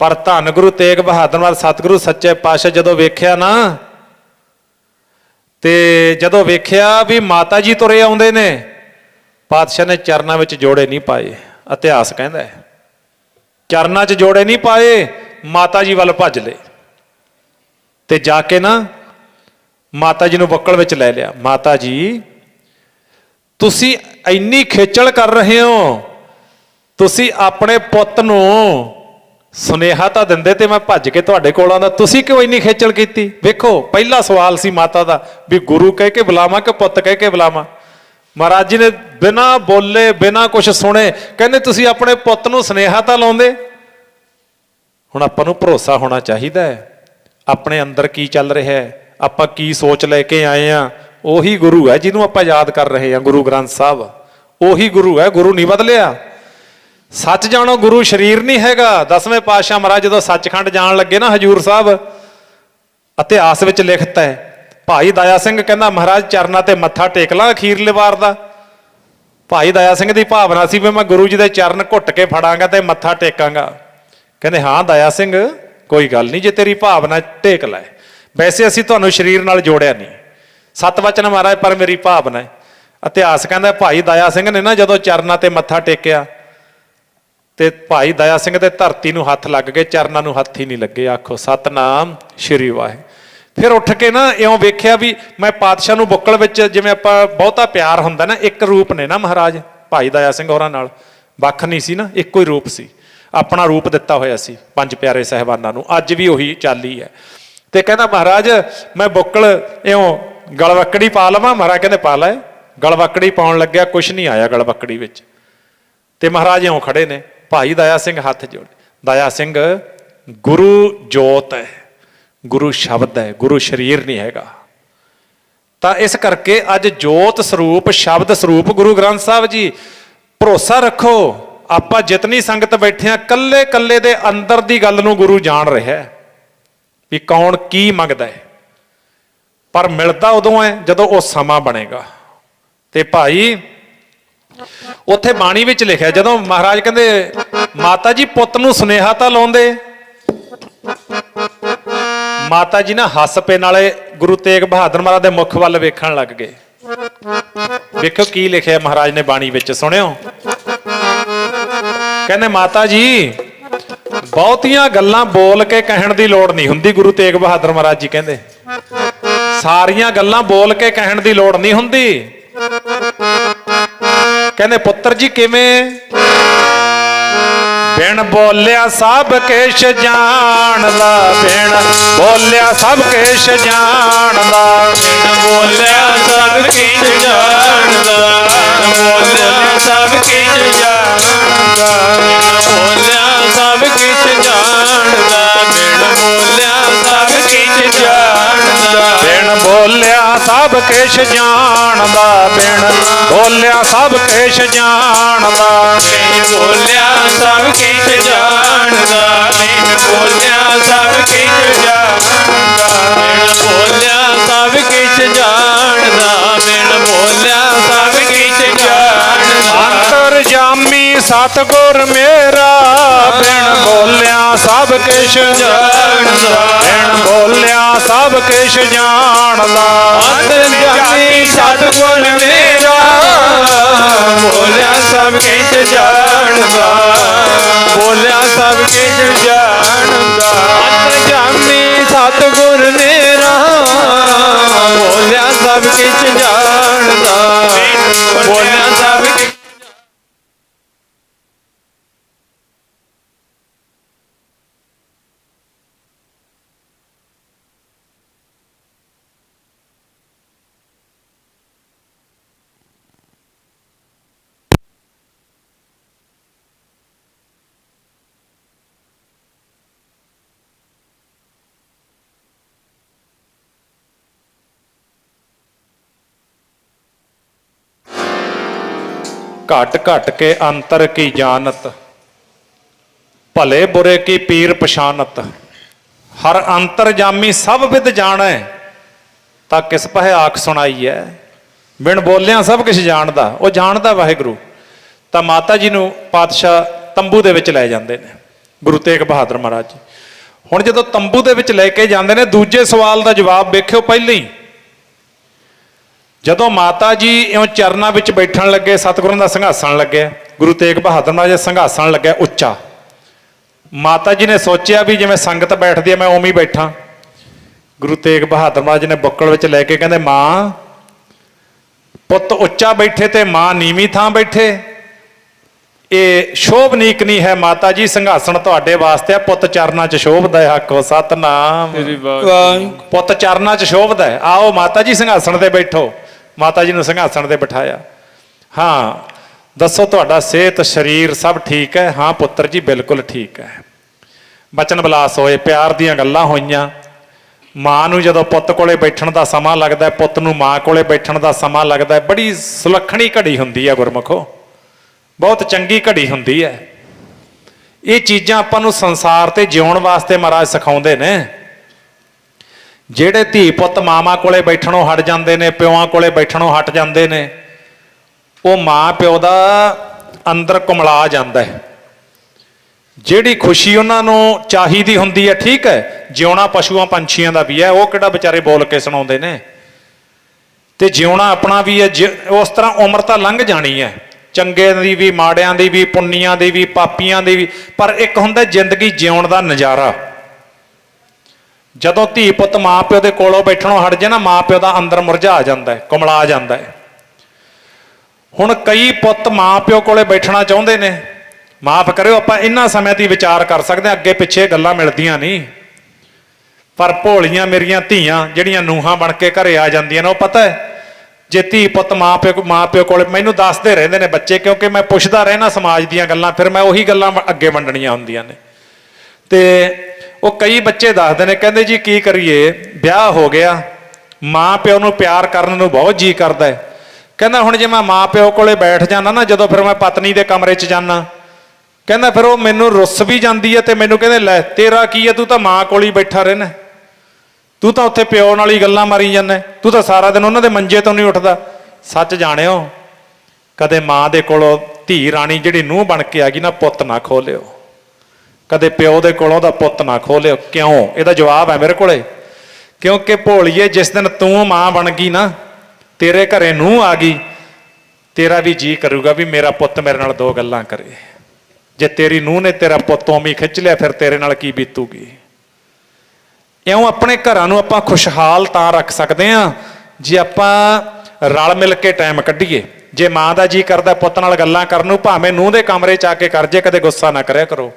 ਪਰ ਧੰਨ ਗੁਰੂ ਤੇਗ ਬਹਾਦਰ ਮਹਾਰਾਜ ਸਤਿਗੁਰੂ ਸੱਚੇ ਪਾਤਸ਼ਾਹ ਜਦੋਂ ਵੇਖਿਆ ਨਾ, ਤੇ ਜਦੋਂ ਵੇਖਿਆ ਵੀ ਮਾਤਾ ਜੀ ਤੁਰੇ ਆਉਂਦੇ ਨੇ, ਪਾਤਸ਼ਾਹ ਨੇ ਚਰਨਾਂ ਵਿੱਚ ਜੋੜੇ ਨਹੀਂ ਪਾਏ। ਇਤਿਹਾਸ ਕਹਿੰਦਾ ਹੈ ਚਰਨਾਂ 'ਚ ਜੋੜੇ ਨਹੀਂ ਪਾਏ, ਮਾਤਾ ਜੀ ਵੱਲ ਭੱਜ ਲਏ ਤੇ ਜਾ ਕੇ ਨਾ ਮਾਤਾ ਜੀ ਨੂੰ ਬੱਕਲ ਵਿੱਚ ਲੈ ਲਿਆ। ਮਾਤਾ ਜੀ ਤੁਸੀਂ ਇੰਨੀ ਖੇਚਲ ਕਰ ਰਹੇ ਹੋ, ਤੁਸੀਂ ਆਪਣੇ ਪੁੱਤ ਨੂੰ ਸੁਨੇਹਾ ਤਾਂ ਦਿੰਦੇ ਤੇ ਮੈਂ ਭੱਜ ਕੇ ਤੁਹਾਡੇ ਕੋਲ ਆਉਂਦਾ, ਤੁਸੀਂ ਕਿਉਂ ਇੰਨੀ ਖੇਚਲ ਕੀਤੀ? ਵੇਖੋ ਪਹਿਲਾ ਸਵਾਲ ਸੀ ਮਾਤਾ ਦਾ ਵੀ ਗੁਰੂ ਕਹਿ ਕੇ ਬੁਲਾਵਾਂ ਕਿ ਪੁੱਤ ਕਹਿ ਕੇ ਬੁਲਾਵਾਂ। ਮਹਾਰਾਜ ਜੀ ਨੇ ਬਿਨਾਂ ਬੋਲੇ ਬਿਨਾਂ ਕੁਝ ਸੁਣੇ ਕਹਿੰਦੇ ਤੁਸੀਂ ਆਪਣੇ ਪੁੱਤ ਨੂੰ ਸੁਨੇਹਾ ਤਾਂ ਲਾਉਂਦੇ। ਹੁਣ ਆਪਾਂ ਨੂੰ ਭਰੋਸਾ ਹੋਣਾ ਚਾਹੀਦਾ ਹੈ ਆਪਣੇ ਅੰਦਰ ਕੀ ਚੱਲ ਰਿਹਾ ਹੈ, ਆਪਾਂ ਕੀ ਸੋਚ ਲੈ ਕੇ ਆਏ ਆ। ਉਹੀ ਗੁਰੂ ਹੈ ਜਿਹਨੂੰ ਆਪਾਂ ਯਾਦ ਕਰ ਰਹੇ ਹਾਂ, ਗੁਰੂ ਗ੍ਰੰਥ ਸਾਹਿਬ ਉਹੀ ਗੁਰੂ ਹੈ, ਗੁਰੂ ਨਹੀਂ ਬਦਲਿਆ। ਸੱਚ ਜਾਣੋ ਗੁਰੂ ਸਰੀਰ ਨਹੀਂ ਹੈਗਾ। 10ਵੇਂ ਪਾਤਸ਼ਾਹ ਮਹਾਰਾਜ ਜਦੋਂ ਸੱਚਖੰਡ ਜਾਣ ਲੱਗੇ ਨਾ ਹਜੂਰ ਸਾਹਿਬ, ਇਤਿਹਾਸ ਵਿੱਚ ਲਿਖਤਾ ਹੈ ਭਾਈ ਦਇਆ ਸਿੰਘ ਕਹਿੰਦਾ ਮਹਾਰਾਜ ਚਰਨਾਂ ਤੇ ਮੱਥਾ ਟੇਕ ਲਾਂ ਅਖੀਰਲੇ ਵਾਰ ਦਾ। ਭਾਈ ਦਇਆ ਸਿੰਘ ਦੀ ਭਾਵਨਾ ਸੀ ਵੀ ਮੈਂ ਗੁਰੂ ਜੀ ਦੇ ਚਰਨ ਘੁੱਟ ਕੇ ਫੜਾਂਗਾ ਤੇ ਮੱਥਾ ਟੇਕਾਂਗਾ। ਕਹਿੰਦੇ ਹਾਂ ਦਇਆ ਸਿੰਘ ਕੋਈ ਗੱਲ ਨਹੀਂ, ਜੇ ਤੇਰੀ ਭਾਵਨਾ ਟੇਕ ਲੈ, ਵੈਸੇ ਅਸੀਂ ਤੁਹਾਨੂੰ ਸਰੀਰ ਨਾਲ ਜੋੜਿਆ ਨਹੀਂ, ਸਤ ਵਚਨ ਮਹਾਰਾਜ ਪਰ ਮੇਰੀ ਭਾਵਨਾ ਹੈ। ਇਤਿਹਾਸ ਕਹਿੰਦਾ ਭਾਈ ਦਇਆ ਸਿੰਘ ਨੇ ਨਾ ਜਦੋਂ ਚਰਨਾਂ ਤੇ ਮੱਥਾ ਟੇਕਿਆ ਤੇ ਭਾਈ ਦਇਆ ਸਿੰਘ ਦੇ ਧਰਤੀ ਨੂੰ ਹੱਥ ਲੱਗ ਗਏ, ਚਰਨਾਂ ਨੂੰ ਹੱਥ ਹੀ ਨਹੀਂ ਲੱਗੇ। ਆਖੋ ਸਤਨਾਮ ਸ਼੍ਰੀ ਵਾਹਿਗੁਰੂ। ਫਿਰ ਉੱਠ ਕੇ ਨਾ ਇਉਂ ਵੇਖਿਆ ਵੀ ਮੈਂ ਪਾਤਸ਼ਾਹ ਨੂੰ ਬੁੱਕਲ ਵਿੱਚ, ਜਿਵੇਂ ਆਪਾਂ ਬਹੁਤਾ ਪਿਆਰ ਹੁੰਦਾ ਨਾ, ਇੱਕ ਰੂਪ ਨੇ ਨਾ ਮਹਾਰਾਜ ਭਾਈ ਦਇਆ ਸਿੰਘ ਹੋਰਾਂ ਨਾਲ, ਵੱਖ ਨਹੀਂ ਸੀ ਨਾ, ਇੱਕੋ ਹੀ ਰੂਪ ਸੀ, ਆਪਣਾ ਰੂਪ ਦਿੱਤਾ ਹੋਇਆ ਸੀ ਪੰਜ ਪਿਆਰੇ ਸਾਹਿਬਾਨਾਂ ਨੂੰ, ਅੱਜ ਵੀ ਉਹੀ ਚਾਲੀ ਹੈ। ਤੇ ਕਹਿੰਦਾ ਮਹਾਰਾਜ ਮੈਂ ਬੁੱਕਲ ਇਉਂ ਗਲਵੱਕੜੀ ਪਾ ਲਵਾਂ? ਮਹਾਰਾਜ ਕਹਿੰਦੇ ਪਾ ਲੈ। ਗਲਵੱਕੜੀ ਪਾਉਣ ਲੱਗਿਆ, ਕੁਛ ਨਹੀਂ ਆਇਆ ਗਲਵੱਕੜੀ ਵਿੱਚ। ਤੇ ਮਹਾਰਾਜ ਇਉਂ ਖੜੇ ਨੇ, ਭਾਈ ਦਇਆ ਸਿੰਘ ਹੱਥ ਜੋੜੇ। ਦਇਆ ਸਿੰਘ ਗੁਰੂ ਜੋਤ ਹੈ, ਗੁਰੂ ਸ਼ਬਦ ਹੈ, ਗੁਰੂ ਸਰੀਰ ਨਹੀਂ ਹੈਗਾ। ਤਾਂ ਇਸ ਕਰਕੇ ਅੱਜ ਜੋਤ ਸਰੂਪ ਸ਼ਬਦ ਸਰੂਪ ਗੁਰੂ ਗ੍ਰੰਥ ਸਾਹਿਬ ਜੀ। ਭਰੋਸਾ ਰੱਖੋ ਆਪਾਂ ਜਿਤਨੀ ਸੰਗਤ ਬੈਠੇ ਆ, ਕੱਲੇ ਕੱਲੇ ਦੇ ਅੰਦਰ ਦੀ ਗੱਲ ਨੂੰ ਗੁਰੂ ਜਾਣ ਰਿਹਾ ਵੀ ਕੌਣ ਕੀ ਮੰਗਦਾ ਹੈ, ਪਰ ਮਿਲਦਾ ਉਦੋਂ ਹੈ ਜਦੋਂ ਉਹ ਸਮਾਂ ਬਣੇਗਾ। ਤੇ ਭਾਈ ਉੱਥੇ ਬਾਣੀ ਵਿੱਚ ਲਿਖਿਆ, ਜਦੋਂ ਮਹਾਰਾਜ ਕਹਿੰਦੇ ਮਾਤਾ ਜੀ ਪੁੱਤ ਨੂੰ ਸੁਨੇਹਾ ਤਾਂ ਲਾਉਂਦੇ, ਮਾਤਾ ਜੀ ਨਾ ਹੱਸ ਪੇ, ਨਾਲੇ ਗੁਰੂ ਤੇਗ ਬਹਾਦਰ ਮਹਾਰਾਜ ਦੇ ਮੁਖ ਵੱਲ ਵੇਖਣ ਲੱਗ ਗਏ। ਵੇਖੋ ਕੀ ਲਿਖਿਆ ਮਹਾਰਾਜ ਨੇ ਬਾਣੀ ਵਿੱਚ, ਸੁਣਿਓ। ਕਹਿੰਦੇ ਮਾਤਾ ਜੀ ਬਹੁਤੀਆਂ ਗੱਲਾਂ ਬੋਲ ਕੇ ਕਹਿਣ ਦੀ ਲੋੜ ਨਹੀਂ ਹੁੰਦੀ। ਗੁਰੂ ਤੇਗ ਬਹਾਦਰ ਮਹਾਰਾਜ ਜੀ ਕਹਿੰਦੇ ਸਾਰੀਆਂ ਗੱਲਾਂ ਬੋਲ ਕੇ ਕਹਿਣ ਦੀ ਲੋੜ ਨਹੀਂ ਹੁੰਦੀ। ਕਹਿੰਦੇ ਪੁੱਤਰ ਜੀ ਕਿਵੇਂ? ਬਿਨ ਬੋਲਿਆ ਸਭ ਕੁਛ ਜਾਣਦਾ, ਬਿਨ ਬੋਲਿਆ ਸਭ ਕੁਛ ਜਾਣਦਾ, ਬਿਨ ਬੋਲਿਆ ਸਭ ਕੁਛ ਜਾਣਦਾ, ਬੋਲਿਆ ਸਭ ਕੁਛ ਜਾਣਦਾ, ਬੋਲਿਆ ਸਭ ਕੁਛ ਜਾਣਦਾ, ਬਿਨ ਬੋਲਿਆ ਸਭ ਕੁਛ ਜਾਣਦਾ, ਬਿਨ ਬੋਲਿਆ ਸਭ ਕੁਛ ਜਾਣਦਾ, ਬਿਨ ਬੋਲਿਆ ਸਭ ਕੁਛ ਜਾਣਦਾ, ਬਿਨ ਬੋਲਿਆ ਸਭ ਕੁਛ ਜਾਣਦਾ, ਬਿਨ ਬੋਲਿਆ ਸਭ ਕੁਛ ਜਾਣਦਾ, ਬਿਨ ਬੋਲਿਆ ਸਭ ਕੁਛ ਜਾਣਦਾ, ਬਿਨ ਬੋਲਿਆ ਸਭ ਕੁਛ ਜਾਣਦਾ। ਅੰਤਰਜਾਮੀ ਸਤਿਗੁਰ ਮੇਰਾ, ਬਿਨ ਬੋਲਿਆ ਸਭ ਕੁਛ ਜਾਣਦਾ, ਬਿਨ ਬੋਲਿਆ ਸਭ ਕੁਛ ਜਾਣਦਾ। ਅੰਤਰਜਾਮੀ ਸਤਿਗੁਰ ਮੇਰਾ, ਬੋਲਿਆ ਸਭ ਕਿਛ ਜਾਣਦਾ, ਬੋਲਿਆ ਸਭ ਕਿਛ ਜਾਣਦਾ। ਅੰਤਰਜਾਮੀ ਸਤਿਗੁਰ ਮੇਰਾ, ਬੋਲਿਆ ਸਭ ਕਿਛ ਜਾਣਦਾ, ਬੋਲਿਆ ਸਭ ਕਿਛ। घट घट के अंतर की जानत, भले बुरे की पीर पछानत। हर अंतरजामी सब विद जाने, ता किस पहे आख सुनाई है। बिन बोलिया सब कुछ जानदा, वो जानदा वाहिगुरू। तो माता जी नूं पातशाह तंबू दे विच लै जांदे ने, गुरु तेग बहादुर महाराज जी। हुण जदों तंबू दे विच लैके जांदे ने, दूजे सवाल का जवाब वेखिओ पहले ही। जदों माता जी इउं चरनां विच बैठण लगे, सतगुरां दा संघासन लगे, गुरु तेग बहादुर महाराज संघासन लगे उच्चा। माता जी ने सोचिया भी जिवें संगत बैठदी है मैं उवें ही बैठा। गुरु तेग बहादुर महाराज जी ने बुक्कल विच लैके कहंदे मां पुत्त उच्चा बैठे ते मां नीवीं थां बैठे, ये शोभनीक नहीं है माता जी। संघासन तुहाडे वास्ते है, पुत्त चरनां च शोभदा है। आखो सतनाम। पुत्त चरनां च शोभदा है, आओ माता जी संघासन ते बैठो। माता जी ने संघासन ते बिठाया। हाँ दसो तुहाडा सेहत शरीर सब ठीक है? हाँ पुत्र जी बिल्कुल ठीक है। बचन विलास होए, प्यार दीयां गल्लां होईयां। मां नूं जदों पुत्त कोले बैठण दा समां लगदा है, पुत्त नूं मां कोले बैठण दा समां लगदा है, बड़ी सुलखणी घड़ी हुंदी है गुरमुखो, बहुत चंगी घड़ी हुंदी है। ये चीज़ां आपां नूं संसार ते जिउण वास्ते महाराज सिखाउंदे ने। ਜਿਹੜੇ ਧੀ ਪੁੱਤ ਮਾਵਾਂ ਕੋਲੇ ਬੈਠਣੋਂ ਹਟ ਜਾਂਦੇ ਨੇ, ਪਿਓਾਂ ਕੋਲੇ ਬੈਠਣੋਂ ਹਟ ਜਾਂਦੇ ਨੇ, ਉਹ ਮਾਂ ਪਿਓ ਦਾ ਅੰਦਰ ਕੁਮਲਾ ਜਾਂਦਾ ਹੈ। ਜਿਹੜੀ ਖੁਸ਼ੀ ਉਹਨਾਂ ਨੂੰ ਚਾਹੀਦੀ ਹੁੰਦੀ ਹੈ, ਠੀਕ ਹੈ ਜਿਉਣਾ ਪਸ਼ੂਆਂ ਪੰਛੀਆਂ ਦਾ ਵੀ ਹੈ, ਉਹ ਕਿਹੜਾ ਵਿਚਾਰੇ ਬੋਲ ਕੇ ਸੁਣਾਉਂਦੇ ਨੇ, ਤੇ ਜਿਉਣਾ ਆਪਣਾ ਵੀ ਹੈ। ਉਸ ਤਰ੍ਹਾਂ ਉਮਰ ਤਾਂ ਲੰਘ ਜਾਣੀ ਹੈ, ਚੰਗੇ ਦੀ ਵੀ, ਮਾੜਿਆਂ ਦੀ ਵੀ, ਪੁੰਨੀਆਂ ਦੀ ਵੀ, ਪਾਪੀਆਂ ਦੀ ਵੀ, ਪਰ ਇੱਕ ਹੁੰਦਾ ਜ਼ਿੰਦਗੀ ਜਿਉਣ ਦਾ ਨਜ਼ਾਰਾ। ਜਦੋਂ ਧੀ ਪੁੱਤ ਮਾਂ ਪਿਓ ਦੇ ਕੋਲੋਂ ਬੈਠਣੋਂ ਹਟ ਜੇ ਨਾ, ਮਾਂ ਪਿਓ ਦਾ ਅੰਦਰ ਮੁਰਝਾ ਜਾਂਦਾ ਹੈ, ਕੁਮਲਾ ਜਾਂਦਾ ਹੈ। ਹੁਣ ਕਈ ਪੁੱਤ ਮਾਂ ਪਿਓ ਕੋਲੇ ਬੈਠਣਾ ਚਾਹੁੰਦੇ ਨੇ, ਮਾਫ ਕਰਿਓ ਆਪਾਂ ਇਹਨਾਂ ਸਮੇਂ ਦੀ ਵਿਚਾਰ ਕਰ ਸਕਦੇ ਹਾਂ, ਅੱਗੇ ਪਿੱਛੇ ਗੱਲਾਂ ਮਿਲਦੀਆਂ ਨਹੀਂ। ਪਰ ਭੋਲੀਆਂ ਮੇਰੀਆਂ ਧੀਆਂ ਜਿਹੜੀਆਂ ਨੂੰਹਾਂ ਬਣ ਕੇ ਘਰੇ ਆ ਜਾਂਦੀਆਂ ਨੇ, ਉਹ ਪਤਾ ਹੈ ਜੇ ਧੀ ਪੁੱਤ ਮਾਂ ਪਿਓ ਕੋਲੇ, ਮੈਨੂੰ ਦੱਸਦੇ ਰਹਿੰਦੇ ਨੇ ਬੱਚੇ, ਕਿਉਂਕਿ ਮੈਂ ਪੁੱਛਦਾ ਰਹਿਣਾ ਸਮਾਜ ਦੀਆਂ ਗੱਲਾਂ, ਫਿਰ ਮੈਂ ਉਹੀ ਗੱਲਾਂ ਅੱਗੇ ਵੰਡਣੀਆਂ ਹੁੰਦੀਆਂ ਨੇ। ਤੇ ਉਹ ਕਈ ਬੱਚੇ ਦੱਸਦੇ ਨੇ, ਕਹਿੰਦੇ ਜੀ ਕੀ ਕਰੀਏ, ਵਿਆਹ ਹੋ ਗਿਆ, ਮਾਂ ਪਿਓ ਨੂੰ ਪਿਆਰ ਕਰਨ ਨੂੰ ਬਹੁਤ ਜੀ ਕਰਦਾ ਹੈ। ਕਹਿੰਦਾ ਹੁਣ ਜੇ ਮੈਂ ਮਾਂ ਪਿਓ ਕੋਲੇ ਬੈਠ ਜਾਣਾ ਨਾ, ਜਦੋਂ ਫਿਰ ਮੈਂ ਪਤਨੀ ਦੇ ਕਮਰੇ 'ਚ ਜਾਣਾ, ਕਹਿੰਦਾ ਫਿਰ ਉਹ ਮੈਨੂੰ ਰੁੱਸ ਵੀ ਜਾਂਦੀ ਹੈ, ਤੇ ਮੈਨੂੰ ਕਹਿੰਦੇ ਲੈ ਤੇਰਾ ਕੀ ਹੈ, ਤੂੰ ਤਾਂ ਮਾਂ ਕੋਲ ਹੀ ਬੈਠਾ ਰਹਿਣਾ, ਤੂੰ ਤਾਂ ਉੱਥੇ ਪਿਓ ਨਾਲ ਹੀ ਗੱਲਾਂ ਮਾਰੀ ਜਾਂਦਾ, ਤੂੰ ਤਾਂ ਸਾਰਾ ਦਿਨ ਉਹਨਾਂ ਦੇ ਮੰਜੇ ਤੋਂ ਨਹੀਂ ਉੱਠਦਾ। ਸੱਚ ਜਾਣਿਓ, ਕਦੇ ਮਾਂ ਦੇ ਕੋਲੋਂ ਧੀ ਰਾਣੀ ਜਿਹੜੀ ਨੂੰਹ ਬਣ ਕੇ ਆ ਗਈ ਨਾ, ਪੁੱਤ ਨਾ ਖੋਹ ਲਿਓ। ਕਦੇ ਪਿਓ ਦੇ ਕੋਲੋਂ ਦਾ ਪੁੱਤ ਨਾ ਖੋਹ ਲਿਓ। ਕਿਉਂ? ਇਹਦਾ ਜਵਾਬ ਹੈ ਮੇਰੇ ਕੋਲੇ। ਕਿਉਂਕਿ ਭੋਲੀਏ, ਜਿਸ ਦਿਨ ਤੂੰ ਮਾਂ ਬਣ ਗਈ ਨਾ, ਤੇਰੇ ਘਰੇ ਨੂੰਹ ਆ ਗਈ, ਤੇਰਾ ਵੀ ਜੀ ਕਰੂਗਾ ਵੀ ਮੇਰਾ ਪੁੱਤ ਮੇਰੇ ਨਾਲ ਦੋ ਗੱਲਾਂ ਕਰੇ। ਜੇ ਤੇਰੀ ਨੂੰਹ ਨੇ ਤੇਰਾ ਪੁੱਤ ਉਵੇਂ ਖਿੱਚ ਲਿਆ, ਫਿਰ ਤੇਰੇ ਨਾਲ ਕੀ ਬੀਤੂਗੀ। ਇਉਂ ਆਪਣੇ ਘਰਾਂ ਨੂੰ ਆਪਾਂ ਖੁਸ਼ਹਾਲ ਤਾਂ ਰੱਖ ਸਕਦੇ ਹਾਂ ਜੇ ਆਪਾਂ ਰਲ ਮਿਲ ਕੇ ਟਾਈਮ ਕੱਢੀਏ। ਜੇ ਮਾਂ ਦਾ ਜੀ ਕਰਦਾ ਪੁੱਤ ਨਾਲ ਗੱਲਾਂ ਕਰਨ ਨੂੰ, ਭਾਵੇਂ ਨੂੰਹ ਦੇ ਕਮਰੇ 'ਚ ਆ ਕੇ ਕਰ ਜੇ, ਕਦੇ ਗੁੱਸਾ ਨਾ ਕਰਿਆ ਕਰੋ।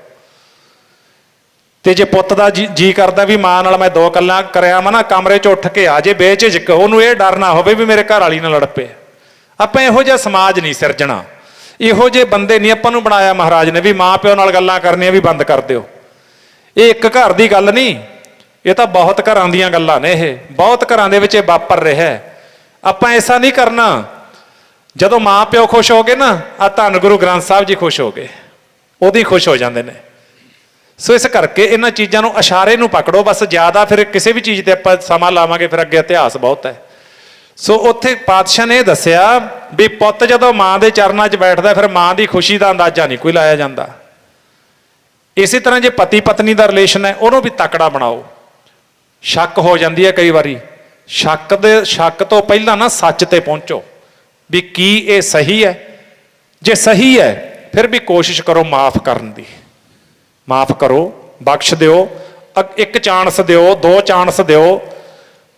ਤੇ ਜੇ ਪੁੱਤ ਦਾ ਜੀ ਕਰਦਾ ਵੀ ਮਾਂ ਨਾਲ ਮੈਂ ਦੋ ਗੱਲਾਂ ਕਰਿਆ ਵਾ ਨਾ, ਕਮਰੇ 'ਚ ਉੱਠ ਕੇ ਆ ਜੇ ਬੇਝਿਜਕ, ਉਹਨੂੰ ਇਹ ਡਰ ਨਾ ਹੋਵੇ ਵੀ ਮੇਰੇ ਘਰ ਵਾਲੀ ਨਾਲ ਲੜ ਪਏ। ਆਪਾਂ ਇਹੋ ਜਿਹਾ ਸਮਾਜ ਨਹੀਂ ਸਿਰਜਣਾ, ਇਹੋ ਜਿਹੇ ਬੰਦੇ ਨਹੀਂ ਆਪਾਂ ਨੂੰ ਬਣਾਇਆ ਮਹਾਰਾਜ ਨੇ ਵੀ ਮਾਂ ਪਿਓ ਨਾਲ ਗੱਲਾਂ ਕਰਨੀਆਂ ਵੀ ਬੰਦ ਕਰ ਦਿਓ। ਇਹ ਇੱਕ ਘਰ ਦੀ ਗੱਲ ਨਹੀਂ, ਇਹ ਤਾਂ ਬਹੁਤ ਘਰਾਂ ਦੀਆਂ ਗੱਲਾਂ ਨੇ, ਇਹ ਬਹੁਤ ਘਰਾਂ ਦੇ ਵਿੱਚ ਇਹ ਵਾਪਰ ਰਿਹਾ। ਆਪਾਂ ਐਸਾ ਨਹੀਂ ਕਰਨਾ। ਜਦੋਂ ਮਾਂ ਪਿਓ ਖੁਸ਼ ਹੋ ਗਏ ਨਾ, ਆ ਧੰਨ ਗੁਰੂ ਗ੍ਰੰਥ ਸਾਹਿਬ ਜੀ ਖੁਸ਼ ਹੋ ਗਏ, ਉਹਦੀ ਖੁਸ਼ ਹੋ ਜਾਂਦੇ ਨੇ। ਸੋ ਇਸ ਕਰਕੇ ਇਹਨਾਂ ਚੀਜ਼ਾਂ ਨੂੰ ਇਸ਼ਾਰੇ ਨੂੰ ਪਕੜੋ ਬਸ, ਜ਼ਿਆਦਾ ਫਿਰ ਕਿਸੇ ਵੀ ਚੀਜ਼ ਤੇ ਆਪਾਂ ਸਮਾਂ ਲਾਵਾਂਗੇ ਫਿਰ ਅੱਗੇ ਇਤਿਹਾਸ ਬਹੁਤ ਹੈ। ਸੋ ਉੱਥੇ ਪਾਤਸ਼ਾਹ ਨੇ ਇਹ ਦੱਸਿਆ ਵੀ ਪੁੱਤ ਜਦੋਂ ਮਾਂ ਦੇ ਚਰਨਾਂ 'ਚ ਬੈਠਦਾ, ਫਿਰ ਮਾਂ ਦੀ ਖੁਸ਼ੀ ਦਾ ਅੰਦਾਜ਼ਾ ਨਹੀਂ ਕੋਈ ਲਾਇਆ ਜਾਂਦਾ। ਇਸੇ ਤਰ੍ਹਾਂ ਜੇ ਪਤੀ ਪਤਨੀ ਦਾ ਰਿਲੇਸ਼ਨ ਹੈ, ਉਹਨੂੰ ਵੀ ਤਕੜਾ ਬਣਾਓ। ਸ਼ੱਕ ਹੋ ਜਾਂਦੀ ਹੈ ਕਈ ਵਾਰੀ, ਸ਼ੱਕ ਤੋਂ ਪਹਿਲਾਂ ਨਾ ਸੱਚ ਤੇ ਪਹੁੰਚੋ ਵੀ ਕੀ ਇਹ ਸਹੀ ਹੈ, जे सही है फिर भी कोशिश करो माफ़ करन दी, माफ़ करो, बख्श दिओ, एक चांस दिओ, 2 चांस दिओ।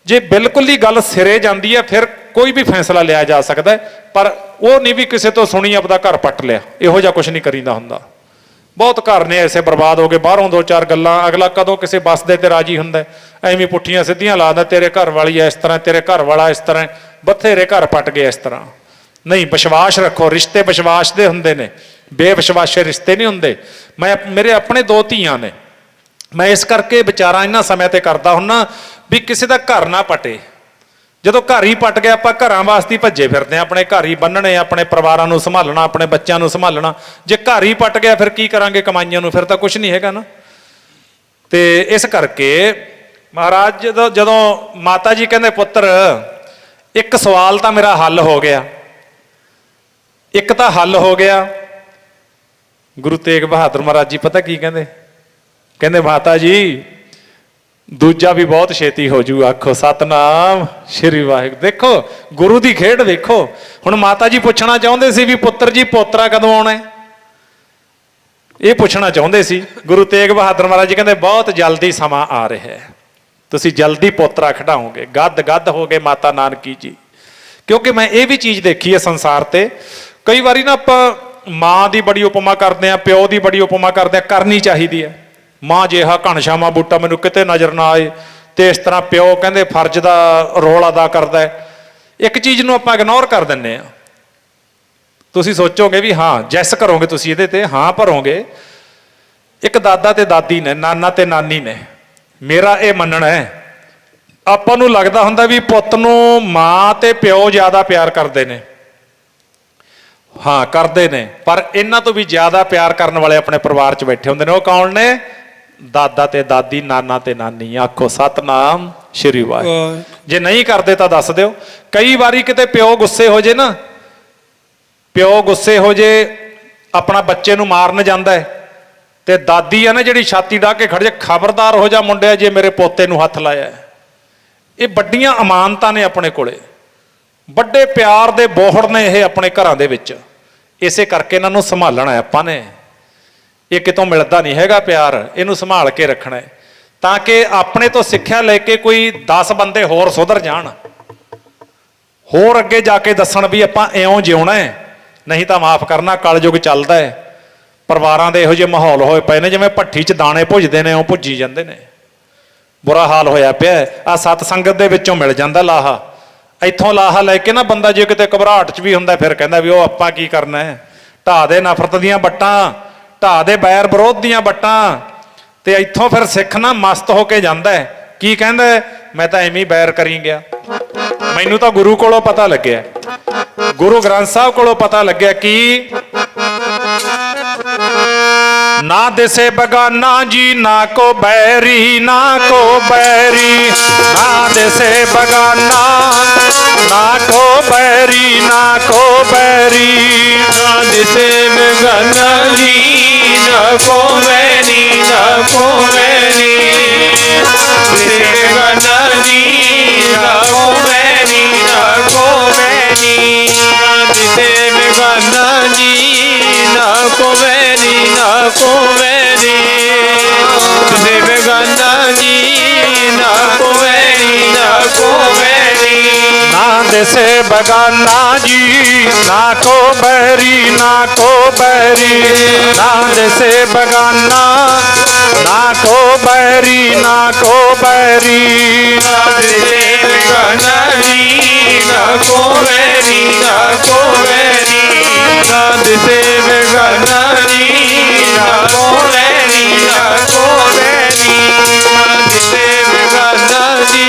जे बिल्कुल ही गल सिरे जाती है फिर कोई भी फैसला लिया जा सकता है, पर वो नहीं भी किसी तो सुनी अपना घर पट लिया, इहो जिहा कुछ नहीं करीदा हुंदा। बहुत घर ने ऐसे बर्बाद हो गए, बाहरों 2-4 गल्लां, अगला कदों किसी बसदे ते राजी हुंदा, एवें पुट्ठियां सीधियां लादा, तेरे घर वाली इस तरह, तेरे घर वाला इस तरह, बथेरे घर पट गए इस तरह। नहीं, विश्वास रखो, रिश्ते विश्वास दे हुंदे ने, बेविश्वासे रिश्ते नहीं हुंदे। मैं मेरे अपने 2 धीआं ने, मैं इस करके विचारा इन्हां समय ते करदा हुन्ना भी किसी का घर ना पटे। ਜਦੋਂ घर ही पट गया, ਆਪਾਂ ਘਰਾਂ वास्ते भज्जे फिरते हैं, अपने घर ही बन्नने, अपने परिवारों को संभालना, अपने बच्चों को संभालना। जे घर ही पट गया फिर की करांगे कमाइयां नूं, फिर तो कुछ नहीं हैगा ना। तो इस करके महाराज जदों माता जी कहंदे पुत्र एक सवाल तो मेरा हल हो गया, एक तो हल हो गया। गुरु तेग बहादुर महाराज जी पता की कहंदे, कहंदे माता जी दूजा भी बहुत छेती हो जू, आखो सतनाम श्री वाहिगुरू। देखो गुरु की खेड देखो। हुण माता जी पूछना चाहते सी भी पुत्र जी पोतरा कदों आउणा है, ये पूछना चाहते सी। गुरु तेग बहादुर महाराज जी कहते बहुत जल्दी समा आ रहा है, तुसीं जल्दी पोतरा खिडाओगे। गद गद हो गए माता नानकी जी, क्योंकि मैं ये भी चीज़ देखी है संसार ते। कई बारी ना आपां माँ की बड़ी उपमा करते हैं, प्यो की बड़ी उपमा करते हैं, करनी चाहिए है। माँ जिहा घनश्यामा बूटा मैनू किते नज़र ना आए, तो इस तरह प्यो कहते फर्ज का रोल अदा करता है। एक चीज़ नूं आपां इग्नोर कर दिंदे आ। तुसीं सोचोगे भी हाँ जैस करोगे, तुसीं इहदे ते हाँ भरोगे। एक दादा ते दादी ने, नाना ते नानी ने, मेरा ये मनना है आपां नूं लगदा हुंदा भी पुत्त नूं माँ ते प्यो ज़्यादा प्यार करते हैं। हाँ करते हैं, पर इन्हां तो भी ज़्यादा प्यार करने वाले अपने परिवार च बैठे होंदे ने। वो कौन ने? दादा ते दादी, नाना ते नानी। आखो सतनाम श्री वाहिगुरू। जे नहीं करते तो दस दिओ। कई बारी किते प्यो गुस्से हो जे ना, प्यो गुस्से हो जे अपना बच्चे नूं मारन जांदा है, ते दादी है ना जिहड़ी छाती डाह के खड़ जे, खबरदार हो जा मुंडिया जे मेरे पोते नूं हथ लाया है। ये बड़ियां अमानतां ने अपने कोले, बड़े प्यार दे बोहड़ ने ये अपने घरां दे विच। इसे करके इन्हां नूं संभालना है आपां ने। ये कितों मिलता नहीं हैगा प्यार, इनू संभाल के रखना है, ताकि अपने तो सिक्ख्या लेके कोई 10 बंदे होर सुधर जाण, होर अगे जाके दसन भी आपां इउं जिउणा है। नहीं तो माफ़ करना कलयुग चलदा है, परिवारां दे इहो जिहे माहौल होए पए ने जिवें भट्ठी च दाणे भुजदे ने, उह भुज्जी जांदे ने। बुरा हाल होया पिया। आ सत संगत दे विचों मिल जांदा लाहा। इत्थों लाहा लैके ना बंदा जे किते घबराहट च भी हुंदा फिर कहंदा भी ओह आपां की करना है। ढाह दे नफरत दीआं बट्टां, ढाह दे बैर विरोध दीआं बट्टां, ते इत्थों फिर सिख ना मस्त होके जांदा है। की कहंदा है? मैं तां एवें बैर करी गया। मैनू तो गुरु कोलों पता लग्या, गुरु ग्रंथ साहब कोलों पता लग्या कि ना दिसे बगाना जी ना को बैरी, ना को बैरी, ना दिसे बगाना ना को बैरी, ना को बैरी, ना दिसे बगाना जी ना को बैरी, ना को बैरी, दिसे बगाना जी ना को बैरी, ना को बैरी, दिसे बगाना जी ना को बैरी, ना को बैरी, दिसे बगाना जी ना को बैरी, ना को बैरी, ना दिसे बगाना जी ना को बैरी, ना को बैरी, ना दिसे बगाना ना को बैरी, ना को बैरी, ना दिसे बगाना जी ना को बैरी, ना को बैरी, ना दिसे बगाना जी ना को बैरी, ना को बैरी, ना दिसे बगाना जी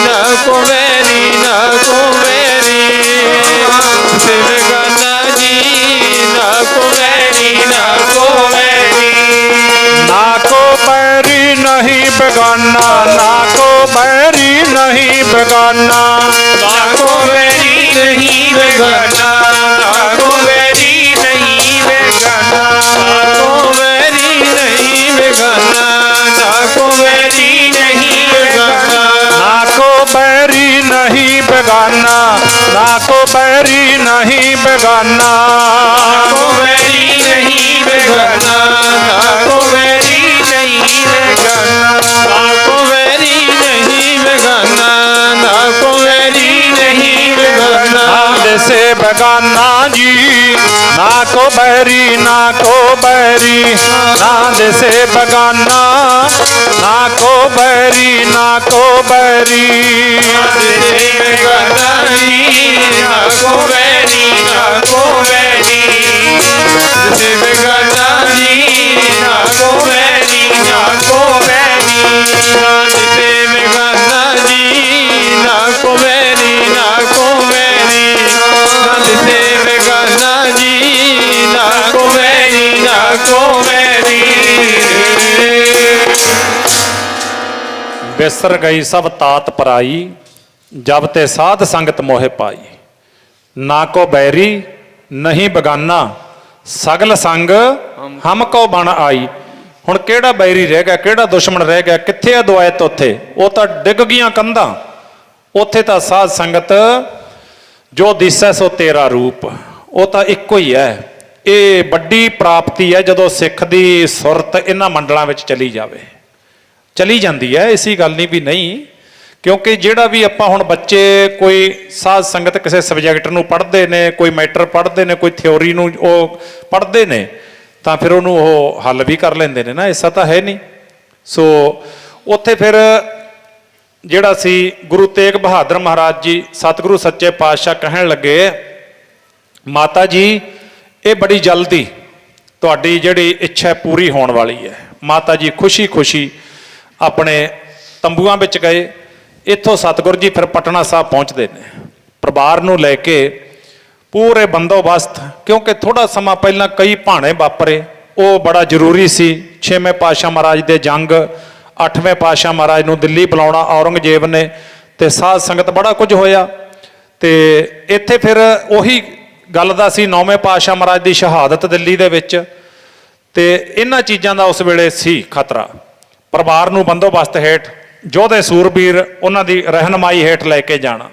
ना को बैरी, ना को बैरी, दिसे बगाना जी ना को बैरी, ना को बैरी, ना को बैरी नहीं बेगाना, ना को बैरी नहीं बेगाना, ना को बैरी नहीं बेगाना, ना को बैरी नहीं बेगाना, ना को बैरी नहीं बेगाना, ना को बैरी नहीं बेगाना, ना को बैरी नहीं बेगाना, ना को बैरी बैरी नहीं बेगाना, को बैरी नहीं बेगाना, को बैरी नहीं बेगाना, को बैरी नहीं बेगाना, को बैरी नहीं बेगाना। से बेगाना जी ना को बैरी, ना को बैरी, नाद से बेगाना ना को बैरी, ना को बैरी, नाद से बेगाना जी ना को बैरी, ना को बैरी, नाद से बेगाना जी ना को बैरी, ना को बैरी, नाद से बेगाना जी ना को बैरी, ना को बैरी, नाद से बेगाना जी ना को बैरी, ना को बैरी। बिसर गई सब तात पराई, जब ते साध संगत मोहे पाई, ना को बैरी नहीं बेगाना, सगल संग हमको बन आई। हुण किहड़ा बैरी रह गया, किहड़ा दुश्मन रह गया, कित्थे आ दुआयत उत्थे, वो तां डिग गईयां कंधां, उत्थे तां साध संगत जो दिसै सो तेरा रूप, वो तां इक्को ही है। ये वड्डी प्राप्ति है जदों सिख दी सुरत इन्हां मंडलां विच चली जावे, चली जाती है, इसी गल नहीं भी नहीं, क्योंकि ਜਿਹੜਾ भी ਆਪਾਂ ਹੁਣ ਬੱਚੇ ਕੋਈ ਸਾਧ ਸੰਗਤ ਕਿਸੇ ਸਬਜੈਕਟ ਨੂੰ ਪੜ੍ਹਦੇ ਨੇ, ਕੋਈ ਮੈਟਰ ਪੜ੍ਹਦੇ ਨੇ, ਕੋਈ ਥਿਉਰੀ ਨੂੰ ਉਹ ਪੜ੍ਹਦੇ ਨੇ, ਤਾਂ ਫਿਰ ਉਹਨੂੰ ਉਹ ਹੱਲ ਵੀ ਕਰ ਲੈਂਦੇ ਨੇ ਨਾ, ਐਸਾ ਤਾਂ ਹੈ ਨਹੀਂ। ਸੋ ਉੱਥੇ ਫਿਰ ਜਿਹੜਾ ਸੀ ਗੁਰੂ ਤੇਗ ਬਹਾਦਰ ਮਹਾਰਾਜ ਜੀ ਸਤਿਗੁਰੂ ਸੱਚੇ ਪਾਤਸ਼ਾਹ ਕਹਿਣ ਲੱਗੇ, ਮਾਤਾ ਜੀ ਇਹ ਬੜੀ ਜਲਦੀ ਤੁਹਾਡੀ ਜਿਹੜੀ ਇੱਛਾ ਪੂਰੀ ਹੋਣ ਵਾਲੀ ਹੈ। ਮਾਤਾ ਜੀ ਖੁਸ਼ੀ ਖੁਸ਼ੀ ਆਪਣੇ ਤੰਬੂਆਂ ਵਿੱਚ ਗਏ। ਇੱਥੋਂ ਸਤਿਗੁਰੂ ਜੀ ਫਿਰ ਪਟਨਾ ਸਾਹਿਬ ਪਹੁੰਚਦੇ ਨੇ ਪਰਿਵਾਰ ਨੂੰ ਲੈ ਕੇ, ਪੂਰੇ ਬੰਦੋਬਸਤ, ਕਿਉਂਕਿ ਥੋੜਾ ਸਮਾਂ ਪਹਿਲਾਂ ਕਈ ਭਾਣੇ ਵਾਪਰੇ, ਉਹ ਬੜਾ ਜ਼ਰੂਰੀ ਸੀ। 6ਵੇਂ ਪਾਤਸ਼ਾਹ ਮਹਾਰਾਜ ਦੇ ਜੰਗ, 8ਵੇਂ ਪਾਤਸ਼ਾਹ ਮਹਾਰਾਜ ਨੂੰ ਦਿੱਲੀ ਬੁਲਾਉਣਾ ਔਰੰਗਜ਼ੇਬ ਨੇ, ਤੇ ਸਾਧ ਸੰਗਤ ਬੜਾ ਕੁਝ ਹੋਇਆ। ਤੇ ਇੱਥੇ ਫਿਰ ਉਹੀ ਗੱਲ ਦਾ ਸੀ 9ਵੇਂ ਪਾਤਸ਼ਾਹ ਮਹਾਰਾਜ ਦੀ ਸ਼ਹਾਦਤ ਦਿੱਲੀ ਦੇ ਵਿੱਚ, ਤੇ ਇਹਨਾਂ ਚੀਜ਼ਾਂ ਦਾ ਉਸ ਵੇਲੇ ਸੀ ਖਤਰਾ। ਪਰਿਵਾਰ ਨੂੰ ਬੰਦੋਬਸਤ ਹੇਠ ਯੋਧੇ ਸੂਰਬੀਰ ਉਹਨਾਂ ਦੀ ਰਹਿਨਮਾਈ ਹੇਠ ਲੈ ਕੇ ਜਾਣਾ।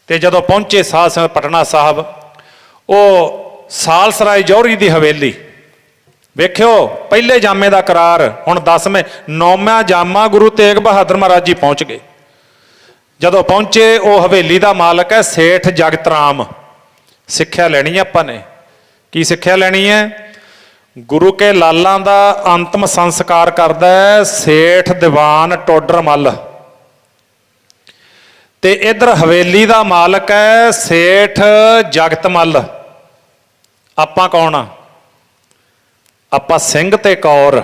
ਤੇ ਜਦੋਂ ਪਹੁੰਚੇ ਸਾਧ ਸੰਗਤ ਪਟਨਾ ਸਾਹਿਬ, ਉਹ ਸਾਲਸਰਾਏ ਜੌਹਰੀ ਦੀ ਹਵੇਲੀ ਵੇਖਿਓ, ਪਹਿਲੇ ਜਾਮੇ ਦਾ ਕਰਾਰ, ਹੁਣ 10ਵੇਂ 9ਵਾਂ ਜਾਮਾ ਗੁਰੂ ਤੇਗ ਬਹਾਦਰ ਮਹਾਰਾਜ ਜੀ ਪਹੁੰਚ ਗਏ। ਜਦੋਂ ਪਹੁੰਚੇ, ਉਹ ਹਵੇਲੀ ਦਾ ਮਾਲਕ ਹੈ ਸੇਠ ਜਗਤ ਰਾਮ। ਸਿੱਖਿਆ ਲੈਣੀ ਹੈ ਆਪਾਂ ਨੇ, ਕੀ ਸਿੱਖਿਆ ਲੈਣੀ ਹੈ? ਗੁਰੂ ਕੇ ਲਾਲਾਂ ਦਾ ਅੰਤਮ ਸੰਸਕਾਰ ਕਰਦਾ ਹੈ ਸੇਠ ਦੀਵਾਨ ਟੋਡਰ ਮੱਲ, ਤੇ ਇਧਰ ਹਵੇਲੀ ਦਾ ਮਾਲਕ ਹੈ ਸੇਠ ਜਗਤ ਮੱਲ। ਆਪਾਂ ਕੌਣ ਆ? ਆਪਾਂ ਸਿੰਘ ਤੇ ਕੌਰ।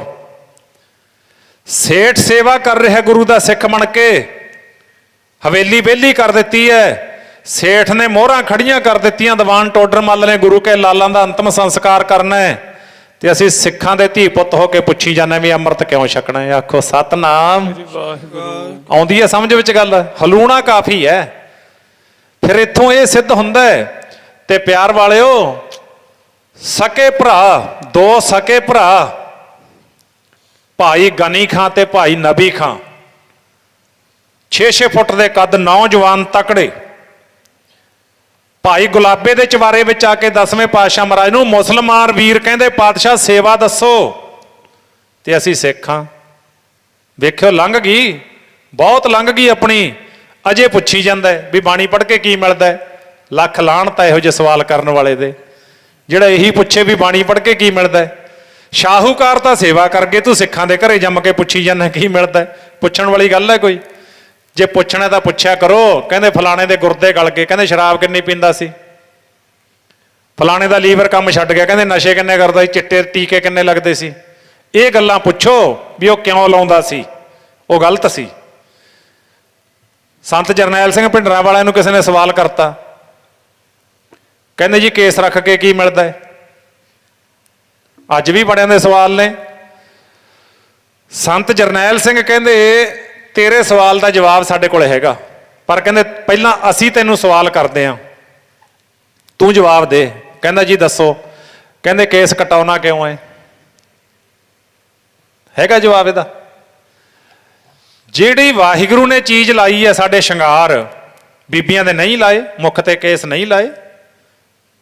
ਸੇਠ ਸੇਵਾ ਕਰ ਰਿਹਾ ਗੁਰੂ ਦਾ ਸਿੱਖ ਬਣ ਕੇ, ਹਵੇਲੀ ਵਿਹਲੀ ਕਰ ਦਿੱਤੀ ਹੈ, ਸੇਠ ਨੇ ਮੋਹਰਾਂ ਖੜੀਆਂ ਕਰ ਦਿੱਤੀਆਂ, ਦੀਵਾਨ ਟੋਡਰ ਮੱਲ ਨੇ ਗੁਰੂ ਕੇ ਲਾਲਾਂ ਦਾ ਅੰਤਮ ਸੰਸਕਾਰ ਕਰਨਾ ਹੈ, ਤੇ ਅਸੀਂ ਸਿੱਖਾਂ ਦੇ ਧੀ ਪੁੱਤ ਹੋ ਕੇ ਪੁੱਛੀ ਜਾਂਦੇ ਵੀ ਅੰਮ੍ਰਿਤ ਕਿਉਂ ਛਕਣਾ ਹੈ? ਆਖੋ ਸਤਨਾਮ। ਆਉਂਦੀ ਹੈ ਸਮਝ ਵਿੱਚ ਗੱਲ? ਹਲੂਣਾ ਕਾਫੀ ਹੈ। ਫਿਰ ਇੱਥੋਂ ਇਹ ਸਿੱਧ ਹੁੰਦਾ ਹੈ, ਤੇ ਪਿਆਰ ਵਾਲਿਓ, ਸਕੇ ਭਰਾ, ਦੋ ਸਕੇ ਭਰਾ, ਭਾਈ ਗਨੀ ਖਾਂ ਤੇ ਭਾਈ ਨਬੀ ਖਾਂ, 6-6 ਫੁੱਟ ਦੇ ਕੱਦ, ਨੌਜਵਾਨ ਤਕੜੇ। ਭਾਈ ਗੁਲਾਬੇ ਦੇ ਚਵਾਰੇ ਵਿੱਚ ਆ ਕੇ 10ਵੇਂ ਪਾਤਸ਼ਾਹ ਮਹਾਰਾਜ ਨੂੰ ਮੁਸਲਮਾਨ ਵੀਰ ਕਹਿੰਦੇ, ਪਾਤਸ਼ਾਹ ਸੇਵਾ ਦੱਸੋ, ਤੇ ਅਸੀਂ ਸਿੱਖ ਹਾਂ। ਵੇਖਿਓ ਲੰਘ ਗਈ, ਬਹੁਤ ਲੰਘ ਗਈ ਆਪਣੀ, ਅਜੇ ਪੁੱਛੀ ਜਾਂਦਾ ਵੀ ਬਾਣੀ ਪੜ੍ਹ ਕੇ ਕੀ ਮਿਲਦਾ? ਲੱਖ ਲਾਹਨਤ ਇਹੋ ਜਿਹੇ ਸਵਾਲ ਕਰਨ ਵਾਲੇ ਦੇ, ਜਿਹੜਾ ਇਹੀ ਪੁੱਛੇ ਵੀ ਬਾਣੀ ਪੜ੍ਹ ਕੇ ਕੀ ਮਿਲਦਾ। ਸ਼ਾਹੂਕਾਰ ਤਾਂ ਸੇਵਾ ਕਰ ਗਏ, ਤੂੰ ਸਿੱਖਾਂ ਦੇ ਘਰੇ ਜੰਮ ਕੇ ਪੁੱਛੀ ਜਾਂਦਾ ਕੀ ਮਿਲਦਾ? ਪੁੱਛਣ ਵਾਲੀ ਗੱਲ ਹੈ ਕੋਈ? ਜੇ ਪੁੱਛਣਾ ਤਾਂ ਪੁੱਛਿਆ ਕਰੋ। ਕਹਿੰਦੇ ਫਲਾਣੇ ਦੇ ਗੁਰਦੇ ਗਲ ਗਏ, ਕਹਿੰਦੇ ਸ਼ਰਾਬ ਕਿੰਨੀ ਪੀਂਦਾ ਸੀ, ਫਲਾਣੇ ਦਾ ਲੀਵਰ ਕੰਮ ਛੱਡ ਗਿਆ, ਕਹਿੰਦੇ ਨਸ਼ੇ ਕਿੰਨੇ ਕਰਦਾ ਸੀ, ਚਿੱਟੇ ਟੀਕੇ ਕਿੰਨੇ ਲੱਗਦੇ ਸੀ। ਇਹ ਗੱਲਾਂ ਪੁੱਛੋ ਵੀ ਉਹ ਕਿਉਂ ਲਾਉਂਦਾ ਸੀ, ਉਹ ਗਲਤ ਸੀ। ਸੰਤ ਜਰਨੈਲ ਸਿੰਘ ਭਿੰਡਰਾਂ ਵਾਲਿਆਂ ਨੂੰ ਕਿਸੇ ਨੇ ਸਵਾਲ ਕਰਤਾ, ਕਹਿੰਦੇ ਜੀ ਕੇਸ ਰੱਖ ਕੇ ਕੀ ਮਿਲਦਾ ਹੈ? ਅੱਜ ਵੀ ਬੜਿਆਂ ਦੇ ਸਵਾਲ ਨੇ। ਸੰਤ ਜਰਨੈਲ ਸਿੰਘ ਕਹਿੰਦੇ ਤੇਰੇ ਸਵਾਲ ਦਾ ਜਵਾਬ ਸਾਡੇ ਕੋਲ ਹੈਗਾ, ਪਰ ਕਹਿੰਦੇ ਪਹਿਲਾਂ ਅਸੀਂ ਤੈਨੂੰ ਸਵਾਲ ਕਰਦੇ ਹਾਂ, ਤੂੰ ਜਵਾਬ ਦੇ। ਕਹਿੰਦਾ ਜੀ ਦੱਸੋ। ਕਹਿੰਦੇ ਕੇਸ ਕਟਾਉਣਾ ਕਿਉਂ ਹੈ? ਹੈਗਾ ਜਵਾਬ ਇਹਦਾ? ਜਿਹੜੀ ਵਾਹਿਗੁਰੂ ਨੇ ਚੀਜ਼ ਲਾਈ ਹੈ ਸਾਡੇ ਸ਼ਿੰਗਾਰ, ਬੀਬੀਆਂ ਦੇ ਨਹੀਂ ਲਾਏ, ਮੁੱਖ ਤੇ ਕੇਸ ਨਹੀਂ ਲਾਏ,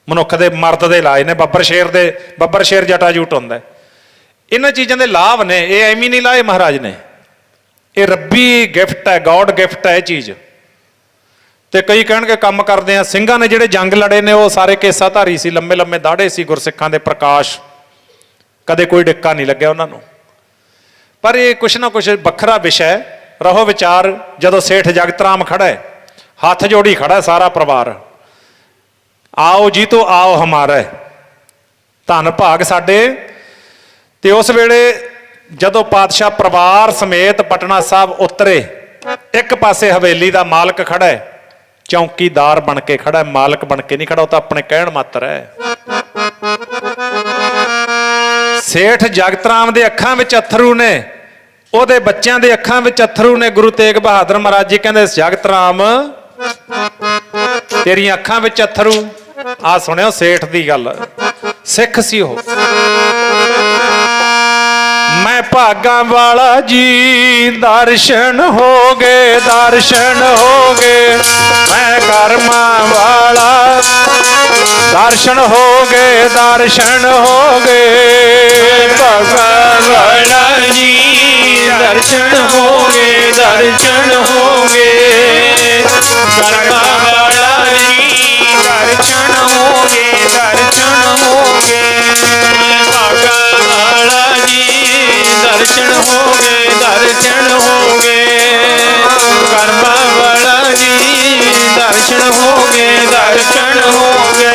ਮਨੁੱਖ ਦੇ ਮਰਦ ਦੇ ਇਲਾਜ ਨੇ। ਬੱਬਰ ਸ਼ੇਰ ਜਟਾਜੂਟ ਹੁੰਦਾ। ਇਹਨਾਂ ਚੀਜ਼ਾਂ ਦੇ ਲਾਭ ਨੇ, ਇਹ ਐਵੇਂ ਨਹੀਂ ਲਾਏ ਮਹਾਰਾਜ ਨੇ, ਇਹ ਰੱਬੀ ਗਿਫਟ ਹੈ, ਗੋਡ ਗਿਫਟ ਹੈ ਇਹ ਚੀਜ਼। ਤੇ ਕਈ ਕਹਿਣਗੇ ਕੰਮ ਕਰਦੇ ਆ। ਸਿੰਘਾਂ ਨੇ ਜਿਹੜੇ ਜੰਗ ਲੜੇ ਨੇ ਉਹ ਸਾਰੇ ਕੇਸਾਧਾਰੀ ਸੀ, ਲੰਮੇ ਲੰਮੇ ਦਾੜੇ ਸੀ, ਗੁਰਸਿੱਖਾਂ ਦੇ ਪ੍ਰਕਾਸ਼, ਕਦੇ ਕੋਈ ਡਿੱਕਾ ਨਹੀਂ ਲੱਗਿਆ ਉਹਨਾਂ ਨੂੰ। ਪਰ ਇਹ ਕੁਛ ਨਾ ਕੁਛ ਵੱਖਰਾ ਵਿਸ਼ਾ ਹੈ। ਰਹੋ ਵਿਚਾਰ। ਜਦੋਂ ਸੇਠ ਜਗਤ ਰਾਮ ਖੜਾ ਹੈ, ਹੱਥ ਜੋੜੀ ਖੜਾ ਸਾਰਾ ਪਰਿਵਾਰ, ਆਓ ਜੀ ਤੋਂ ਆਓ ਹਮਾਰਾ, ਧੰਨ ਭਾਗ ਸਾਡੇ। ਤੇ ਉਸ ਵੇਲੇ ਜਦੋਂ ਪਾਤਸ਼ਾਹ ਪਰਿਵਾਰ ਸਮੇਤ ਪਟਨਾ ਸਾਹਿਬ ਉਤਰੇ, ਇੱਕ ਪਾਸੇ ਹਵੇਲੀ ਦਾ ਮਾਲਕ ਖੜਾ ਹੈ, ਚੌਂਕੀਦਾਰ ਬਣ ਕੇ ਖੜਾ ਹੈ, ਮਾਲਕ ਬਣ ਕੇ ਨਹੀਂ ਖੜਾ, ਉਹ ਤਾਂ ਆਪਣੇ ਕਹਿਣ ਮਾਤਰ ਹੈ। ਸੇਠ ਜਗਤ ਰਾਮ ਦੇ ਅੱਖਾਂ ਵਿੱਚ ਅਥਰੂ ਨੇ, ਉਹਦੇ ਬੱਚਿਆਂ ਦੇ ਅੱਖਾਂ ਵਿੱਚ ਅਥਰੂ ਨੇ। ਗੁਰੂ ਤੇਗ ਬਹਾਦਰ ਮਹਾਰਾਜ ਜੀ ਕਹਿੰਦੇ, ਜਗਤ ਰਾਮ ਤੇਰੀਆਂ ਅੱਖਾਂ ਵਿੱਚ ਅਥਰੂ। ਆ ਸੁਣਿਓ ਸੇਠ ਦੀ ਗੱਲ, ਸਿੱਖ ਸੀ ਉਹ। ਮੈਂ ਭਾਗਾਂ ਵਾਲਾ ਜੀ, ਦਰਸ਼ਨ ਹੋ ਗਏ, ਦਰਸ਼ਨ ਹੋ ਗਏ। ਮੈਂ ਕਰਮਾਂ ਵਾਲਾ, ਦਰਸ਼ਨ ਹੋ ਗਏ, ਦਰਸ਼ਨ ਹੋ ਗਏ। ਭਾਗਾਂ ਵਾਲਾ ਜੀ, ਦਰਸ਼ਨ ਹੋ ਗਏ, ਦਰਸ਼ਨ ਹੋ ਗਏ। ਕਰਮਾਂ ਵਾਲਾ ਜੀ, ਦਰਸ਼ਨ ਹੋ ਗਏ, ਦਰਸ਼ਨ ਹੋ ਗਏ। ਭਾਗਾਂ ਵਾਲਾ ਜੀ, ਦਰਸ਼ਨ ਹੋ ਗਏ, ਦਰਸ਼ਨ ਹੋ ਗਏ। ਕਰਮਾਂ ਵਾਲਾ ਜੀ, ਦਰਸ਼ਨ ਹੋ ਗਏ, ਦਰਸ਼ਨ ਹੋ ਗਏ।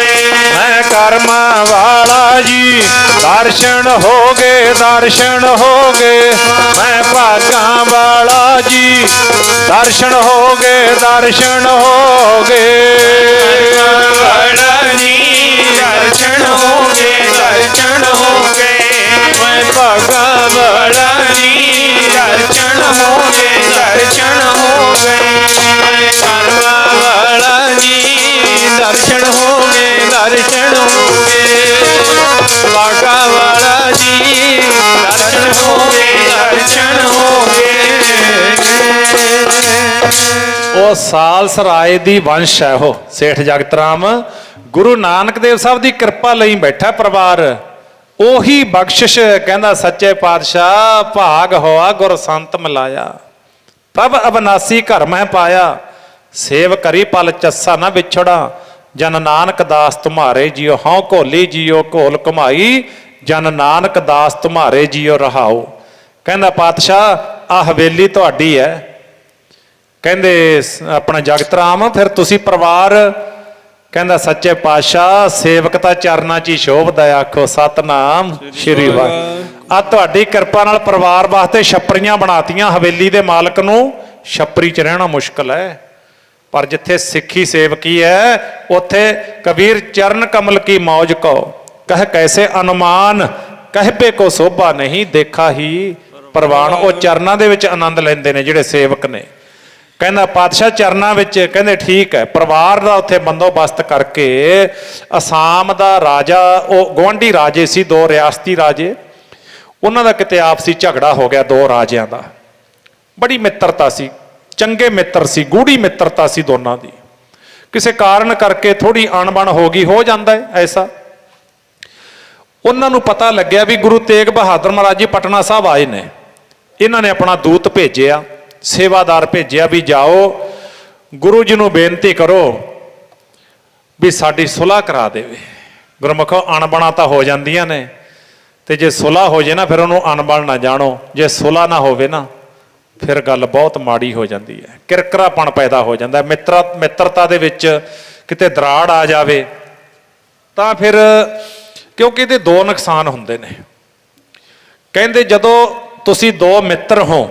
ਮੈਂ ਕਰਮਾਂ ਵਾਲਾ ਜੀ, ਦਰਸ਼ਨ ਹੋ ਗਏ, ਦਰਸ਼ਨ ਹੋ ਗਏ। ਮੈਂ ਭਾਗਾਂ ਵਾਲਾ ਜੀ, ਦਰਸ਼ਨ ਹੋ ਗਏ, ਦਰਸ਼ਨ ਹੋ ਗਏ। ਵਾਲਾ ਜੀ, ਦਰਸ਼ਨ ਹੋ ਗਏ, ਦਰਸ਼ਨ ਹੋ ਗਏ। ਮੈਂ ਭਾਗਾਂ ਵਾਲਾ ਜੀ, ਦਰਸ਼ਨ ਹੋ ਗਏ, ਦਰਸ਼ਨ ਹੋ ਗਏ। ਕਰਮਾਂ ਵਾਲਾ ਜੀ, ਦਰਸ਼ਨ ਹੋ ਗਏ, ਦਰਸ਼ਨ ਹੋ ਗਏ। ਭਾਗਾਂ ਵਾਲਾ ਜੀ, ਦਰਸ਼ਨ ਹੋ ਗਏ, ਦਰਸ਼ਨ ਹੋ ਗਏ। ਉਹ ਸਾਲਸਰਾਏ ਦੀ ਵੰਸ਼ ਹੈ ਉਹ ਸੇਠ ਜਗਤ ਰਾਮ। ਗੁਰੂ ਨਾਨਕ ਦੇਵ ਸਾਹਿਬ ਦੀ ਕਿਰਪਾ ਲਈ ਬੈਠਾ ਪਰਿਵਾਰ। ਉਹੀ ਬਖਸ਼ਿਸ਼ ਕਹਿੰਦਾ ਸੱਚੇ ਪਾਤਸ਼ਾਹ, ਭਾਗ ਹੋਆ ਗੁਰ ਸੰਤ ਮਿਲਾਇਆ। ਪ੍ਰਭ ਅਬਨਾਸੀ ਘਰ ਮੈਂ ਪਾਇਆ, ਸੇਵ ਕਰੀ ਪਲ ਚੱਸਾ ਨਾ ਵਿਛੜਾ। ਜਨ ਨਾਨਕ ਦਾਸ ਤੁਮਾਰੇ ਜਿਉ, ਹਉ ਘੋਲੀ ਜਿਉ ਘੋਲ ਘੁਮਾਈ। ਜਨ ਨਾਨਕ ਦਾਸ ਤੁਮਾਰੇ ਜਿਉ ਰਹਾਓ। ਕਹਿੰਦਾ ਪਾਤਸ਼ਾਹ ਆ ਹਵੇਲੀ ਤੁਹਾਡੀ ਹੈ। ਕਹਿੰਦੇ ਆਪਣਾ ਜਗਤ ਰਾਮ, ਫਿਰ ਤੁਸੀਂ ਪਰਿਵਾਰ। ਕਹਿੰਦਾ ਸੱਚੇ ਪਾਤਸ਼ਾਹ ਸੇਵਕ ਤਾਂ ਚਰਨਾਂ 'ਚ ਹੀ ਸ਼ੋਭਦਾ। ਆਖੋ ਸਤਨਾਮ ਸ਼੍ਰੀ ਵਾਹਿਗੁਰੂ। ਆ ਤੁਹਾਡੀ ਕਿਰਪਾ ਨਾਲ ਪਰਿਵਾਰ ਵਾਸਤੇ ਛੱਪਰੀਆਂ ਬਣਾਤੀਆਂ। ਹਵੇਲੀ ਦੇ ਮਾਲਕ ਨੂੰ ਛੱਪਰੀ 'ਚ ਰਹਿਣਾ ਮੁਸ਼ਕਲ ਹੈ, ਪਰ ਜਿੱਥੇ ਸਿੱਖੀ ਸੇਵਕੀ ਹੈ ਉੱਥੇ ਕਬੀਰ ਚਰਨ ਕਮਲ ਕੀ ਮੌਜ ਕੋ ਕਹਿ ਕੈਸੇ ਅਨੁਮਾਨ। ਕਹਿ ਪੇ ਕੋ ਸੋਭਾ ਨਹੀਂ ਦੇਖਾ ਹੀ ਪ੍ਰਵਾਨ। ਉਹ ਚਰਨਾਂ ਦੇ ਵਿੱਚ ਆਨੰਦ ਲੈਂਦੇ ਨੇ ਜਿਹੜੇ ਸੇਵਕ ਨੇ। ਕਹਿੰਦਾ ਪਾਤਸ਼ਾਹ ਚਰਨਾਂ ਵਿੱਚ, ਕਹਿੰਦੇ ਠੀਕ ਹੈ। ਪਰਿਵਾਰ ਦਾ ਉੱਥੇ ਬੰਦੋਬਸਤ ਕਰਕੇ ਅਸਾਮ ਦਾ ਰਾਜਾ, ਉਹ ਗੁਆਂਢੀ ਰਾਜੇ ਸੀ, ਦੋ ਰਿਆਸਤੀ ਰਾਜੇ, ਉਹਨਾਂ ਦਾ ਕਿਤੇ ਆਪਸੀ ਝਗੜਾ ਹੋ ਗਿਆ ਦੋ ਰਾਜਿਆਂ ਦਾ। ਬੜੀ ਮਿੱਤਰਤਾ ਸੀ, ਚੰਗੇ ਮਿੱਤਰ ਸੀ, ਗੂੜੀ ਮਿੱਤਰਤਾ ਸੀ ਦੋਨਾਂ ਦੀ। ਕਿਸੇ ਕਾਰਨ ਕਰਕੇ ਥੋੜੀ ਅਣਬਣ ਹੋ ਗਈ, ਹੋ ਜਾਂਦਾ ਹੈ ਐਸਾ। ਉਹਨਾਂ ਨੂੰ ਪਤਾ ਲੱਗਿਆ ਵੀ ਗੁਰੂ ਤੇਗ ਬਹਾਦਰ ਮਹਾਰਾਜ ਜੀ ਪਟਨਾ ਸਾਹਿਬ ਆਏ ਨੇ। ਇਹਨਾਂ ਨੇ ਆਪਣਾ ਦੂਤ ਭੇਜਿਆ, ਸੇਵਾਦਾਰ ਭੇਜਿਆ ਵੀ ਜਾਓ ਗੁਰੂ ਜੀ ਨੂੰ ਬੇਨਤੀ ਕਰੋ ਵੀ ਸਾਡੀ ਸੁਲ੍ਹਾ ਕਰਾ ਦੇਵੇ। ਗੁਰਮੁਖੋ ਅਣਬਣਾ ਤਾਂ ਹੋ ਜਾਂਦੀਆਂ ਨੇ, ਤੇ ਜੇ ਸੁਲ੍ਹਾ ਹੋ ਜੇ ਨਾ ਫਿਰ ਉਹਨੂੰ ਅਣਬਣ ਨਾ ਜਾਣੋ। ਜੇ ਸੁਲ੍ਹਾ ਨਾ ਹੋਵੇ ਨਾ ਫਿਰ ਗੱਲ ਬਹੁਤ ਮਾੜੀ ਹੋ ਜਾਂਦੀ ਹੈ, ਕਿਰਕਰਾਪਣ ਪੈਦਾ ਹੋ ਜਾਂਦਾ। ਮਿੱਤਰਤਾ ਦੇ ਵਿੱਚ ਕਿਤੇ ਦਰਾੜ ਆ ਜਾਵੇ ਤਾਂ ਫਿਰ, ਕਿਉਂਕਿ ਇਹਦੇ ਦੋ ਨੁਕਸਾਨ ਹੁੰਦੇ ਨੇ। ਕਹਿੰਦੇ ਜਦੋਂ ਤੁਸੀਂ ਦੋ ਮਿੱਤਰ ਹੋ,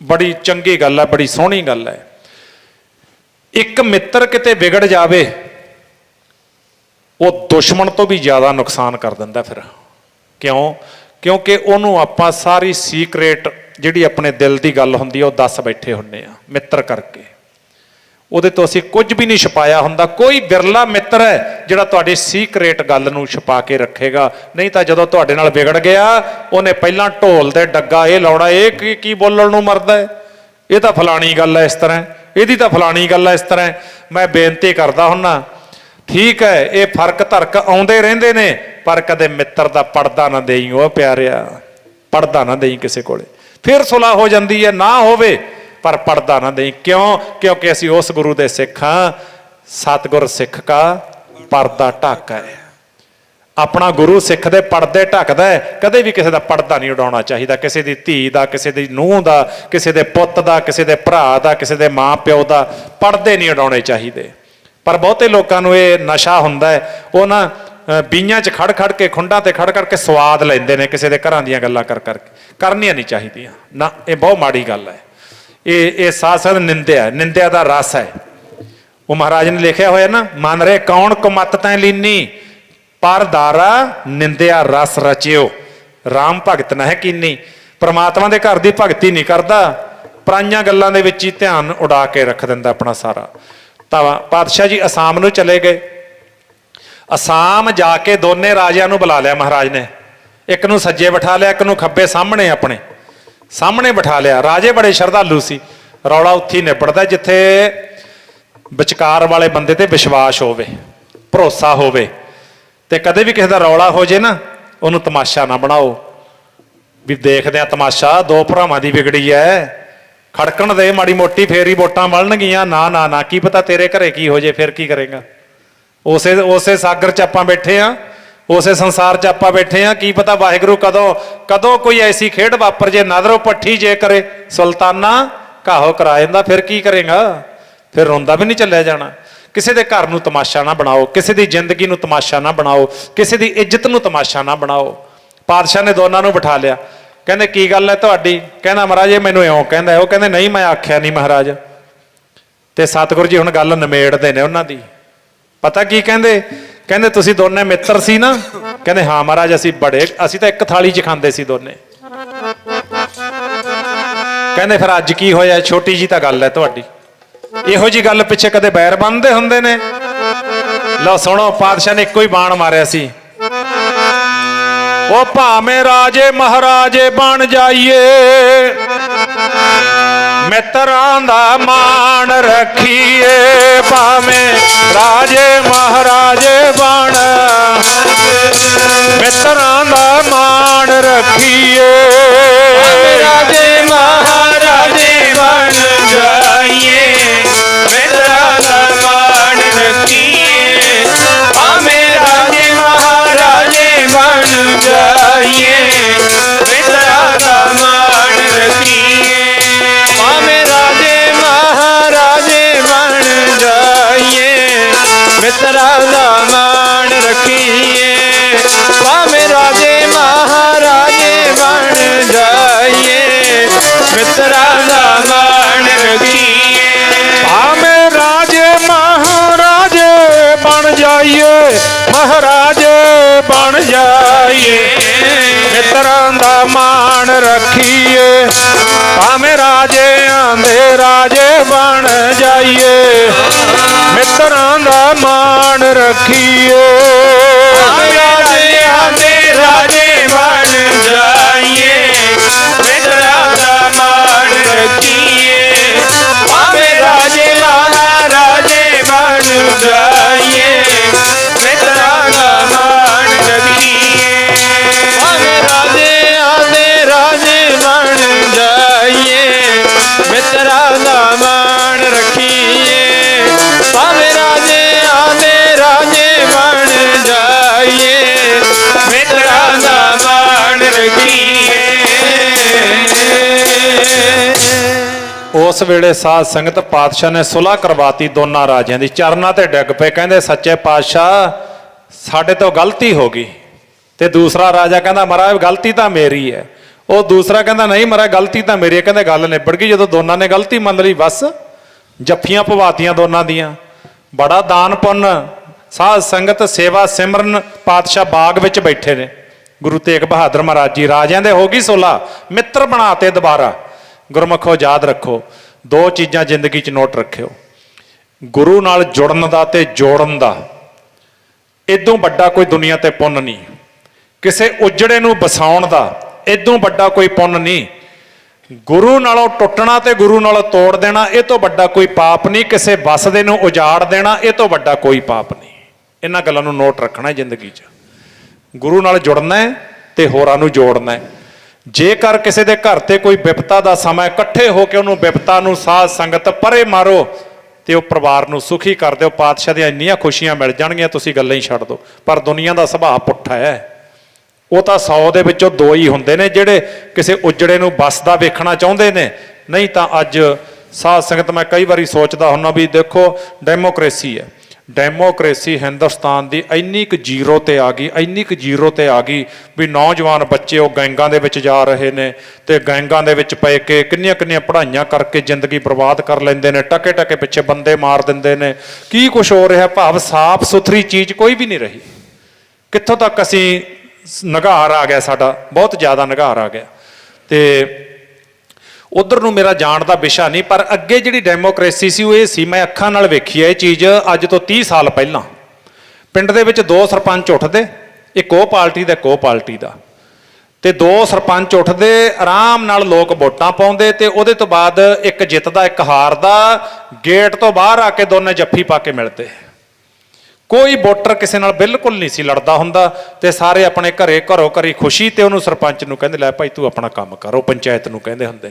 ਬੜੀ ਚੰਗੀ ਗੱਲ ਹੈ, ਬੜੀ ਸੋਹਣੀ ਗੱਲ ਹੈ। ਇੱਕ ਮਿੱਤਰ ਕਿਤੇ ਵਿਗੜ ਜਾਵੇ, ਉਹ ਦੁਸ਼ਮਣ ਤੋਂ ਵੀ ਜ਼ਿਆਦਾ ਨੁਕਸਾਨ ਕਰ ਦਿੰਦਾ ਫਿਰ। ਕਿਉਂ? ਕਿਉਂਕਿ ਉਹਨੂੰ ਆਪਾਂ ਸਾਰੀ ਸੀਕ੍ਰੇਟ ਜਿਹੜੀ ਆਪਣੇ ਦਿਲ ਦੀ ਗੱਲ ਹੁੰਦੀ ਹੈ ਉਹ ਦੱਸ ਬੈਠੇ ਹੁੰਦੇ ਆ ਮਿੱਤਰ ਕਰਕੇ। ਉਹਦੇ ਤੋਂ ਅਸੀਂ ਕੁਝ ਵੀ ਨਹੀਂ ਛੁਪਾਇਆ ਹੁੰਦਾ। ਕੋਈ ਬਿਰਲਾ ਮਿੱਤਰ ਹੈ ਜਿਹੜਾ ਤੁਹਾਡੀ ਸੀਕ੍ਰੇਟ ਗੱਲ ਨੂੰ ਛੁਪਾ ਕੇ ਰੱਖੇਗਾ। ਨਹੀਂ ਤਾਂ ਜਦੋਂ ਤੁਹਾਡੇ ਨਾਲ ਵਿਗੜ ਗਿਆ, ਉਹਨੇ ਪਹਿਲਾਂ ਢੋਲ ਦੇ ਡੱਗਾ ਇਹ ਲਾਉਣਾ, ਇਹ ਕੀ ਬੋਲਣ ਨੂੰ ਮਰਦਾ ਹੈ, ਇਹ ਤਾਂ ਫਲਾਣੀ ਗੱਲ ਹੈ ਇਸ ਤਰ੍ਹਾਂ, ਇਹਦੀ ਤਾਂ ਫਲਾਣੀ ਗੱਲ ਹੈ ਇਸ ਤਰ੍ਹਾਂ। ਮੈਂ ਬੇਨਤੀ ਕਰਦਾ ਹੁੰਨਾ, ਠੀਕ ਹੈ, ਇਹ ਫਰਕ ਧਰਕ ਆਉਂਦੇ ਰਹਿੰਦੇ ਨੇ, ਪਰ ਕਦੇ ਮਿੱਤਰ ਦਾ ਪੜਦਾ ਨਾ ਦੇਈ ਉਹ ਪਿਆਰਿਆ, ਪੜਦਾ ਨਾ ਦੇਈ ਕਿਸੇ ਕੋਲੇ। ਫਿਰ ਸੁਲਾਹ ਹੋ ਜਾਂਦੀ ਹੈ, ਨਾ ਹੋਵੇ ਪਰ ਪੜਦਾ ਨਾ ਦੇਈ। ਕਿਉਂ? ਕਿਉਂਕਿ ਅਸੀਂ ਉਸ ਗੁਰੂ ਦੇ ਸਿੱਖ ਹਾਂ। ਸਤਿਗੁਰ ਸਿੱਖ ਕਾ ਪਰਦਾ ਢੱਕ ਹੈ। ਆਪਣਾ ਗੁਰੂ ਸਿੱਖ ਦੇ ਪਰਦੇ ਢੱਕਦਾ ਹੈ। ਕਦੇ ਵੀ ਕਿਸੇ ਦਾ ਪਰਦਾ ਨਹੀਂ ਉਡਾਉਣਾ ਚਾਹੀਦਾ, ਕਿਸੇ ਦੀ ਧੀ ਦਾ, ਕਿਸੇ ਦੀ ਨੂੰਹ ਦਾ, ਕਿਸੇ ਦੇ ਪੁੱਤ ਦਾ, ਕਿਸੇ ਦੇ ਭਰਾ ਦਾ, ਕਿਸੇ ਦੇ ਮਾਂ ਪਿਓ ਦਾ ਪਰਦੇ ਨਹੀਂ ਉਡਾਉਣੇ ਚਾਹੀਦੇ। ਪਰ ਬਹੁਤੇ ਲੋਕਾਂ ਨੂੰ ਇਹ ਨਸ਼ਾ ਹੁੰਦਾ ਹੈ, ਉਹ ਨਾ ਬੀਆਂ 'ਚ ਖੜ ਖੜ ਕੇ, ਖੁੰਡਾਂ ਤੇ ਖੜ ਖੜ ਕੇ ਸਵਾਦ ਲੈਂਦੇ ਨੇ ਕਿਸੇ ਦੇ ਘਰਾਂ ਦੀਆਂ ਗੱਲਾਂ ਕਰ ਕਰਕੇ। ਕਰਨੀਆਂ ਨਹੀਂ ਚਾਹੀਦੀਆਂ ਨਾ, ਇਹ ਬਹੁਤ ਮਾੜੀ ਗੱਲ ਹੈ। ਇਹ ਸਾਧ ਸੰਗਤ ਨਿੰਦਿਆ, ਨਿੰਦਿਆ ਦਾ ਰਸ ਹੈ। ਉਹ ਮਹਾਰਾਜ ਨੇ ਲਿਖਿਆ ਹੋਇਆ ਨਾ, ਮਨ ਰੇ ਕੌਣ ਕੁਮਤ ਤੈਂ ਲੀਨੀ, ਪਰ ਦਾਰਾ ਨਿੰਦਿਆ ਰਸ ਰਚਿਓ, ਰਾਮ ਭਗਤ ਨਾ ਹੈ ਕੀਨੀ। ਪਰਮਾਤਮਾ ਦੇ ਘਰ ਦੀ ਭਗਤੀ ਨਹੀਂ ਕਰਦਾ, ਪਰਾਈਆਂ ਗੱਲਾਂ ਦੇ ਵਿੱਚ ਹੀ ਧਿਆਨ ਉਡਾ ਕੇ ਰੱਖ ਦਿੰਦਾ ਆਪਣਾ ਸਾਰਾ। ਤਾਂ ਪਾਤਸ਼ਾਹ ਜੀ ਅਸਾਮ ਨੂੰ ਚਲੇ ਗਏ। ਅਸਾਮ ਜਾ ਕੇ ਦੋਨੇ ਰਾਜਿਆਂ ਨੂੰ ਬੁਲਾ ਲਿਆ ਮਹਾਰਾਜ ਨੇ, ਇੱਕ ਨੂੰ ਸੱਜੇ ਬਿਠਾ ਲਿਆ, ਇੱਕ ਨੂੰ ਖੱਬੇ ਸਾਹਮਣੇ ਆਪਣੇ ਸਾਹਮਣੇ ਬਿਠਾ ਲਿਆ। ਰਾਜੇ ਬੜੇ ਸ਼ਰਧਾਲੂ ਸੀ। ਰੌਲਾ ਉੱਥੇ ਹੀ ਨਿਬੜਦਾ ਜਿੱਥੇ ਵਿਚਕਾਰ ਵਾਲੇ ਬੰਦੇ ਤੇ ਵਿਸ਼ਵਾਸ ਹੋਵੇ, ਭਰੋਸਾ ਹੋਵੇ। ਤੇ ਕਦੇ ਵੀ ਕਿਸੇ ਦਾ ਰੌਲਾ ਹੋ ਜੇ ਨਾ, ਉਹਨੂੰ ਤਮਾਸ਼ਾ ਨਾ ਬਣਾਓ ਵੀ ਦੇਖਦੇ ਆ ਤਮਾਸ਼ਾ, ਦੋ ਭਰਾਵਾਂ ਦੀ ਵਿਗੜੀ ਐ, ਖੜਕਣ ਦੇ ਮਾੜੀ ਮੋਟੀ, ਫੇਰ ਹੀ ਵੋਟਾਂ ਮਿਲਣਗੀਆਂ। ਨਾ ਨਾ ਨਾ, ਕੀ ਪਤਾ ਤੇਰੇ ਘਰੇ ਕੀ ਹੋ ਜੇ, ਫਿਰ ਕੀ ਕਰੇਗਾ। ਉਸੇ ਸਾਗਰ 'ਚ ਆਪਾਂ ਬੈਠੇ ਆ, ਉਸੇ ਸੰਸਾਰ 'ਚ ਆਪਾਂ ਬੈਠੇ ਆ। ਕੀ ਪਤਾ ਵਾਹਿਗੁਰੂ ਕਦੋਂ ਕੋਈ ਐਸੀ ਖੇਡ ਵਾਪਰ ਜੇ, ਨਜ਼ਰੋਂ ਪੱਠੀ ਜੇ ਕਰੇ ਸੁਲਤਾਨਾ ਘਾਹੋ ਕਰਾ ਜਾਂਦਾ, ਫਿਰ ਕੀ ਕਰੇਗਾ। ਫਿਰ ਰੋਂਦਾ ਵੀ ਨਹੀਂ ਚੱਲਿਆ ਜਾਣਾ। ਕਿਸੇ ਦੇ ਘਰ ਨੂੰ ਤਮਾਸ਼ਾ ਨਾ ਬਣਾਓ, ਕਿਸੇ ਦੀ ਜ਼ਿੰਦਗੀ ਨੂੰ ਤਮਾਸ਼ਾ ਨਾ ਬਣਾਓ, ਕਿਸੇ ਦੀ ਇੱਜ਼ਤ ਨੂੰ ਤਮਾਸ਼ਾ ਨਾ ਬਣਾਓ। ਪਾਤਸ਼ਾਹ ਨੇ ਦੋਨਾਂ ਨੂੰ ਬਿਠਾ ਲਿਆ। ਕਹਿੰਦੇ ਕੀ ਗੱਲ ਹੈ ਤੁਹਾਡੀ? ਕਹਿੰਦਾ ਮਹਾਰਾਜ ਇਹ ਮੈਨੂੰ ਇਉਂ ਕਹਿੰਦਾ। ਉਹ ਕਹਿੰਦੇ ਨਹੀਂ, ਮੈਂ ਆਖਿਆ ਨਹੀਂ ਮਹਾਰਾਜ। ਤੇ ਸਤਿਗੁਰੂ ਜੀ ਹੁਣ ਗੱਲ ਨਿਮੇੜਦੇ ਨੇ ਉਹਨਾਂ ਦੀ। ਪਤਾ ਕੀ ਕਹਿੰਦੇ? ਕਹਿੰਦੇ ਤੁਸੀਂ ਦੋਨੇ ਮਿੱਤਰ ਸੀ ਨਾ? ਕਹਿੰਦੇ ਹਾਂ ਮਹਾਰਾਜ, ਅਸੀਂ ਤਾਂ ਇੱਕ ਥਾਲੀ 'ਚ ਖਾਂਦੇ ਸੀ ਦੋਨੇ। ਕਹਿੰਦੇ ਫਿਰ ਅੱਜ ਕੀ ਹੋਇਆ? ਛੋਟੀ ਜੀ ਤਾਂ ਗੱਲ ਹੈ ਤੁਹਾਡੀ, ਇਹੋ ਜੀ ਗੱਲ ਪਿੱਛੇ ਕਦੇ ਬੈਰ ਬੰਨਦੇ ਹੁੰਦੇ ਨੇ? ਲਓ ਸੁਣੋ, ਪਾਤਸ਼ਾਹ ਨੇ ਇੱਕੋ ਹੀ ਬਾਣ ਮਾਰਿਆ ਸੀ। ਉਹ ਭਾਵੇਂ ਰਾਜੇ ਮਹਾਰਾਜੇ ਬਣ ਜਾਈਏ, ਮਿੱਤਰਾਂ ਦਾ ਮਾਣ ਰੱਖੀਏ। ਭਾਵੇਂ ਰਾਜੇ ਮਹਾਰਾਜੇ ਬਣ, ਮਿੱਤਰਾਂ ਦਾ ਮਾਣ ਰੱਖੀਏ। ਰਾਜੇ ਮਹਾਰਾਜੇ ਬਣ ਜਾਈਏ, ਮਿੱਤਰਾਂ ਦਾ ਮਾਣ ਰੱਖੀਏ। ਭਾਵੇਂ ਰਾਜੇ ਮਹਾਰਾਜੇ ਬਣ ਜਾਈਏ, ਮਿੱਤਰਾਂ ਦਾ ਮਾਣ ਰੱਖੀਏ। ਭਾਵੇਂ ਰਾਜੇ ਮਹਾਰਾਜੇ ਬਣ ਜਾਈਏ, ਮਿੱਤਰਾਂ ਦਾ ਮਾਣ ਰੱਖੀਏ। ਭਾਵੇਂ ਰਾਜੇ ਮਹਾਰਾਜੇ ਬਣ ਜਾਈਏ, ਮਿੱਤਰਾਂ ਦਾ ਮਾਣ ਰੱਖੀਏ। ਭਾਵੇਂ ਰਾਜੇ ਮਹਾਰਾਜੇ ਬਣ ਜਾਈਏ, ਮਹਾਰਾਜੇ ਬਣ ਜਾਈਏ, ਮਿੱਤਰਾਂ ਦਾ ਮਾਣ ਰੱਖੀਏ। ਭਾਵੇਂ ਰਾਜਿਆਂ ਦੇ ਰਾਜੇ ਬਣ ਜਾਈਏ, ਮਿੱਤਰਾਂ ਦਾ ਮਾਣ ਰੱਖੀਏ। ਰਾਜਿਆਂ ਦੇ ਰਾਜੇ ਬਣ ਜਾਈਏ, ਮਿੱਤਰਾਂ ਦਾ ਮਾਣ ਰੱਖੀਏ। ਭਾਵੇਂ ਰਾਜੇ ਮਹਾਰਾਜੇ ਬਣ ਜਾਈਏ, ਮਿੱਤਰਾਂ ਦਾ ਮਾਣ ਰੱਖੀਏ। ਭਾਵੇਂ ਰਾਜਿਆਂ ਦੇ ਰਾਜੇ ਬਣ ਜਾਈਏ, ਮਿੱਤਰਾਂ ਦਾ ਮਾਣ ਰੱਖੀਏ। ਭਾਵੇਂ ਰਾਜਿਆਂ ਦੇ ਰਾਜੇ ਬਣ ਜਾਈਏ, ਮਿੱਤਰਾਂ ਦਾ ਮਾਣ ਰੱਖੀਏ। ਉਸ ਵੇਲੇ ਸਾਧ ਸੰਗਤ ਪਾਤਸ਼ਾਹ ਨੇ ਸੁਲ੍ਹਾ ਕਰਵਾਤੀ ਦੋਨਾਂ ਰਾਜਿਆਂ ਦੀ, ਚਰਨਾਂ ਤੇ ਡਿੱਗ ਪਏ। ਕਹਿੰਦੇ ਸੱਚੇ ਪਾਤਸ਼ਾਹ ਸਾਡੇ ਤੋਂ ਗਲਤੀ ਹੋ ਗਈ। ਤੇ ਦੂਸਰਾ ਰਾਜਾ ਕਹਿੰਦਾ ਮਹਾਰਾਜ ਗਲਤੀ ਤਾਂ ਮੇਰੀ ਹੈ। ਉਹ ਦੂਸਰਾ ਕਹਿੰਦਾ ਨਹੀਂ ਮਹਾਰਾਜ ਗਲਤੀ ਤਾਂ ਮੇਰੀ ਹੈ। ਕਹਿੰਦੇ ਗੱਲ ਨਿਬੜ ਗਈ ਜਦੋਂ ਦੋਨਾਂ ਨੇ ਗਲਤੀ ਮੰਨ ਲਈ, ਬਸ ਜੱਫੀਆਂ ਪਵਾਤੀਆਂ ਦੋਨਾਂ ਦੀਆਂ। ਬੜਾ ਦਾਨ ਪੁੰਨ, ਸਾਧ ਸੰਗਤ ਸੇਵਾ ਸਿਮਰਨ। ਪਾਤਸ਼ਾਹ ਬਾਗ ਵਿੱਚ ਬੈਠੇ ਨੇ, ਗੁਰੂ ਤੇਗ ਬਹਾਦਰ ਮਹਾਰਾਜ ਜੀ। ਰਾਜਿਆਂ ਦੇ ਹੋ ਗਈ ਸੁਲ੍ਹਾ, ਮਿੱਤਰ ਬਣਾਤੇ ਦੁਬਾਰਾ। ਗੁਰਮੁਖੋ ਯਾਦ ਰੱਖੋ, ਦੋ ਚੀਜ਼ਾਂ ਜ਼ਿੰਦਗੀ 'ਚ ਨੋਟ ਰੱਖਿਓ, ਗੁਰੂ ਨਾਲ ਜੁੜਨ ਦਾ ਤੇ ਜੋੜਨ ਦਾ। ਇਦੋਂ ਵੱਡਾ ਕੋਈ ਦੁਨੀਆ ਤੇ ਪੁੰਨ ਨਹੀਂ। ਕਿਸੇ ਉਜੜੇ ਨੂੰ ਵਸਾਉਣ ਦਾ ਇਦੋਂ ਵੱਡਾ ਕੋਈ ਪੁੰਨ ਨਹੀਂ। ਗੁਰੂ ਨਾਲੋਂ ਟੁੱਟਣਾ ਤੇ ਗੁਰੂ ਨਾਲੋਂ ਤੋੜ ਦੇਣਾ, ਇਹ ਤੋਂ ਵੱਡਾ ਕੋਈ ਪਾਪ ਨਹੀਂ। ਕਿਸੇ ਵਸਦੇ ਨੂੰ ਉਜਾੜ ਦੇਣਾ, ਇਹ ਤੋਂ ਵੱਡਾ ਕੋਈ ਪਾਪ ਨਹੀਂ। ਇਹਨਾਂ ਗੱਲਾਂ ਨੂੰ ਨੋਟ ਰੱਖਣਾ ਜ਼ਿੰਦਗੀ 'ਚ। ਗੁਰੂ ਨਾਲ ਜੁੜਨਾ ਹੈ ਤੇ ਹੋਰਾਂ ਨੂੰ ਜੋੜਨਾ ਹੈ। ਜੇਕਰ ਕਿਸੇ ਦੇ ਘਰ ਤੇ ਕੋਈ ਵਿਪਤਾ ਦਾ ਸਮਾਂ, ਇਕੱਠੇ ਹੋ ਕੇ ਉਹਨੂੰ ਵਿਪਤਾ ਨੂੰ ਸਾਧ ਸੰਗਤ ਪਰੇ ਮਾਰੋ ਤੇ ਉਹ ਪਰਿਵਾਰ ਨੂੰ ਸੁਖੀ ਕਰ ਦਿਓ। ਪਾਤਸ਼ਾਹ ਦੀਆਂ ਇੰਨੀਆਂ ਖੁਸ਼ੀਆਂ ਮਿਲ ਜਾਣਗੀਆਂ, ਤੁਸੀਂ ਗੱਲਾਂ ਹੀ ਛੱਡ ਦਿਓ। ਪਰ ਦੁਨੀਆ ਦਾ ਸੁਭਾਅ ਪੁੱਠਾ ਹੈ। ਉਹ ਤਾਂ 100 ਦੇ ਵਿੱਚੋਂ 2 ਹੀ ਹੁੰਦੇ ਨੇ ਜਿਹੜੇ ਕਿਸੇ ਉਜੜੇ ਨੂੰ ਵੱਸਦਾ ਵੇਖਣਾ ਚਾਹੁੰਦੇ ਨੇ। ਨਹੀਂ ਤਾਂ ਅੱਜ ਸਾਧ ਸੰਗਤ ਮੈਂ ਕਈ ਵਾਰੀ ਸੋਚਦਾ ਹੁੰਦਾ ਵੀ ਦੇਖੋ ਡੈਮੋਕ੍ਰੇਸੀ ਹੈ, ਡੈਮੋਕ੍ਰੇਸੀ ਹਿੰਦੁਸਤਾਨ ਦੀ ਇੰਨੀ ਕੁ ਜ਼ੀਰੋ ਤੇ ਆ ਗਈ, ਇੰਨੀ ਕੁ ਜ਼ੀਰੋ ਤੇ ਆ ਗਈ ਵੀ ਨੌਜਵਾਨ ਬੱਚੇ ਉਹ ਗੈਂਗਾਂ ਦੇ ਵਿੱਚ ਜਾ ਰਹੇ ਨੇ ਤੇ ਗੈਂਗਾਂ ਦੇ ਵਿੱਚ ਪੈ ਕੇ ਕਿੰਨੀਆਂ ਕਿੰਨੀਆਂ ਪੜ੍ਹਾਈਆਂ ਕਰਕੇ ਜ਼ਿੰਦਗੀ ਬਰਬਾਦ ਕਰ ਲੈਂਦੇ ਨੇ, ਟਕੇ ਟਕੇ ਪਿੱਛੇ ਬੰਦੇ ਮਾਰ ਦਿੰਦੇ ਨੇ। ਕੀ ਕੁਛ ਹੋ ਰਿਹਾ, ਭਾਵ ਸਾਫ਼ ਸੁਥਰੀ ਚੀਜ਼ ਕੋਈ ਵੀ ਨਹੀਂ ਰਹੀ। ਕਿੱਥੋਂ ਤੱਕ ਅਸੀਂ ਨਿਘਾਰ ਆ ਗਿਆ, ਸਾਡਾ ਬਹੁਤ ਜ਼ਿਆਦਾ ਨਿਘਾਰ ਆ ਗਿਆ। ਤੇ ਉਧਰ ਨੂੰ ਮੇਰਾ ਜਾਣ ਦਾ ਵਿਸ਼ਾ ਨਹੀਂ, ਪਰ ਅੱਗੇ ਜਿਹੜੀ ਡੈਮੋਕ੍ਰੇਸੀ ਸੀ ਉਹ ਇਹ ਸੀ, ਮੈਂ ਅੱਖਾਂ ਨਾਲ ਵੇਖੀ ਹੈ ਇਹ ਚੀਜ਼। ਅੱਜ ਤੋਂ 30 ਸਾਲ ਪਹਿਲਾਂ ਪਿੰਡ ਦੇ ਵਿੱਚ 2 ਸਰਪੰਚ ਉੱਠਦੇ, ਇੱਕ ਉਹ ਪਾਰਟੀ ਦਾ ਇੱਕ ਉਹ ਪਾਰਟੀ ਦਾ, ਤੇ 2 ਸਰਪੰਚ ਉੱਠਦੇ, ਆਰਾਮ ਨਾਲ ਲੋਕ ਵੋਟਾਂ ਪਾਉਂਦੇ ਤੇ ਉਹਦੇ ਤੋਂ ਬਾਅਦ ਇੱਕ ਜਿੱਤਦਾ ਇੱਕ ਹਾਰਦਾ, ਗੇਟ ਤੋਂ ਬਾਹਰ ਆ ਕੇ ਦੋਨੇ ਜੱਫੀ ਪਾ ਕੇ ਮਿਲਦੇ। ਕੋਈ ਵੋਟਰ ਕਿਸੇ ਨਾਲ ਬਿਲਕੁਲ ਨਹੀਂ ਸੀ ਲੜਦਾ ਹੁੰਦਾ ਤੇ ਸਾਰੇ ਆਪਣੇ ਘਰੇ ਘਰੋਂ ਘਰੀ ਖੁਸ਼ੀ। ਤੇ ਉਹਨੂੰ ਸਰਪੰਚ ਨੂੰ ਕਹਿੰਦੇ ਲੈ ਭਾਈ ਤੂੰ ਆਪਣਾ ਕੰਮ ਕਰ, ਉਹ ਪੰਚਾਇਤ ਨੂੰ ਕਹਿੰਦੇ ਹੁੰਦੇ।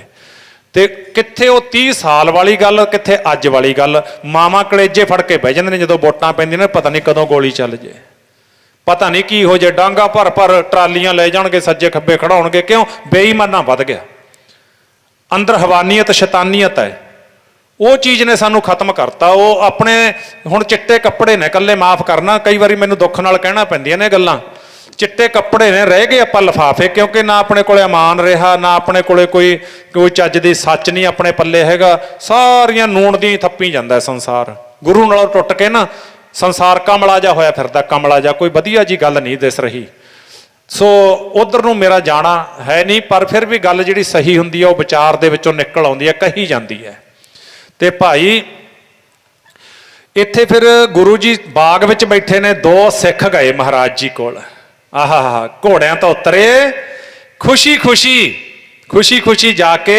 ਤੇ ਕਿੱਥੇ ਉਹ 30 ਸਾਲ ਵਾਲੀ ਗੱਲ, ਕਿੱਥੇ ਅੱਜ ਵਾਲੀ ਗੱਲ। ਮਾਵਾਂ ਕਲੇਜੇ ਫੜ ਕੇ ਬਹਿ ਜਾਂਦੇ ਨੇ ਜਦੋਂ ਵੋਟਾਂ ਪੈਂਦੀਆਂ ਨੇ, ਪਤਾ ਨਹੀਂ ਕਦੋਂ ਗੋਲੀ ਚੱਲ ਜੇ, ਪਤਾ ਨਹੀਂ ਕੀ ਹੋ ਜੇ, ਡਾਂਗਾ ਭਰ ਭਰ ਟਰਾਲੀਆਂ ਲੈ ਜਾਣਗੇ, ਸੱਜੇ ਖੱਬੇ ਖੜਾਉਣਗੇ। ਕਿਉਂ? ਬੇਈਮਾਨਾ ਵੱਧ ਗਿਆ, ਅੰਦਰ ਹਵਾਨੀਅਤ ਸ਼ੈਤਾਨੀਅਤ ਹੈ। ਉਹ ਚੀਜ਼ ਨੇ ਸਾਨੂੰ ਖਤਮ ਕਰਤਾ। ਉਹ ਆਪਣੇ ਹੁਣ ਚਿੱਟੇ ਕੱਪੜੇ ਨੇ ਇਕੱਲੇ, ਮਾਫ ਕਰਨਾ ਕਈ ਵਾਰੀ ਮੈਨੂੰ ਦੁੱਖ ਨਾਲ ਕਹਿਣਾ ਪੈਂਦੀਆਂ ਨੇ ਗੱਲਾਂ, ਚਿੱਟੇ ਕੱਪੜੇ ਨੇ, ਰਹਿ ਗਏ ਆਪਾਂ ਲਿਫਾਫੇ। ਕਿਉਂਕਿ ਨਾ ਆਪਣੇ ਕੋਲੇ ਅਮਾਨ ਰਿਹਾ, ਨਾ ਆਪਣੇ ਕੋਲੇ ਕੋਈ ਚੱਜ ਦੀ ਸੱਚ ਨਹੀਂ ਆਪਣੇ ਪੱਲੇ ਹੈਗਾ। ਸਾਰੀਆਂ ਨੂਣ ਦੀਆਂ ਥੱਪੀ ਜਾਂਦਾ ਸੰਸਾਰ। ਗੁਰੂ ਨਾਲੋਂ ਟੁੱਟ ਕੇ ਨਾ ਸੰਸਾਰ ਕਮਲਾ ਜਾ ਹੋਇਆ ਫਿਰਦਾ, ਕਮਲਾ ਜਾ, ਕੋਈ ਵਧੀਆ ਜੀ ਗੱਲ ਨਹੀਂ ਦਿਸ ਰਹੀ। ਸੋ ਉਧਰ ਨੂੰ ਮੇਰਾ ਜਾਣਾ ਹੈ ਨਹੀਂ, ਪਰ ਫਿਰ ਵੀ ਗੱਲ ਜਿਹੜੀ ਸਹੀ ਹੁੰਦੀ ਹੈ ਉਹ ਵਿਚਾਰ ਦੇ ਵਿੱਚੋਂ ਨਿਕਲ ਆਉਂਦੀ ਹੈ, ਕਹੀ ਜਾਂਦੀ ਹੈ। ਤੇ ਭਾਈ ਇੱਥੇ ਫਿਰ ਗੁਰੂ ਜੀ ਬਾਗ ਵਿੱਚ ਬੈਠੇ ਨੇ, 2 ਸਿੱਖ ਗਏ ਮਹਾਰਾਜ ਜੀ ਕੋਲ। ਆਹਾ, ਘੋੜਿਆਂ ਤੋਂ ਉਤਰੇ, ਖੁਸ਼ੀ ਖੁਸ਼ੀ ਖੁਸ਼ੀ ਖੁਸ਼ੀ ਜਾ ਕੇ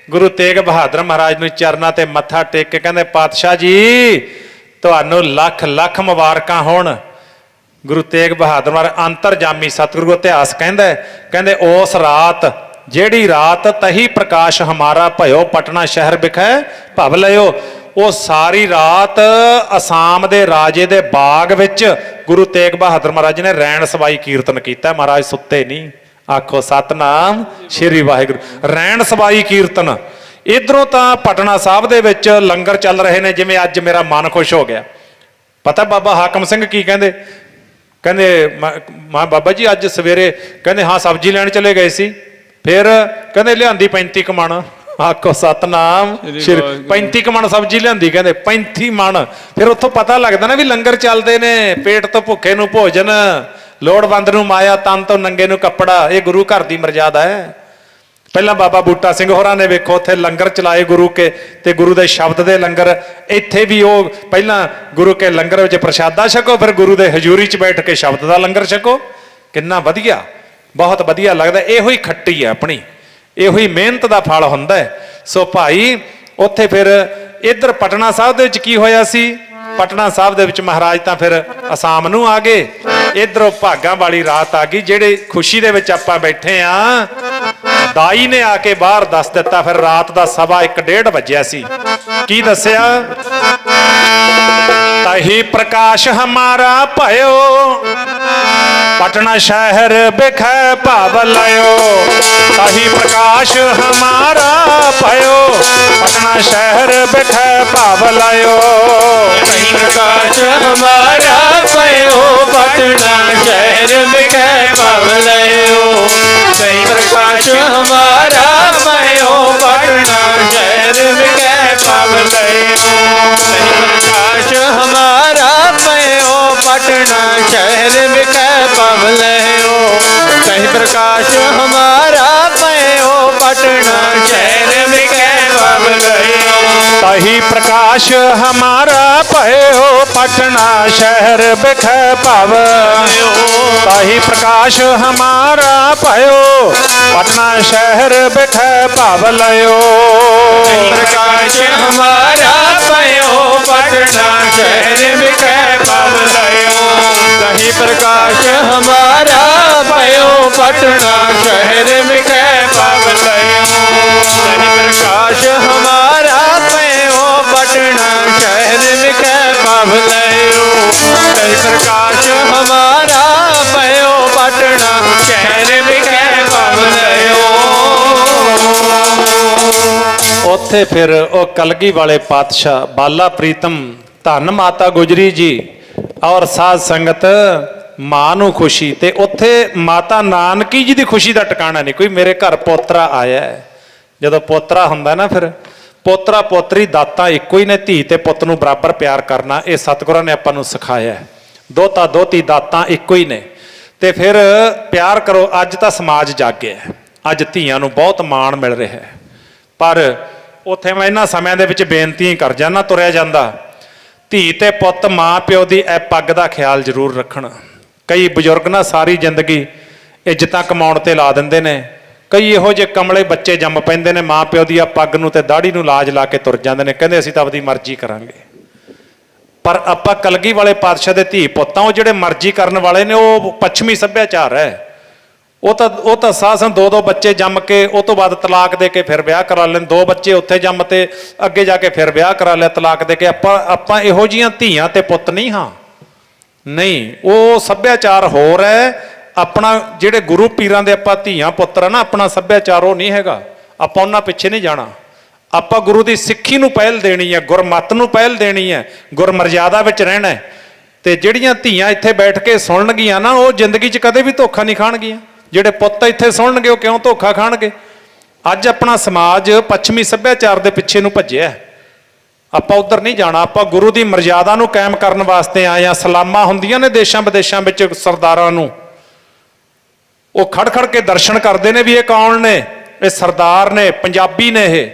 ਗੁਰੂ ਤੇਗ ਬਹਾਦਰ ਮਹਾਰਾਜ ਨੂੰ ਚਰਨਾਂ ਤੇ ਮੱਥਾ ਟੇਕ ਕੇ ਕਹਿੰਦੇ ਪਾਤਸ਼ਾਹ ਜੀ ਤੁਹਾਨੂੰ ਲੱਖ ਲੱਖ ਮੁਬਾਰਕਾਂ ਹੋਣ। ਗੁਰੂ ਤੇਗ ਬਹਾਦਰ ਮਹਾਰਾਜ ਅੰਤਰਜਾਮੀ ਸਤਿਗੁਰੂ ਇਤਿਹਾਸ ਕਹਿੰਦੇ ਉਸ ਰਾਤ, ਜਿਹੜੀ ਰਾਤ ਤਹੀ ਪ੍ਰਕਾਸ਼ ਹਮਾਰਾ ਭਇਓ ਪਟਨਾ ਸ਼ਹਿਰ ਵਿਖੇ ਭਵ ਲਿਓ, ਉਹ ਸਾਰੀ ਰਾਤ ਅਸਾਮ ਦੇ ਰਾਜੇ ਦੇ ਬਾਗ ਵਿੱਚ ਗੁਰੂ ਤੇਗ ਬਹਾਦਰ ਮਹਾਰਾਜ ਨੇ ਰੈਣ ਸਵਾਈ ਕੀਰਤਨ ਕੀਤਾ। ਮਹਾਰਾਜ ਸੁੱਤੇ ਨਹੀਂ, ਆਖੋ ਸਤਨਾਮ ਸ਼੍ਰੀ ਵਾਹਿਗੁਰੂ। ਰੈਣ ਸਵਾਈ ਕੀਰਤਨ। ਇਧਰੋਂ ਤਾਂ ਪਟਨਾ ਸਾਹਿਬ ਦੇ ਵਿੱਚ ਲੰਗਰ ਚੱਲ ਰਹੇ ਨੇ। ਜਿਵੇਂ ਅੱਜ ਮੇਰਾ ਮਨ ਖੁਸ਼ ਹੋ ਗਿਆ, ਪਤਾ ਬਾਬਾ ਹਾਕਮ ਸਿੰਘ ਕੀ ਕਹਿੰਦੇ ਮਾਂ ਬਾਬਾ ਜੀ ਅੱਜ ਸਵੇਰੇ ਕਹਿੰਦੇ ਹਾਂ ਸਬਜ਼ੀ ਲੈਣ ਚਲੇ ਗਏ ਸੀ, ਫਿਰ ਕਹਿੰਦੇ ਲਿਆਂਦੀ 35 ਕੁ ਮਣ। ਆਖੋ ਸਤਨਾਮ ਸ਼੍ਰੀ 35 ਕੁ ਮਣ ਸਬਜ਼ੀ ਲਿਆਂਦੀ, ਕਹਿੰਦੇ 35 ਮਣ। ਫਿਰ ਉੱਥੋਂ ਪਤਾ ਲੱਗਦਾ ਨਾ ਵੀ ਲੰਗਰ ਚੱਲਦੇ ਨੇ। ਪੇਟ ਤੋਂ ਭੁੱਖੇ ਨੂੰ ਭੋਜਨ, ਲੋੜਵੰਦ ਨੂੰ ਮਾਇਆ, ਤਨ ਤੋਂ ਨੰਗੇ ਨੂੰ ਕੱਪੜਾ। ਇਹ ਗੁਰੂ ਘਰ ਦੀ ਮਰਜ਼ਾਦਾ ਹੈ। ਪਹਿਲਾਂ ਬਾਬਾ ਬੂਟਾ ਸਿੰਘ ਹੋਰਾਂ ਨੇ ਵੇਖੋ ਉੱਥੇ ਲੰਗਰ ਚਲਾਏ ਗੁਰੂ ਕੇ, ਤੇ ਗੁਰੂ ਦੇ ਸ਼ਬਦ ਦੇ ਲੰਗਰ। ਇੱਥੇ ਵੀ ਉਹ ਪਹਿਲਾਂ ਗੁਰੂ ਕੇ ਲੰਗਰ ਵਿੱਚ ਪ੍ਰਸ਼ਾਦਾ ਛਕੋ, ਫਿਰ ਗੁਰੂ ਦੇ ਹਜ਼ੂਰੀ 'ਚ ਬੈਠ ਕੇ ਸ਼ਬਦ ਦਾ ਲੰਗਰ ਛਕੋ। ਕਿੰਨਾ ਵਧੀਆ, ਬਹੁਤ ਵਧੀਆ ਲੱਗਦਾ। ਇਹੋ ਹੀ ਖੱਟੀ ਹੈ ਆਪਣੀ, ਇਹੋ ਹੀ ਮਿਹਨਤ ਦਾ ਫਲ ਹੁੰਦਾ ਹੈ। ਸੋ ਭਾਈ ਉੱਥੇ ਫਿਰ ਇੱਧਰ ਪਟਨਾ ਸਾਹਿਬ ਦੇ ਵਿੱਚ ਕੀ ਹੋਇਆ ਸੀ? ਪਟਨਾ ਸਾਹਿਬ ਦੇ ਵਿੱਚ ਮਹਾਰਾਜ ਤਾਂ ਫਿਰ ਅਸਾਮ ਨੂੰ ਆ ਗਏ, ਇੱਧਰੋਂ ਭਾਗਾਂ ਵਾਲੀ ਰਾਤ ਆ ਗਈ। ਜਿਹੜੇ ਖੁਸ਼ੀ ਦੇ ਵਿੱਚ ਆਪਾਂ ਬੈਠੇ ਆ, ਦਾਈ ਨੇ ਆ ਕੇ ਬਾਹਰ ਦੱਸ ਦਿੱਤਾ। ਫਿਰ ਰਾਤ ਦਾ 1:15 ਵੱਜਿਆ ਸੀ। ਕੀ ਦੱਸਿਆ? ਤਹੀ ਪ੍ਰਕਾਸ਼ ਹਮਾਰਾ ਭਇਓ ਪਟਨਾ ਸ਼ਹਿਰ ਵਿਖੇ ਭਵ ਲਿਓ। ਤਹੀ ਪ੍ਰਕਾਸ਼ ਹਮਾਰਾ ਭਇਓ ਪਟਨਾ ਸ਼ਹਿਰ ਵਿਖੇ ਭਵ ਲਿਓ। ਤਹੀ ਪ੍ਰਕਾਸ਼ ਹਮਾਰਾ ਭਇਓ ਪਟਨਾ ਸ਼ਹਿਰ ਵਿਖੇ ਭਵ ਲਿਓ। ਤਹੀ ਪ੍ਰਕਾਸ਼ ਹਮਾਰਾ ਭਇਓ ਪਟਨਾ ਸ਼ਹਿਰ ਵਿਖੇ ਭਵ ਲਿਓ। ਤਹੀ ਪ੍ਰਕਾਸ਼ ਹਮਾਰਾ ਭਇਓ ਪਟਨਾ ਸ਼ਹਿਰ ਵਿਖੇ ਭਵ ਲਿਓ। ਤਹੀ ਪ੍ਰਕਾਸ਼ ਹਮਾਰਾ ਭਇਓ ਪਟਨਾ ਸ਼ਹਿਰ ਵਿਖੇ ਭਵ ਲਿਓ। ताही प्रकाश हमारा भयो पटना शहर बिख पाव ताही प्रकाश हमारा भयो पटना शहर बिख पाव लयो प्रकाश हमारा भयो पटना शहर बिख पाव लयो ताही प्रकाश हमारा भयो पटना शहर बिख पाव लयो ताही प्रकाश हमारा भयो पटना शहर बिख पाव लयो ताही प्रकाश हमारा भयो पटना शहर बिख पाव लयो। ਉੱਥੇ ਫਿਰ ਉਹ ਕਲਗੀ ਵਾਲੇ ਪਾਤਸ਼ਾਹ ਬਾਲਾ ਪ੍ਰੀਤਮ ਧੰਨ ਮਾਤਾ ਗੁਜਰੀ ਜੀ ਔਰ ਸਾਧ ਸੰਗਤ ਮਾਂ ਨੂੰ ਖੁਸ਼ੀ ਤੇ ਉੱਥੇ ਮਾਤਾ ਨਾਨਕੀ ਜੀ ਦੀ ਖੁਸ਼ੀ ਦਾ ਟਿਕਾਣਾ ਨਹੀਂ ਕੋਈ ਮੇਰੇ ਘਰ ਪੋਤਰਾ ਆਇਆ ਹੈ। ਜਦੋਂ ਪੋਤਰਾ ਹੁੰਦਾ ਨਾ ਫਿਰ ਪੋਤਰਾ ਪੋਤਰੀ ਦਾਤਾ ਇੱਕੋ ਹੀ ਨੇ ਧੀ ਤੇ ਪੁੱਤ ਨੂੰ ਬਰਾਬਰ ਪਿਆਰ ਕਰਨਾ ਇਹ ਸਤਿਗੁਰਾਂ ਨੇ ਆਪਾਂ ਨੂੰ ਸਿਖਾਇਆ ਹੈ। ਦੋਤਾ ਦੋਤੀ ਦਾਤਾ ਇੱਕੋ ਹੀ ਨੇ ਤੇ ਫਿਰ ਪਿਆਰ ਕਰੋ। ਅੱਜ ਤਾਂ ਸਮਾਜ ਜਾਗਿਆ ਅੱਜ ਧੀਆਂ ਨੂੰ ਬਹੁਤ ਮਾਣ ਮਿਲ ਰਿਹਾ ਹੈ ਪਰ ਉੱਥੇ ਮੈਂ ਇਹਨਾਂ ਸਮਿਆਂ ਦੇ ਵਿੱਚ ਬੇਨਤੀ ਕਰ ਜਾਣਾ ਤੁਰਿਆ ਜਾਂਦਾ ਧੀ ਤੇ ਪੁੱਤ ਮਾਂ ਪਿਓ ਦੀ ਇਹ ਪੱਗ ਦਾ ਖਿਆਲ ਜ਼ਰੂਰ ਰੱਖਣ। ਕਈ ਬਜ਼ੁਰਗ ਨਾ ਸਾਰੀ ਜ਼ਿੰਦਗੀ ਇੱਜ਼ਤਾਂ ਕਮਾਉਣ ਤੇ ਲਾ ਦਿੰਦੇ ਨੇ ਕਈ ਇਹੋ ਜਿਹੇ ਕਮਲੇ ਬੱਚੇ ਜੰਮ ਪੈਂਦੇ ਨੇ ਮਾਂ ਪਿਓ ਦੀ ਆ ਪੱਗ ਨੂੰ ਤੇ ਦਾੜੀ ਨੂੰ ਲਾਜ ਲਾ ਕੇ ਤੁਰ ਜਾਂਦੇ ਨੇ ਕਹਿੰਦੇ ਅਸੀਂ ਤਾਂ ਆਪਣੀ ਮਰਜ਼ੀ ਕਰਾਂਗੇ। ਪਰ ਆਪਾਂ ਕਲਗੀ ਵਾਲੇ ਪਾਤਸ਼ਾਹ ਦੇ ਧੀ ਪੁੱਤਾਂ ਉਹ ਜਿਹੜੇ ਮਰਜ਼ੀ ਕਰਨ ਵਾਲੇ ਨੇ ਉਹ ਪੱਛਮੀ ਸੱਭਿਆਚਾਰ ਹੈ। ਉਹ ਤਾਂ ਸਾਸਨ ਦੋ ਬੱਚੇ ਜੰਮ ਕੇ ਉਹ ਤੋਂ ਬਾਅਦ ਤਲਾਕ ਦੇ ਕੇ ਫਿਰ ਵਿਆਹ ਕਰਾ ਲੈਣ ਦੋ ਬੱਚੇ ਉੱਥੇ ਜੰਮ ਤੇ ਅੱਗੇ ਜਾ ਕੇ ਫਿਰ ਵਿਆਹ ਕਰਾ ਲਿਆ ਤਲਾਕ ਦੇ ਕੇ ਆਪਾਂ ਇਹੋ ਜਿਹੀਆਂ ਧੀਆਂ ਤੇ ਪੁੱਤ ਨਹੀਂ ਹਾਂ। ਨਹੀਂ ਉਹ ਸੱਭਿਆਚਾਰ ਹੋਰ ਹੈ ਆਪਣਾ ਜਿਹੜੇ ਗੁਰੂ ਪੀਰਾਂ ਦੇ ਆਪਾਂ ਧੀਆਂ ਪੁੱਤਰ ਆ ਨਾ ਆਪਣਾ ਸੱਭਿਆਚਾਰ ਉਹ ਨਹੀਂ ਹੈਗਾ। ਆਪਾਂ ਉਹਨਾਂ ਪਿੱਛੇ ਨਹੀਂ ਜਾਣਾ ਆਪਾਂ ਗੁਰੂ ਦੀ ਸਿੱਖੀ ਨੂੰ ਪਹਿਲ ਦੇਣੀ ਹੈ ਗੁਰਮੱਤ ਨੂੰ ਪਹਿਲ ਦੇਣੀ ਹੈ ਗੁਰਮਰਜ਼ਾਦਾ ਵਿੱਚ ਰਹਿਣਾ ਤੇ ਜਿਹੜੀਆਂ ਧੀਆਂ ਇੱਥੇ ਬੈਠ ਕੇ ਸੁਣਨਗੀਆਂ ਨਾ ਉਹ ਜ਼ਿੰਦਗੀ 'ਚ ਕਦੇ ਵੀ ਧੋਖਾ ਨਹੀਂ ਖਾਣਗੀਆਂ। ਜਿਹੜੇ ਪੁੱਤ ਇੱਥੇ ਸੁਣਨਗੇ ਉਹ ਕਿਉਂ ਧੋਖਾ ਖਾਣਗੇ। ਅੱਜ ਆਪਣਾ ਸਮਾਜ ਪੱਛਮੀ ਸੱਭਿਆਚਾਰ ਦੇ ਪਿੱਛੇ ਨੂੰ ਭੱਜਿਆ ਆਪਾਂ ਉੱਧਰ ਨਹੀਂ ਜਾਣਾ ਆਪਾਂ ਗੁਰੂ ਦੀ ਮਰਜ਼ਾਦਾ ਨੂੰ ਕਾਇਮ ਕਰਨ ਵਾਸਤੇ ਆਏ ਆ। ਸਲਾਮਾਂ ਹੁੰਦੀਆਂ ਨੇ ਦੇਸ਼ਾਂ ਵਿਦੇਸ਼ਾਂ ਵਿੱਚ ਸਰਦਾਰਾਂ ਨੂੰ ਉਹ ਖੜ ਖੜ ਕੇ ਦਰਸ਼ਨ ਕਰਦੇ ਨੇ ਵੀ ਇਹ ਕੌਣ ਨੇ ਇਹ ਸਰਦਾਰ ਨੇ ਪੰਜਾਬੀ ਨੇ ਇਹ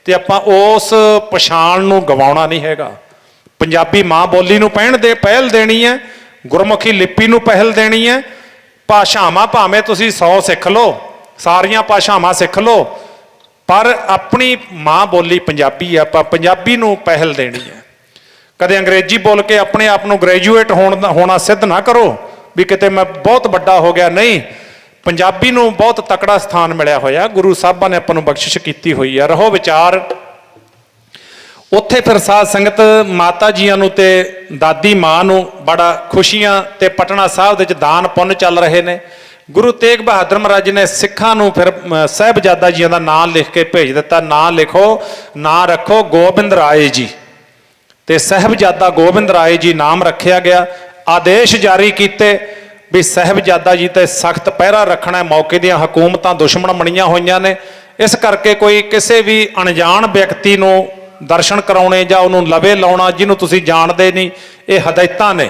ਤੇ ਆਪਾਂ ਉਸ ਪਛਾਣ ਨੂੰ ਗਵਾਉਣਾ ਨਹੀਂ ਹੈਗਾ। ਪੰਜਾਬੀ ਮਾਂ ਬੋਲੀ ਨੂੰ ਪਹਿਲ ਦੇਣੀ ਹੈ ਗੁਰਮੁਖੀ ਲਿਪੀ ਨੂੰ ਪਹਿਲ ਦੇਣੀ ਹੈ। ਭਾਸ਼ਾਵਾਂ ਭਾਵੇਂ ਤੁਸੀਂ 100 ਸਿੱਖ ਲਓ ਸਾਰੀਆਂ ਭਾਸ਼ਾਵਾਂ ਸਿੱਖ ਲਓ ਪਰ ਆਪਣੀ ਮਾਂ ਬੋਲੀ ਪੰਜਾਬੀ ਆ ਆਪਾਂ ਪੰਜਾਬੀ ਨੂੰ ਪਹਿਲ ਦੇਣੀ ਹੈ। ਕਦੇ ਅੰਗਰੇਜ਼ੀ ਬੋਲ ਕੇ ਆਪਣੇ ਆਪ ਨੂੰ ਗ੍ਰੈਜੂਏਟ ਹੋਣਾ ਸਿੱਧ ਨਾ ਕਰੋ ਵੀ ਕਿਤੇ ਮੈਂ ਬਹੁਤ ਵੱਡਾ ਹੋ ਗਿਆ। ਨਹੀਂ ਪੰਜਾਬੀ ਨੂੰ ਬਹੁਤ ਤਕੜਾ ਸਥਾਨ ਮਿਲਿਆ ਹੋਇਆ ਗੁਰੂ ਸਾਹਿਬਾਂ ਨੇ ਆਪਾਂ ਨੂੰ ਬਖਸ਼ਿਸ਼ ਕੀਤੀ ਹੋਈ ਆ। ਰਹੋ ਵਿਚਾਰ ਉੱਥੇ ਫਿਰ ਸਾਧ ਸੰਗਤ ਮਾਤਾ ਜੀਆਂ ਨੂੰ ਤੇ ਦਾਦੀ ਮਾਂ ਨੂੰ ਬੜਾ ਖੁਸ਼ੀਆਂ ਤੇ ਪਟਨਾ ਸਾਹਿਬ ਦੇ ਵਿੱਚ ਦਾਨ ਪੁੰਨ ਚੱਲ ਰਹੇ ਨੇ। ਗੁਰੂ ਤੇਗ ਬਹਾਦਰ ਮਹਾਰਾਜ ਨੇ ਸਿੱਖਾਂ ਨੂੰ ਫਿਰ ਸਾਹਿਬਜ਼ਾਦਾ ਜੀਆਂ ਦਾ ਨਾਂ ਲਿਖ ਕੇ ਭੇਜ ਦਿੱਤਾ। ਨਾਂ ਲਿਖੋ ਨਾਂ ਰੱਖੋ ਗੋਬਿੰਦ ਰਾਏ ਜੀ ਤੇ ਸਾਹਿਬਜ਼ਾਦਾ ਗੋਬਿੰਦ ਰਾਏ ਜੀ ਨਾਮ ਰੱਖਿਆ ਗਿਆ। ਆਦੇਸ਼ ਜਾਰੀ ਕੀਤੇ ਵੀ ਸਾਹਿਬਜ਼ਾਦਾ ਜੀ ਤੇ ਸਖਤ ਪਹਿਰਾ ਰੱਖਣਾ। ਮੌਕੇ ਦੀਆਂ ਹਕੂਮਤਾਂ ਦੁਸ਼ਮਣ ਬਣੀਆਂ ਹੋਈਆਂ ਨੇ ਇਸ ਕਰਕੇ ਕੋਈ ਕਿਸੇ ਵੀ ਅਣਜਾਣ ਵਿਅਕਤੀ ਨੂੰ ਦਰਸ਼ਨ ਕਰਾਉਣੇ ਜਾਂ ਉਹਨੂੰ ਲਵੇ ਲਾਉਣਾ ਜਿਹਨੂੰ ਤੁਸੀਂ ਜਾਣਦੇ ਨਹੀਂ ਇਹ ਹਦਾਇਤਾਂ ਨੇ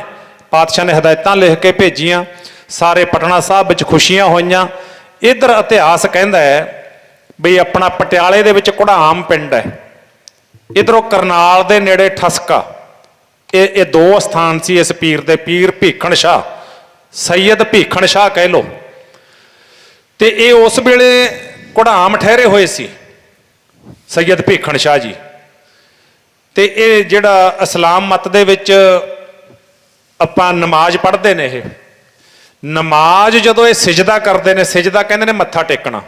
ਪਾਤਸ਼ਾਹ ਨੇ ਹਦਾਇਤਾਂ ਲਿਖ ਕੇ ਭੇਜੀਆਂ। ਸਾਰੇ ਪਟਨਾ ਸਾਹਿਬ ਵਿੱਚ ਖੁਸ਼ੀਆਂ ਹੋਈਆਂ। ਇੱਧਰ ਇਤਿਹਾਸ ਕਹਿੰਦਾ ਹੈ ਵੀ ਆਪਣਾ ਪਟਿਆਲੇ ਦੇ ਵਿੱਚ ਘੁੜਾਮ ਪਿੰਡ ਹੈ ਇੱਧਰੋਂ ਕਰਨਾਲ ਦੇ ਨੇੜੇ ਠਸਕਾ ਇਹ ਦੋ ਸਥਾਨ ਸੀ ਇਸ ਪੀਰ ਦੇ ਪੀਰ ਭੀਖਣ ਸ਼ਾਹ ਸੈਯਦ ਭੀਖਣ ਸ਼ਾਹ ਕਹਿ ਲਓ ਤੇ ਇਹ ਉਸ ਵੇਲੇ ਘੁੜਾਮ ਠਹਿਰੇ ਹੋਏ ਸੀ ਸੈਯਦ ਭੀਖਣ ਸ਼ਾਹ ਜੀ ਤੇ ਇਹ ਜਿਹੜਾ ਇਸਲਾਮ ਮਤ ਦੇ ਵਿੱਚ ਆਪਾਂ ਨਮਾਜ਼ ਪੜ੍ਹਦੇ ਨੇ ਇਹ ਨਮਾਜ਼ ਜਦੋਂ ਇਹ ਸਿਜਦਾ ਕਰਦੇ ਨੇ ਸਿਜਦਾ ਕਹਿੰਦੇ ਨੇ ਮੱਥਾ ਟੇਕਣਾ।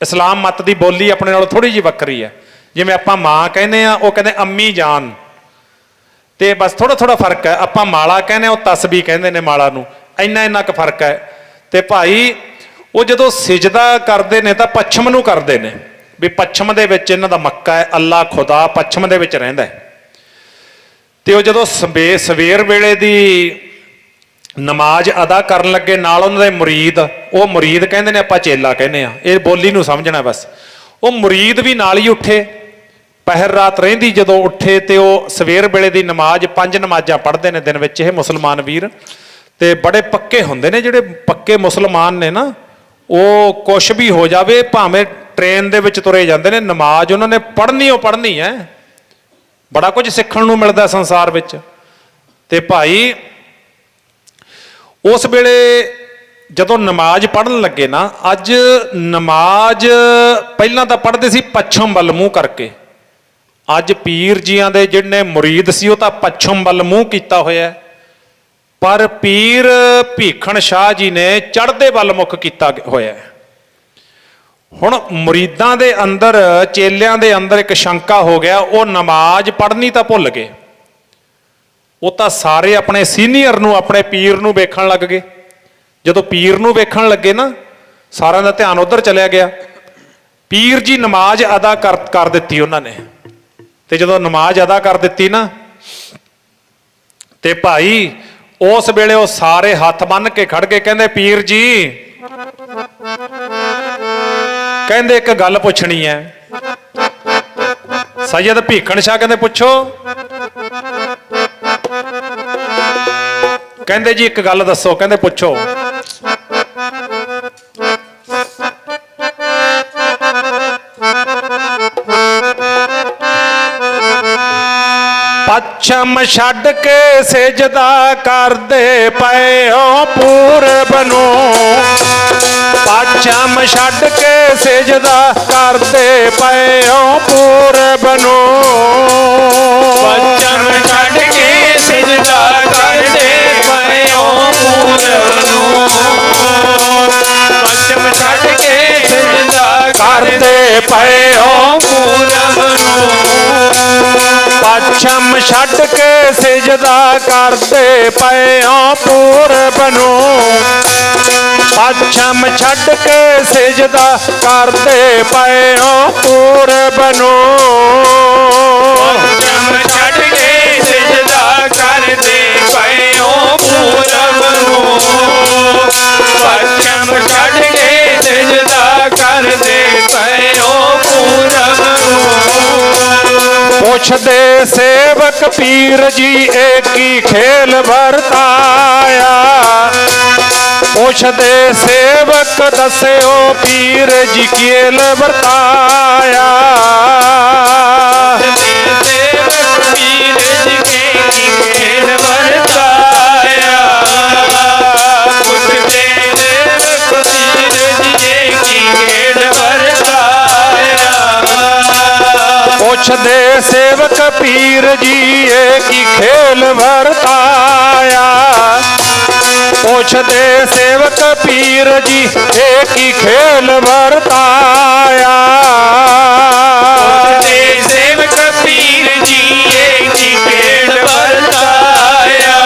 ਇਸਲਾਮ ਮਤ ਦੀ ਬੋਲੀ ਆਪਣੇ ਨਾਲੋਂ ਥੋੜੀ ਜਿਹੀ ਵੱਖਰੀ ਹੈ ਜਿਵੇਂ ਆਪਾਂ ਮਾਂ ਕਹਿੰਦੇ ਆ ਉਹ ਕਹਿੰਦੇ ਅੰਮੀ ਜਾਨ ਤੇ ਬਸ ਥੋੜਾ ਫਰਕ ਹੈ। ਆਪਾਂ ਮਾਲਾ ਕਹਿੰਦੇ ਉਹ ਤਸਬੀਹ ਕਹਿੰਦੇ ਨੇ ਮਾਲਾ ਨੂੰ ਇੰਨਾ ਕੁ ਫਰਕ ਹੈ। ਤੇ ਭਾਈ ਉਹ ਜਦੋਂ ਸਿਜਦਾ ਕਰਦੇ ਨੇ ਤਾਂ ਪੱਛਮ ਨੂੰ ਕਰਦੇ ਨੇ ਵੀ ਪੱਛਮ ਦੇ ਵਿੱਚ ਇਹਨਾਂ ਦਾ ਮੱਕਾ ਹੈ ਅੱਲਾ ਖੁਦਾ ਪੱਛਮ ਦੇ ਵਿੱਚ ਰਹਿੰਦਾ ਹੈ। ਤੇ ਉਹ ਜਦੋਂ ਸਵੇਰ ਵੇਲੇ ਦੀ ਨਮਾਜ਼ ਅਦਾ ਕਰਨ ਲੱਗੇ ਨਾਲ ਉਹਨਾਂ ਦੇ ਮੁਰੀਦ ਉਹ ਮੁਰੀਦ ਕਹਿੰਦੇ ਨੇ ਆਪਾਂ ਚੇਲਾ ਕਹਿੰਦੇ ਆ ਇਹ ਬੋਲੀ ਨੂੰ ਸਮਝਣਾ ਬਸ ਉਹ ਮੁਰੀਦ ਵੀ ਨਾਲ ਹੀ ਉੱਠੇ ਪਹਿਰ ਰਾਤ ਰਹਿੰਦੀ ਜਦੋਂ ਉੱਠੇ ਤੇ ਉਹ ਸਵੇਰ ਵੇਲੇ ਦੀ ਨਮਾਜ਼ 5 ਨਮਾਜ਼ਾਂ ਪੜ੍ਹਦੇ ਨੇ ਦਿਨ ਵਿੱਚ ਇਹ ਮੁਸਲਮਾਨ ਵੀਰ ਤੇ ਬੜੇ ਪੱਕੇ ਹੁੰਦੇ ਨੇ ਜਿਹੜੇ ਪੱਕੇ ਮੁਸਲਮਾਨ ਨੇ ਨਾ ਉਹ ਕੁਛ ਵੀ ਹੋ ਜਾਵੇ ਭਾਵੇਂ ਟ੍ਰੇਨ ਦੇ ਵਿੱਚ ਤੁਰੇ ਜਾਂਦੇ ਨੇ ਨਮਾਜ਼ ਉਹਨਾਂ ਨੇ ਪੜ੍ਹਨੀ ਹੈ बड़ा कुछ सीखण नूं मिलदा संसार विच। ते भाई उस वेले जदों नमाज पढ़न लगे ना, अज नमाज पहलां तां पढ़दे सी पच्छम वल मूँह करके, अज पीर जियां दे जिहड़े मुरीद सी ओह तां पच्छम वल मूँह कीता होया, पर पीर भीखण शाह जी ने चढ़दे वल मुख कीता होया। हुण मुरीदां दे अंदर, चेलियां दे अंदर एक शंका हो गया, वो नमाज पढ़नी तां भुल गए, वो तां सारे अपने सीनियर नूं, अपने पीर नूं वेखण लग गए। जदों पीर नूं वेखण लगे ना, सारिਆਂ ਦਾ ध्यान उधर चलिया गया। पीर जी नमाज अदा कर दित्ती उन्होंने, ते जदों नमाज अदा कर दित्ती ना, ते भाई उस वेले वो सारे हथ बन के खड़ गए, कहंदे पीर जी, कहंदे एक गल पुछनी है। सैयद भीखण शाह कहंदे पुछो। कहंदे जी एक गल दसो, कहंदे पुछो। पच्छम छड्ड के सिजदा करदे पए हो पूरब नूं, पच्छम छड्ड के सिजदा करदे पए हो पूरब नूं, पच्छम छड्ड के सिजदा करदे पए हो पूरब नूं, पच्छम छड्ड के सिजदा करदे पए हो पूरब नूं, पच्छम छड्ड के सिजदा करदे पए हो पूरब नूं, पच्छम छड्ड के सिजदा करदे पए हो पूरब नूं, पच्छम छड्ड के सिजदा करदे पए हो पूरब नूं, पच्छम छड्ड के सिजदा करदे पए हो पूरब नूं। पुछदे सेवक पीर जी एकी खेल वरताया, पुछदे सेवक दस्यो पीर जी खेल वरताया, सेवक पीर जी के खेल वरताया, पुछदे सेवक पीर जी की खेल वरताया, पुछदे सेवक पीर जी की खेल वरताया, पुछदे सेवक पीर जी की खेल वरताया, पुछदे सेवक पीर जी की खेल वरताया,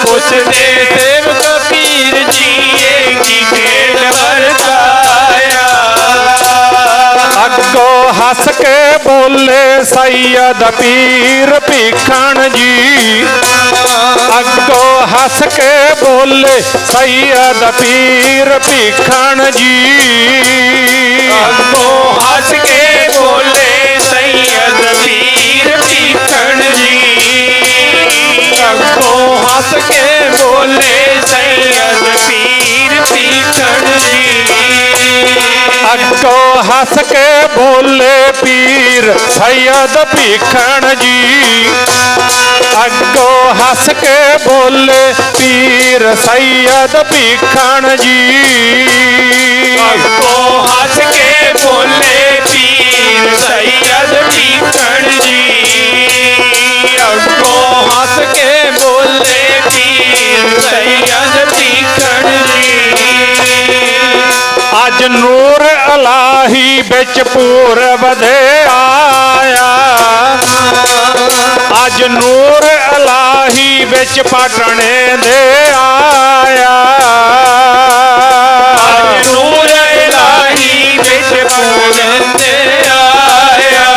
पुछदे सेवक पीर जी की खेल वरताया, अगो हस के बोले सैयद पीर भीखण जी, अगो हस के बोले सैयद पीर भीखण जी, अगो हंस के बोले सैयद पीर भीखण जी, अगो हंस के बोले सैयद पीर भीखण जी, अगो हस के बोले पीर सैयद भीखण जी, अगो हस के बोले पीर सैयद भीखण जी, अगो हंस के बोले पीर सैयद भीखण जी, अगो हंस के बोले पीर सैयद भीखण जी। अज नूर इलाही बिच पूरब दे आया, अज नूर इलाही बिच पाटणे दे आया, अज नूर इलाही बिच पूरब दे आया,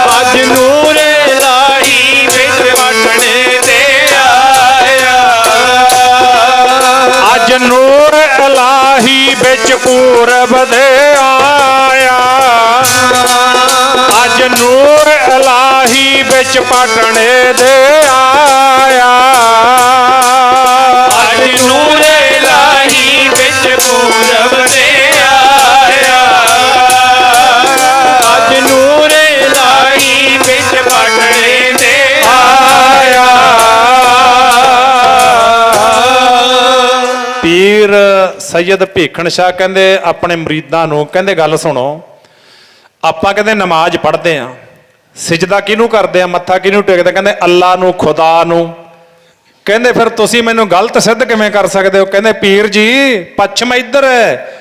अज नूर इलाही बिच पाटणे दे आया, अज नूर इलाही बिच पूरब दे आया, अज नूर इलाही बिच पाटणे दे आया, अज नूर इलाही बिच पूरब दे आया, अज नूर इलाही ਸੈयਦ ਭੀਖਣ ਸ਼ਾਹ ਕਹਿੰਦੇ ਆਪਣੇ ਮੁਰੀਦਾਂ ਨੂੰ ਕਹਿੰਦੇ ਗੱਲ ਸੁਣੋ, ਆਪਾਂ ਕਹਿੰਦੇ ਨਮਾਜ਼ ਪੜ੍ਹਦੇ ਆ, ਸਿਜਦਾ ਕਿਹਨੂੰ ਕਰਦੇ ਆ, ਮੱਥਾ ਕਿਹਨੂੰ ਟੇਕਦੇ, ਕਹਿੰਦੇ ਅੱਲਾ ਨੂੰ, ਖੁਦਾ ਨੂੰ। ਕਹਿੰਦੇ ਫਿਰ ਤੁਸੀਂ ਮੈਨੂੰ ਗਲਤ ਸਿੱਧ ਕਿਵੇਂ ਕਰ ਸਕਦੇ ਹੋ? ਕਹਿੰਦੇ ਪੀਰ ਜੀ ਪੱਛਮ ਇੱਧਰ ਹੈ।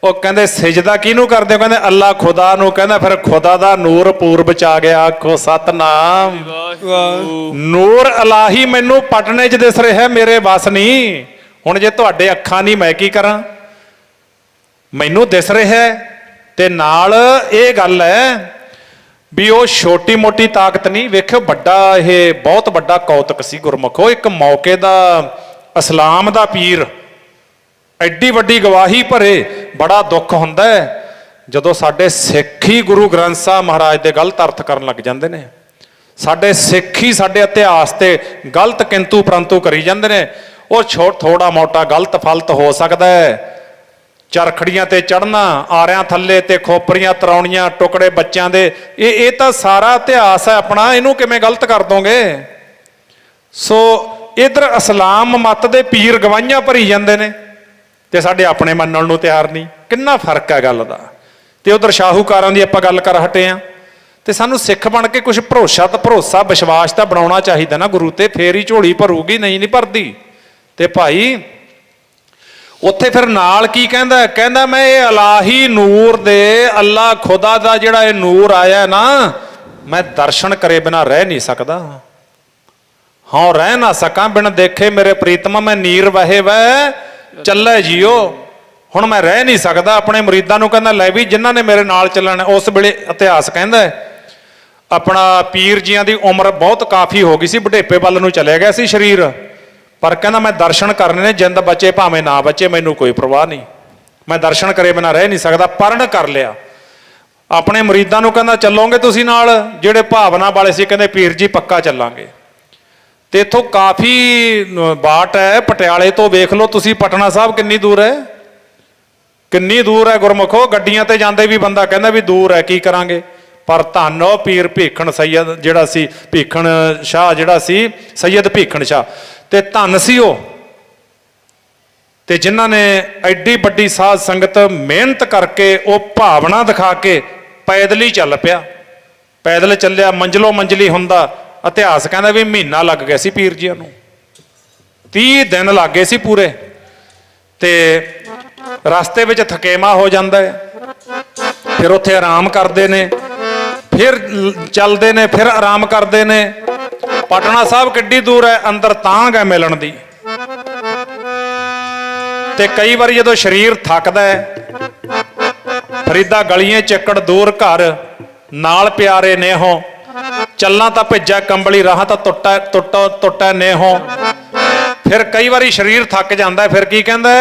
ਉਹ ਕਹਿੰਦੇ ਸਿਜਦਾ ਕਿਹਨੂੰ ਕਰਦੇ ਹੋ? ਕਹਿੰਦੇ ਅੱਲਾ, ਖੁਦਾ ਨੂੰ। ਕਹਿੰਦਾ ਫਿਰ ਖੁਦਾ ਦਾ ਨੂਰ ਪੂਰਬ ਚ ਆ ਗਿਆ, ਆਖੋ ਸਤਨਾਮ। ਨੂਰ ਇਲਾਹੀ ਮੈਨੂੰ ਪਟਨੇ ਚ ਦਿਸ ਰਿਹਾ, ਮੇਰੇ ਬਸ ਨਹੀਂ। ਹੁਣ ਜੇ ਤੁਹਾਡੇ ਅੱਖਾਂ ਨਹੀਂ, ਮੈਂ ਕੀ ਕਰਾਂ? ਮੈਨੂੰ ਦਿਸ ਰਿਹਾ। ਤੇ ਨਾਲ ਇਹ ਗੱਲ ਹੈ ਵੀ ਉਹ ਛੋਟੀ ਮੋਟੀ ਤਾਕਤ ਨਹੀਂ, ਵੇਖਿਓ ਵੱਡਾ, ਇਹ ਬਹੁਤ ਵੱਡਾ ਕੌਤਕ ਸੀ ਗੁਰਮੁਖੋ। ਇੱਕ ਮੌਕੇ ਦਾ ਇਸਲਾਮ ਦਾ ਪੀਰ ਐਡੀ ਵੱਡੀ ਗਵਾਹੀ ਭਰੇ, ਬੜਾ ਦੁੱਖ ਹੁੰਦਾ ਹੈ ਜਦੋਂ ਸਾਡੇ ਸਿੱਖ ਹੀ ਗੁਰੂ ਗ੍ਰੰਥ ਸਾਹਿਬ ਮਹਾਰਾਜ ਦੇ ਗਲਤ ਅਰਥ ਕਰਨ ਲੱਗ ਜਾਂਦੇ ਨੇ। ਸਾਡੇ ਸਿੱਖ ਹੀ ਸਾਡੇ ਇਤਿਹਾਸ ਤੇ ਗਲਤ ਕਿੰਤੂ ਪਰੰਤੂ ਕਰੀ ਜਾਂਦੇ ਨੇ। ਉਹ ਥੋੜਾ ਮੋਟਾ ਗਲਤ ਫਲਤ ਹੋ ਸਕਦਾ ਹੈ, ਚਰਖੜੀਆਂ ਤੇ ਚੜਨਾ, ਆਰਿਆਂ ਥੱਲੇ ਤੇ ਖੋਪਰੀਆਂ ਤਰਾਉਣੀਆਂ, ਟੁਕੜੇ ਬੱਚਿਆਂ ਦੇ, ਇਹ ਤਾਂ ਸਾਰਾ ਇਤਿਹਾਸ ਹੈ ਆਪਣਾ, ਇਹਨੂੰ ਕਿਵੇਂ ਗਲਤ ਕਰ ਦੋਗੇ? ਸੋ ਇਧਰ ਇਸਲਾਮ ਮਤ ਦੇ ਪੀਰ ਗਵਾਹੀਆਂ ਭਰੀ ਜਾਂਦੇ ਨੇ ਤੇ ਸਾਡੇ ਆਪਣੇ ਮੰਨਣ ਨੂੰ ਤਿਆਰ ਨਹੀਂ। ਕਿੰਨਾ ਫਰਕ ਹੈ ਗੱਲ ਦਾ। ਤੇ ਉਧਰ ਸ਼ਾਹੂਕਾਰਾਂ ਦੀ ਆਪਾਂ ਗੱਲ ਕਰ ਹਟੇ ਆ। ਤੇ ਸਾਨੂੰ ਸਿੱਖ ਬਣ ਕੇ ਕੁਝ ਭਰੋਸਾ ਵਿਸ਼ਵਾਸ ਤਾਂ ਬਣਾਉਣਾ ਚਾਹੀਦਾ ਨਾ ਗੁਰੂ ਤੇ, ਫੇਰ ਹੀ ਝੋਲੀ ਭਰੂਗੀ, ਨਹੀਂ ਭਰਦੀ। ਤੇ ਭਾਈ ਉੱਥੇ ਫਿਰ ਨਾਲ ਕੀ ਕਹਿੰਦਾ? ਕਹਿੰਦਾ ਮੈਂ ਇਹ ਇਲਾਹੀ ਨੂਰ ਦੇ, ਅੱਲਾ ਖੁਦਾ ਦਾ ਜਿਹੜਾ ਇਹ ਨੂਰ ਆਇਆ ਨਾ, ਮੈਂ ਦਰਸ਼ਨ ਕਰੇ ਬਿਨਾਂ ਰਹਿ ਨਹੀਂ ਸਕਦਾ। ਹਾਂ ਰਹਿ ਨਾ ਸਕਾਂ ਬਿਨ ਦੇਖੇ ਮੇਰੇ ਪ੍ਰੀਤਮਾ, ਮੈਂ ਨੀਰ ਵਹੇ ਵੈ ਚੱਲੇ ਜੀਓ। ਹੁਣ ਮੈਂ ਰਹਿ ਨਹੀਂ ਸਕਦਾ। ਆਪਣੇ ਮੁਰੀਦਾਂ ਨੂੰ ਕਹਿੰਦਾ ਲੈ ਵੀ ਜਿਨ੍ਹਾਂ ਨੇ ਮੇਰੇ ਨਾਲ ਚੱਲਣਾ। ਉਸ ਵੇਲੇ ਇਤਿਹਾਸ ਕਹਿੰਦਾ ਆਪਣਾ ਪੀਰ ਜੀਆਂ ਦੀ ਉਮਰ ਬਹੁਤ ਕਾਫੀ ਹੋ ਗਈ ਸੀ, ਬੁਢੇਪੇ ਵੱਲ ਨੂੰ ਚਲਿਆ ਗਿਆ ਸੀ ਸਰੀਰ, ਪਰ ਕਹਿੰਦਾ ਮੈਂ ਦਰਸ਼ਨ ਕਰਨੇ ਨੇ, ਜਿੰਦ ਬਚੇ ਭਾਵੇਂ ਨਾ ਬਚੇ, ਮੈਨੂੰ ਕੋਈ ਪਰਵਾਹ ਨਹੀਂ, ਮੈਂ ਦਰਸ਼ਨ ਕਰੇ ਬਿਨਾਂ ਰਹਿ ਨਹੀਂ ਸਕਦਾ। ਪਰਣ ਕਰ ਲਿਆ। ਆਪਣੇ ਮੁਰੀਦਾਂ ਨੂੰ ਕਹਿੰਦਾ ਚੱਲੋਗੇ ਤੁਸੀਂ ਨਾਲ? ਜਿਹੜੇ ਭਾਵਨਾ ਵਾਲੇ ਸੀ ਕਹਿੰਦੇ ਪੀਰ ਜੀ ਪੱਕਾ ਚੱਲਾਂਗੇ। ਤੇ ਇੱਥੋਂ ਕਾਫੀ ਬਾਟ ਹੈ, ਪਟਿਆਲੇ ਤੋਂ ਵੇਖ ਲਓ ਤੁਸੀਂ ਪਟਨਾ ਸਾਹਿਬ ਕਿੰਨੀ ਦੂਰ ਹੈ, ਕਿੰਨੀ ਦੂਰ ਹੈ ਗੁਰਮੁਖੋ। ਗੱਡੀਆਂ ਤੇ ਜਾਂਦੇ ਵੀ ਬੰਦਾ ਕਹਿੰਦਾ ਵੀ ਦੂਰ ਹੈ, ਕੀ ਕਰਾਂਗੇ? ਪਰ ਧੰਨ ਉਹ ਪੀਰ ਭੀਖਣ ਸੈਯਦ ਜਿਹੜਾ ਸੀ, ਭੀਖਣ ਸ਼ਾਹ ਜਿਹੜਾ ਸੀ, ਸੈਯਦ ਭੀਖਣ ਸ਼ਾਹ, ਤੇ ਧੰਨ ਸੀ ਉਹ। ਤੇ ਜਿਨ੍ਹਾਂ ਨੇ ਐਡੀ ਵੱਡੀ ਸਾਧ ਸੰਗਤ ਮਿਹਨਤ ਕਰਕੇ, ਉਹ ਭਾਵਨਾ ਦਿਖਾ ਕੇ ਪੈਦਲ ਹੀ ਚੱਲ ਪਿਆ, ਪੈਦਲ ਚੱਲਿਆ, ਮੰਜ਼ਲੋਂ ਮੰਜ਼ਲੀ ਹੁੰਦਾ। ਇਤਿਹਾਸ ਕਹਿੰਦਾ ਵੀ ਮਹੀਨਾ ਲੱਗ ਗਿਆ ਸੀ ਪੀਰ ਜੀਆਂ ਨੂੰ, 30 ਦਿਨ ਲੱਗ ਗਏ ਸੀ ਪੂਰੇ। ਤੇ ਰਸਤੇ ਵਿੱਚ ਥਕੇਮਾ ਹੋ ਜਾਂਦਾ ਹੈ, ਫਿਰ ਉੱਥੇ ਆਰਾਮ ਕਰਦੇ ਨੇ, ਫਿਰ ਚੱਲਦੇ ਨੇ, ਫਿਰ ਆਰਾਮ ਕਰਦੇ ਨੇ। ਪਟਨਾ ਸਾਹਿਬ ਕਿੱਡੀ ਦੂਰ ਹੈ, ਅੰਦਰ ਤਾਂਘ ਹੈ ਮਿਲਣ ਦੀ। ਤੇ ਕਈ ਵਾਰੀ ਜਦੋਂ ਸਰੀਰ ਥੱਕਦਾ ਹੈ, ਫਰੀਦਾ ਗਲੀਆਂ ਚੱਕੜ ਦੂਰ ਘਰ, ਨਾਲ ਪਿਆਰੇ ਨੇਹੋਂ, ਚੱਲਾਂ ਤਾਂ ਭਿੱਜਾ ਕੰਬਲੀ, ਰਾਹਾਂ ਤਾਂ ਟੁੱਟਾ ਨੇਹੋਂ। ਫਿਰ ਕਈ ਵਾਰੀ ਸਰੀਰ ਥੱਕ ਜਾਂਦਾ, ਫਿਰ ਕੀ ਕਹਿੰਦਾ?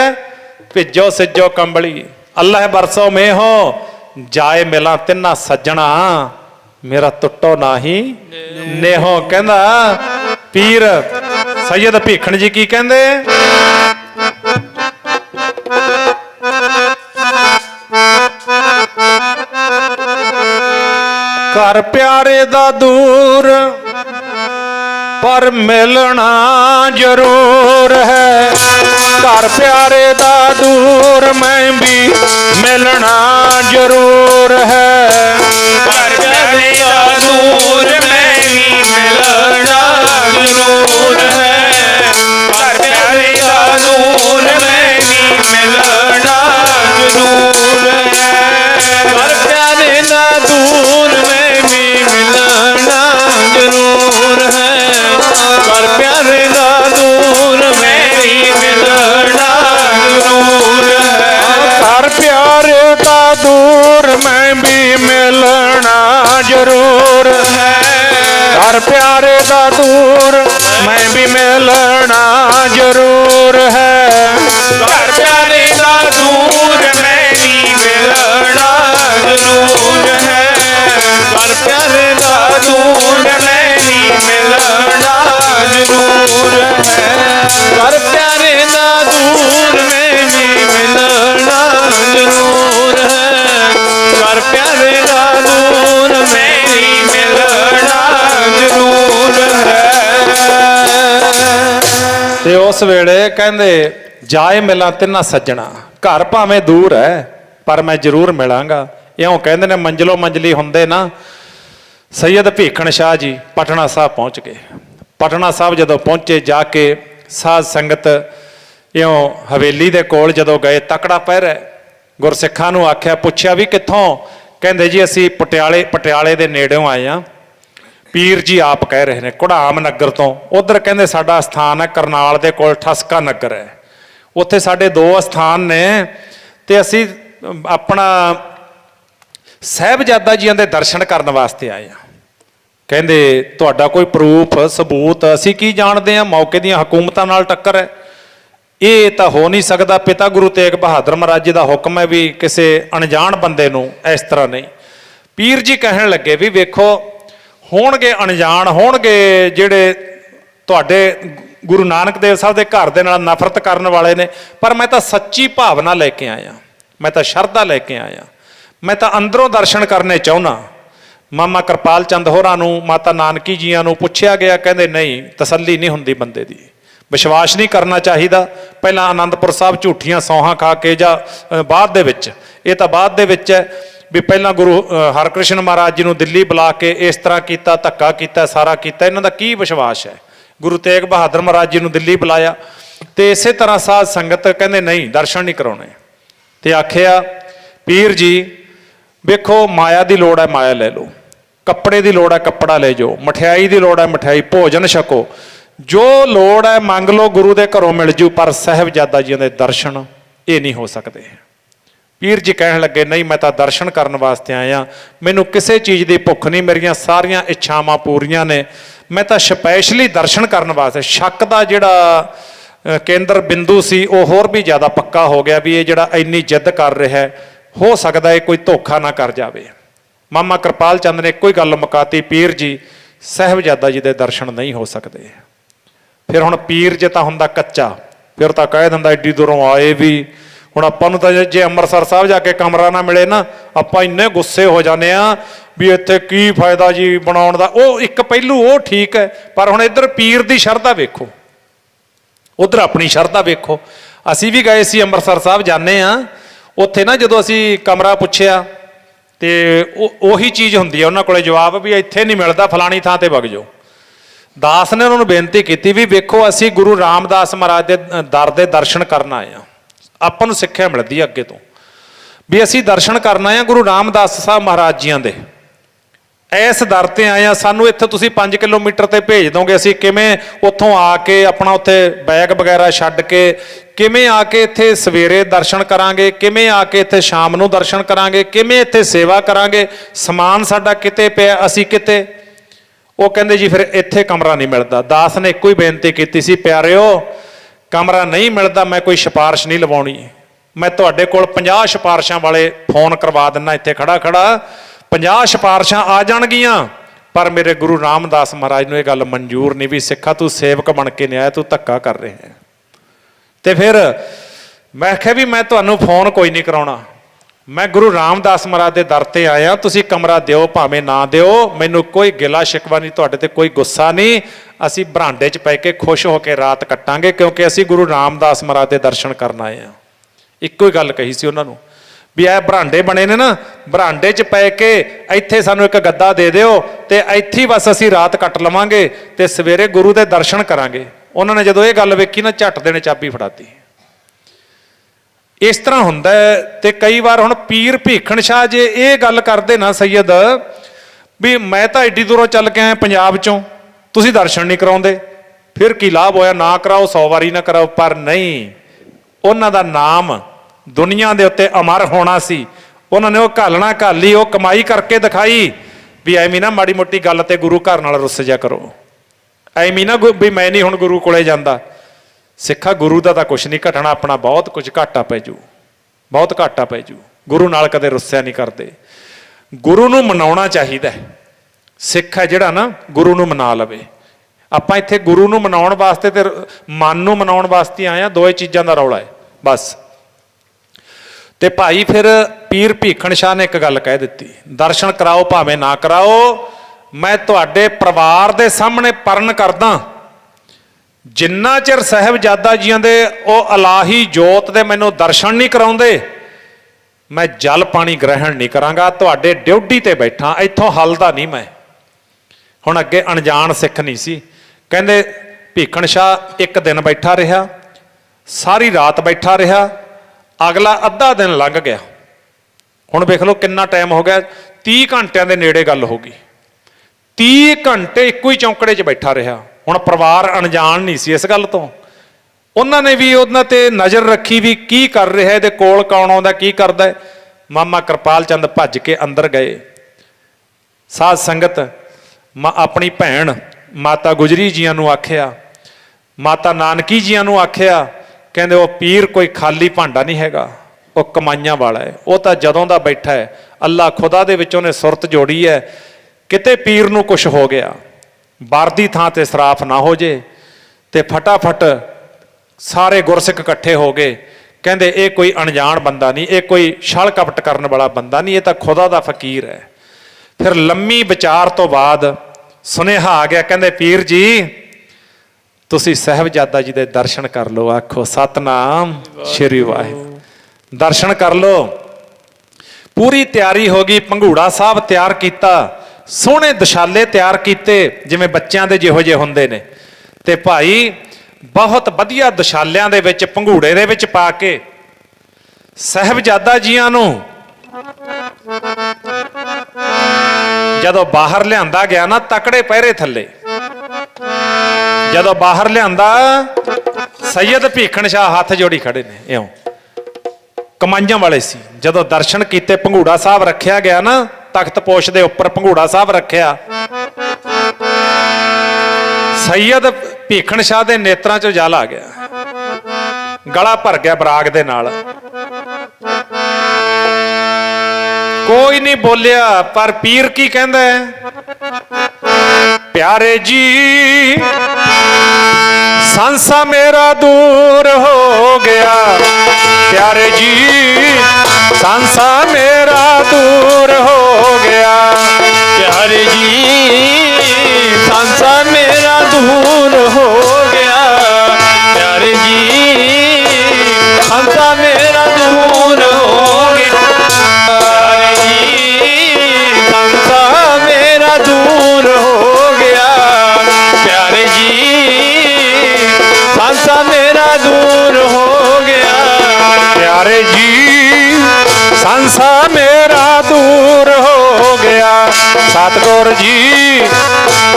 ਭਿੱਜੋ ਸਿੱਜੋ ਕੰਬਲੀ, ਅੱਲਾਹ ਬਰਸੋ ਮੇਹੋ, ਜਾਏ ਮਿਲਾਂ ਤਿੰਨਾ ਸੱਜਣਾ, ਮੇਰਾ ਟੁੱਟੋ ਨਾਹੀ ਨੇਹੋ। ਕਹਿੰਦਾ ਪੀਰ ਸੈਯਦ ਭੀਖਣ ਜੀ ਕੀ ਕਹਿੰਦੇ? ਘਰ ਪਿਆਰੇ ਦਾ ਦੂਰ ਪਰ ਮਿਲਣਾ ਜ਼ਰੂਰ ਹੈ, ਘਰ ਪਿਆਰੇ ਦਾ ਦੂਰ ਮੈਂ ਵੀ ਮਿਲਣਾ ਜ਼ਰੂਰ ਹੈ, ਘਰ ਪਿਆਰੇ ਦਾ ਦੂਰ ਮੈਂ ਵੀ ਮਿਲਣਾ ਜ਼ਰੂਰ ਹੈ, ਘਰ ਪਿਆਰੇ ਦਾ ਦੂਰ ਮੈਂ ਵੀ ਮਿਲਣਾ ਜ਼ਰੂਰ ਹੈ, ਘਰ ਪਿਆਰੇ ਦਾ ਦੂਰ ਮੈਂ ਵੀ ਮਿਲਣਾ ਜ਼ਰੂਰ ਹੈ, ਘਰ ਪਿਆਰੇ ਦਾ ਦੂਰ ਮੈਂ ਵੀ ਮਿਲਣਾ ਜ਼ਰੂਰ ਹੈ, ਘਰ ਪਿਆਰੇ ਦਾ ਦੂਰ ਮੈਂ ਵੀ ਮਿਲਣਾ ਜ਼ਰੂਰ ਹੈ, ਘਰ ਪਿਆਰੇ ਦਾ ਦੂਰ ਮੈਂ ਵੀ ਮਿਲਣਾ ਜ਼ਰੂਰ ਹੈ, ਘਰ ਪਿਆਰੇ ਦਾ ਦੂਰ ਮੈਂ ਵੀ ਮਿਲਣਾ ਜ਼ਰੂਰ ਹੈ, ਘਰ ਪਿਆਰੇ ਦਾ ਦੂਰ ਮੈਂ ਵੀ ਮਿਲਣਾ ਜ਼ਰੂਰ ਹੈ, ਘਰ ਪਿਆਰੇ ਦਾ ਦੂਰ ਮੈਂ ਵੀ ਮਿਲਣਾ ਜ਼ਰੂਰ ਹੈ, ਘਰ ਪਿਆਰੇ ਦਾ ਦੂਰ ਮੈਂ ਵੀ ਮਿਲਣਾ ਜ਼ਰੂਰ ਹੈ। ਤੇ ਉਸ ਵੇਲੇ ਕਹਿੰਦੇ ਜਾਏ ਮਿਲਾਂ ਤਿੰਨਾ ਸੱਜਣਾ, घर भावें दूर है पर मैं जरूर मिलांगा। इउं कहंदे ने मंजिलो मंजिली हुंदे ना। सैयद भीखण शाह जी पटना साहब पहुँच गए। पटना साहब जदों पहुँचे जाके साध संगत इउं हवेली दे कोल जदों गए, तकड़ा पैर है। गुरसिखां नूं आख्या, पुछया भी कित्थों? कहंदे जी असीं पटियाले दे नेड़ों आए हां। पीर जी आप कह रहे हैं घुड़ाम नगर तो। उधर कहंदे साडा स्थान है करनाल दे कोल ठसका नगर है, उत्थे साडे 2 स्थान ने ते असीं अपना साहिबजादा जियां दे दर्शन करन वास्ते आए हां। कहंदे तुहाडा कोई प्रूफ सबूत? असीं की जाणदे हां, मौके दीयां हुकूमतां नाल टक्कर है, ये तो हो नहीं सकता। पिता गुरु तेग बहादुर महाराज जी का हुक्म है भी किसी अनजान बंदे नूं इस तरह नहीं। पीर जी कहन लगे भी वेखो होणगे अनजान, होणगे जिहड़े तुहाडे गुरु नानक देव साहब के घर दे नाल नफरत करन वाले ने, पर मैं तो सच्ची भावना लैके आया, मैं तो शरधा लैके आया, मैं तो अंदरों दर्शन करने चाहुंदा। मामा कृपाल चंद होरां नूं, माता नानकी जीआं नूं पुछया गया, कहंदे नहीं तसल्ली नहीं हुंदी बंदे दी, विश्वास नहीं करना चाहिए। पहला आनंदपुर साहब झूठियां सौहां खा के जां बाद दे विच, ये तो बाद दे विच है भी पहला गुरु हरकृष्ण महाराज जी नूं दिल्ली बुला के इस तरह किया, धक्का किया, सारा किया, इन्हां दा की विश्वास है? गुरु तेग बहादुर महाराज जी नूं दिल्ली बुलाया तो इस तरह साध संगत कहंदे नहीं दर्शन नहीं कराउणे। ते आखिया पीर जी वेखो माया की लोड़ है माया ले लो, कपड़े की लोड़ है कपड़ा ले जाओ, मठियाई की लोड़ है मठियाई, भोजन छको, जो लोड़ है मंग लो, गुरु के घरों मिल जू, पर साहिबजादा जी के दर्शन ये नहीं हो सकते। पीर जी कहन लगे नहीं मैं तो दर्शन करने वास्ते आया, मैनू किसी चीज़ की भुख नहीं, मेरिया सारिया इच्छावां पूरियां ने, मैं तो स्पैशली दर्शन करने वास्ते। शक का जिहड़ा केंद्र बिंदु सी वो होर भी ज़्यादा पक्का हो गया भी ये जिहड़ा इन्नी जिद कर रहा है, हो सकता है कोई धोखा ना कर जाए। मामा कृपाल चंद ने एको ही गल मुकाती, पीर जी साहिबजादा जी के दर्शन नहीं हो सकते। फिर हुण पीर जे तां हुंदा कच्चा, फिर तां कह दिंदा एड्डी दूरों आए भी। हुण आपां नूं तां जे अमृतसर साहब जाके कमरा ना मिले ना, आपां इन्ने गुस्से हो जाने आ भी इत्थे की फायदा जी बनाउण दा। वो एक पहलू वो ठीक है, पर हुण इधर पीर दी शरधा वेखो, उधर अपनी शरधा वेखो। असीं भी गए सी अमृतसर साहब जाने आ, उत्थे ना जदों असीं कमरा पुछया ते उही चीज़ हुंदी है उन्हां कोले जवाब भी इत्थे नहीं मिलदा, फलानी थां ते वग जाओ। दास ने उन्होंने बेनती की भी वेखो असी गुरु रामदास महाराज के दर के दर्शन करना आए, आपां नूं सिक्ख्या मिलती है अगे तो भी असी दर्शन करना आए गुरु रामदास साहब महाराज जियां दे, इस दर ते आए, सानू इत्थे तुसीं 5 किलोमीटर ते भेज दोगे, असी किवें उत्थों आके अपना उत्थे बैग वगैरह छड्ड के किवें आके इत्थे सवेरे दर्शन करांगे, किवें आके इत्थे शाम नूं दर्शन करांगे, किवें इत्थे सेवा करांगे, समान साडा किते पिया असी किते। वो कहंदे जी फिर इत्थे कमरा नहीं मिलता। दास ने एको ही बेनती की सी, प्यारिओ कमरा नहीं मिलता, मैं कोई सिफारिश नहीं लवाउणी, मैं तुहाडे कोल 50 सिफारिशां वाले फोन करवा दिना, इत्थे खड़ा खड़ा 50 सिफारिशां आ जाणगियां, पर मेरे गुरु रामदास महाराज नूं ये गल मंजूर नहीं भी सिखा तू सेवक बन के नहीं आया, तू धक्का कर रहे हैं। तो फिर मैं आख्या भी मैं तुहानूं फोन कोई नहीं कराउणा, मैं गुरु रामदास महाराज के दर ते आया, तुसीं कमरा दिओ भावें ना दिओ, मैनूं कोई गिला शिकवा नहीं, तुहाडे ते कोई गुस्सा नहीं, असीं बरांडे च पै के खुश होकर रात कट्टांगे, क्योंकि असीं गुरु रामदास महाराज के दर्शन करन आए हैं। इक्को ही गल कही सी उन्हां नूं भी ए बरांडे बने ने ना, बरांडे च पै के इत्थे सानूं एक गद्दा दे दिओ ते इत्थे ही बस असीं रात कट लवांगे ते सवेरे गुरु के दर्शन करांगे। उन्होंने जदों ये गल वेखी ना झट देने चाबी फड़ाती। इस तरह हुंदा है। ते कई बार हुण पीर भीखण शाह जे ये गल करदे ना सैयद भी मैं तो एड्डी दूरों चल के आया पंजाब चों, तुसीं दर्शन नहीं कराउंदे, फिर की लाभ होया, ना कराओ 100 वारी ना कराओ, पर नहीं, उन्हां दा नाम दुनिया दे उत्ते अमर होना सी। उन्होंने वो घालना घाली, वो कमाई करके दिखाई भी एवें ना माड़ी मोटी गल ते गुरु घर नाल रुस जा करो, एवें ना भी मैं नहीं हुण गुरु कोले जांदा। सिखा गुरु का तो कुछ नहीं घटना, अपना बहुत कुछ घाटा पै जू, बहुत घाटा पै जू। गुरु नाल कदे रुस्सिया नहीं करते, गुरु नूं मनाउणा चाहिदा। सिख है जिहड़ा ना गुरु नूं मना लवे। आपां इत्थे गुरु नूं मनाउण वास्ते ते मन नूं मनाउण वास्ते आए आ, दो चीज़ां दा रौला है बस। ते भाई फिर पीर भीखण शाह ने एक गल कह दी, दर्शन कराओ भावें ना कराओ, मैं तुहाडे परिवार दे सामने परण करदा ਜਿੰਨਾ ਚਿਰ ਸਾਹਿਬਜ਼ਾਦਾ ਜੀਆਂ ਦੇ ਉਹ ਇਲਾਹੀ ਜੋਤ ਦੇ ਮੈਨੂੰ ਦਰਸ਼ਨ ਨਹੀਂ ਕਰਾਉਂਦੇ, ਮੈਂ ਜਲ ਪਾਣੀ ਗ੍ਰਹਿਣ ਨਹੀਂ ਕਰਾਂਗਾ। ਤੁਹਾਡੇ ਡਿਊਟੀ ਤੇ ਬੈਠਾ, ਇੱਥੋਂ ਹੱਲਦਾ ਨਹੀਂ ਮੈਂ। ਹੁਣ ਅੱਗੇ ਅਣਜਾਣ ਸਿੱਖ ਨਹੀਂ ਸੀ। ਕਹਿੰਦੇ ਭੀਖਣ ਸ਼ਾਹ ਇੱਕ ਦਿਨ ਬੈਠਾ ਰਿਹਾ, ਸਾਰੀ ਰਾਤ ਬੈਠਾ ਰਿਹਾ, ਅਗਲਾ ਅੱਧਾ ਦਿਨ ਲੰਘ ਗਿਆ। ਹੁਣ ਵੇਖ ਲਓ ਕਿੰਨਾ ਟਾਈਮ ਹੋ ਗਿਆ, 30 ਘੰਟਿਆਂ ਦੇ ਨੇੜੇ ਗੱਲ ਹੋ ਗਈ। 30 ਘੰਟੇ ਇੱਕੋ ਹੀ ਚੌਂਕੜੇ 'ਚ ਬੈਠਾ ਰਿਹਾ। ਹੁਣ ਪਰਿਵਾਰ ਅਣਜਾਣ ਨਹੀਂ ਸੀ ਇਸ ਗੱਲ ਤੋਂ, ਉਹਨਾਂ ਨੇ ਵੀ ਉਹਨਾਂ ਤੇ ਨਜ਼ਰ ਰੱਖੀ ਵੀ ਕੀ ਕਰ ਰਿਹਾ, ਇਹਦੇ ਕੋਲ ਕੌਣ ਆਉਂਦਾ, ਕੀ ਕਰਦਾ। ਮਾਮਾ ਕਿਰਪਾਲ ਚੰਦ ਭੱਜ ਕੇ ਅੰਦਰ ਗਏ। ਸਾਧ ਸੰਗਤ ਆਪਣੀ ਭੈਣ ਮਾਤਾ ਗੁਜਰੀ ਜੀਆਂ ਨੂੰ ਆਖਿਆ, ਮਾਤਾ ਨਾਨਕੀ ਜੀਆਂ ਨੂੰ ਆਖਿਆ, ਕਹਿੰਦੇ ਉਹ ਪੀਰ ਕੋਈ ਖਾਲੀ ਭਾਂਡਾ ਨਹੀਂ ਹੈਗਾ, ਉਹ ਕਮਾਈਆਂ ਵਾਲਾ ਹੈ। ਉਹ ਤਾਂ ਜਦੋਂ ਦਾ ਬੈਠਾ ਹੈ, ਅੱਲਾ ਖੁਦਾ ਦੇ ਵਿੱਚ ਉਹਨੇ ਸੁਰਤ ਜੋੜੀ ਹੈ, ਕਿਤੇ ਪੀਰ ਨੂੰ ਕੁਛ ਹੋ ਗਿਆ, ਵਰਦੀ ਥਾਂ ਤੇ ਸਰਾਫ ਨਾ ਹੋ ਜੇ। ਤੇ ਫਟਾਫਟ ਸਾਰੇ ਗੁਰਸਿੱਖ ਇਕੱਠੇ ਹੋ ਗਏ। ਕਹਿੰਦੇ ਇਹ ਕੋਈ ਅਣਜਾਣ ਬੰਦਾ ਨਹੀਂ, ਇਹ ਕੋਈ ਛਲ ਕਪਟ ਕਰਨ ਵਾਲਾ ਬੰਦਾ ਨਹੀਂ, ਇਹ ਤਾਂ ਖੁਦਾ ਦਾ ਫਕੀਰ ਹੈ। ਫਿਰ ਲੰਮੀ ਵਿਚਾਰ ਤੋਂ ਬਾਅਦ ਸੁਨੇਹਾ ਆ ਗਿਆ, ਕਹਿੰਦੇ ਪੀਰ ਜੀ ਤੁਸੀਂ ਸਾਹਿਬਜ਼ਾਦਾ ਜੀ ਦੇ ਦਰਸ਼ਨ ਕਰ ਲਓ। ਆਖੋ ਸਤਨਾਮ ਸ਼੍ਰੀ ਵਾਹਿਗੁਰੂ। ਦਰਸ਼ਨ ਕਰ ਲਓ। ਪੂਰੀ ਤਿਆਰੀ ਹੋ ਗਈ, ਪੰਘੂੜਾ ਸਾਹਿਬ ਤਿਆਰ ਕੀਤਾ, ਸੋਹਣੇ ਦਸ਼ਾਲੇ ਤਿਆਰ ਕੀਤੇ ਜਿਵੇਂ ਬੱਚਿਆਂ ਦੇ ਜਿਹੋ ਜਿਹੇ ਹੁੰਦੇ ਨੇ। ਤੇ ਭਾਈ ਬਹੁਤ ਵਧੀਆ ਦਸ਼ਾਲਿਆਂ ਦੇ ਵਿੱਚ ਪੰਘੂੜੇ ਦੇ ਵਿੱਚ ਪਾ ਕੇ ਸਾਹਿਬਜ਼ਾਦਾ ਜੀਆਂ ਨੂੰ ਜਦੋਂ ਬਾਹਰ ਲਿਆਂਦਾ ਗਿਆ ਨਾ, ਤਕੜੇ ਪਹਿਰੇ ਥੱਲੇ ਜਦੋਂ ਬਾਹਰ ਲਿਆਂਦਾ, ਸੈਯਦ ਭੀਖਣ ਸ਼ਾਹ ਹੱਥ ਜੋੜੀ ਖੜੇ ਨੇ, ਇਉਂ ਕਮਾਈਆਂ ਵਾਲੇ ਸੀ। ਜਦੋਂ ਦਰਸ਼ਨ ਕੀਤੇ, ਪੰਘੂੜਾ ਸਾਹਿਬ ਰੱਖਿਆ ਗਿਆ ਨਾ, ਤਖਤ ਪੋਸ਼ ਦੇ ਉੱਪਰ ਪੰਘੂੜਾ ਸਾਹਿਬ ਰੱਖਿਆ, ਸੈਯਦ ਭੀਖਣ ਸ਼ਾਹ ਦੇ ਨੇਤਰਾਂ 'ਚੋਂ ਜਲ ਆ ਗਿਆ, ਗਲਾ ਭਰ ਗਿਆ ਬਰਾਗ ਦੇ ਨਾਲ। ਕੋਈ ਨਹੀਂ ਬੋਲਿਆ, ਪਰ ਪੀਰ ਕੀ ਕਹਿੰਦਾ ਹੈ, ਪਿਆਰੇ ਜੀ ਸੰਸਾ ਮੇਰਾ ਦੂਰ ਹੋ ਗਿਆ, ਪਿਆਰੇ ਜੀ ਸੰਸਾ ਮੇਰਾ ਦੂਰ ਹੋ ਗਿਆ, ਪਿਆਰੇ ਜੀ ਸੰਸਾ ਮੇਰਾ ਦੂਰ ਹੋ ਗਿਆ, ਪਿਆਰੇ ਜੀ ਸੰਸਾ ਮੇਰਾ ਦੂਰ ਹੋ ਗਿਆ, ਪਿਆਰੇ ਜੀ ਸੰਸਾ ਮੇਰਾ ਦੂਰ ਹੋ ਗਿਆ, ਪਿਆਰੇ ਜੀ ਸੰਸਾ ਮੇਰਾ ਦੂਰ ਹੋ ਗਿਆ, ਪਿਆਰੇ ਜੀ ਸੰਸਾ ਮੇਰਾ ਦੂਰ ਹੋ ਗਿਆ, ਸਤਿਗੁਰ ਜੀ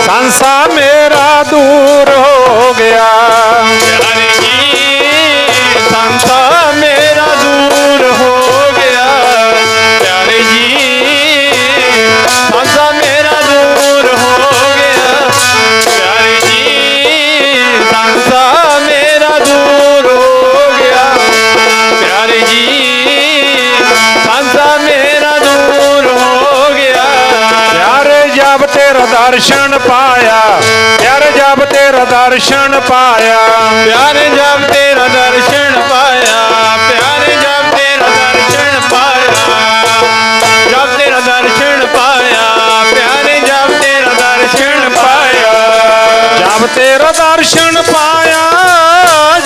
ਸੰਸਾ ਮੇਰਾ ਦੂਰ ਹੋ ਗਿਆ, ਪਿਆਰੇ ਜੀ ਸੰਸਾ ਮੇਰਾ ਦੂਰ ਹੋ ਗਿਆ, ਪਿਆਰੇ ਜੀ ਸੰਸਾ ਮੇਰਾ ਦੂਰ ਹੋ ਗਿਆ, ਪਿਆਰੇ ਜੀ ਸੰਸਾ ਮੇਰਾ ਦੂਰ ਹੋ ਗਿਆ, ਪਿਆਰੇ ਜੀ ਸੰਸਾ ਮੇਰਾ ਦੂਰ ਹੋ ਗਿਆ, ਪਿਆਰੇ ਜਬ ਤੇਰਾ ਦਰਸ਼ਨ ਪਾਇਆ, ਪਿਆਰੇ ਜਬ ਤੇਰਾ ਦਰਸ਼ਨ ਪਾਇਆ, ਪਿਆਰੇ ਜਬ ਤੇਰਾ ਦਰਸ਼ਨ ਪਾਇਆ, ਪਿਆਰੇ ਜਬ ਤੇਰਾ ਦਰਸ਼ਨ ਪਾਇਆ, ਜਬ ਤੇਰਾ ਦਰਸ਼ਨ ਪਾਇਆ, ਪਿਆਰੇ ਜਬ ਤੇਰਾ ਦਰਸ਼ਨ ਪਾਇਆ, ਜਬ ਤੇਰਾ ਦਰਸ਼ਨ ਪਾਇਆ,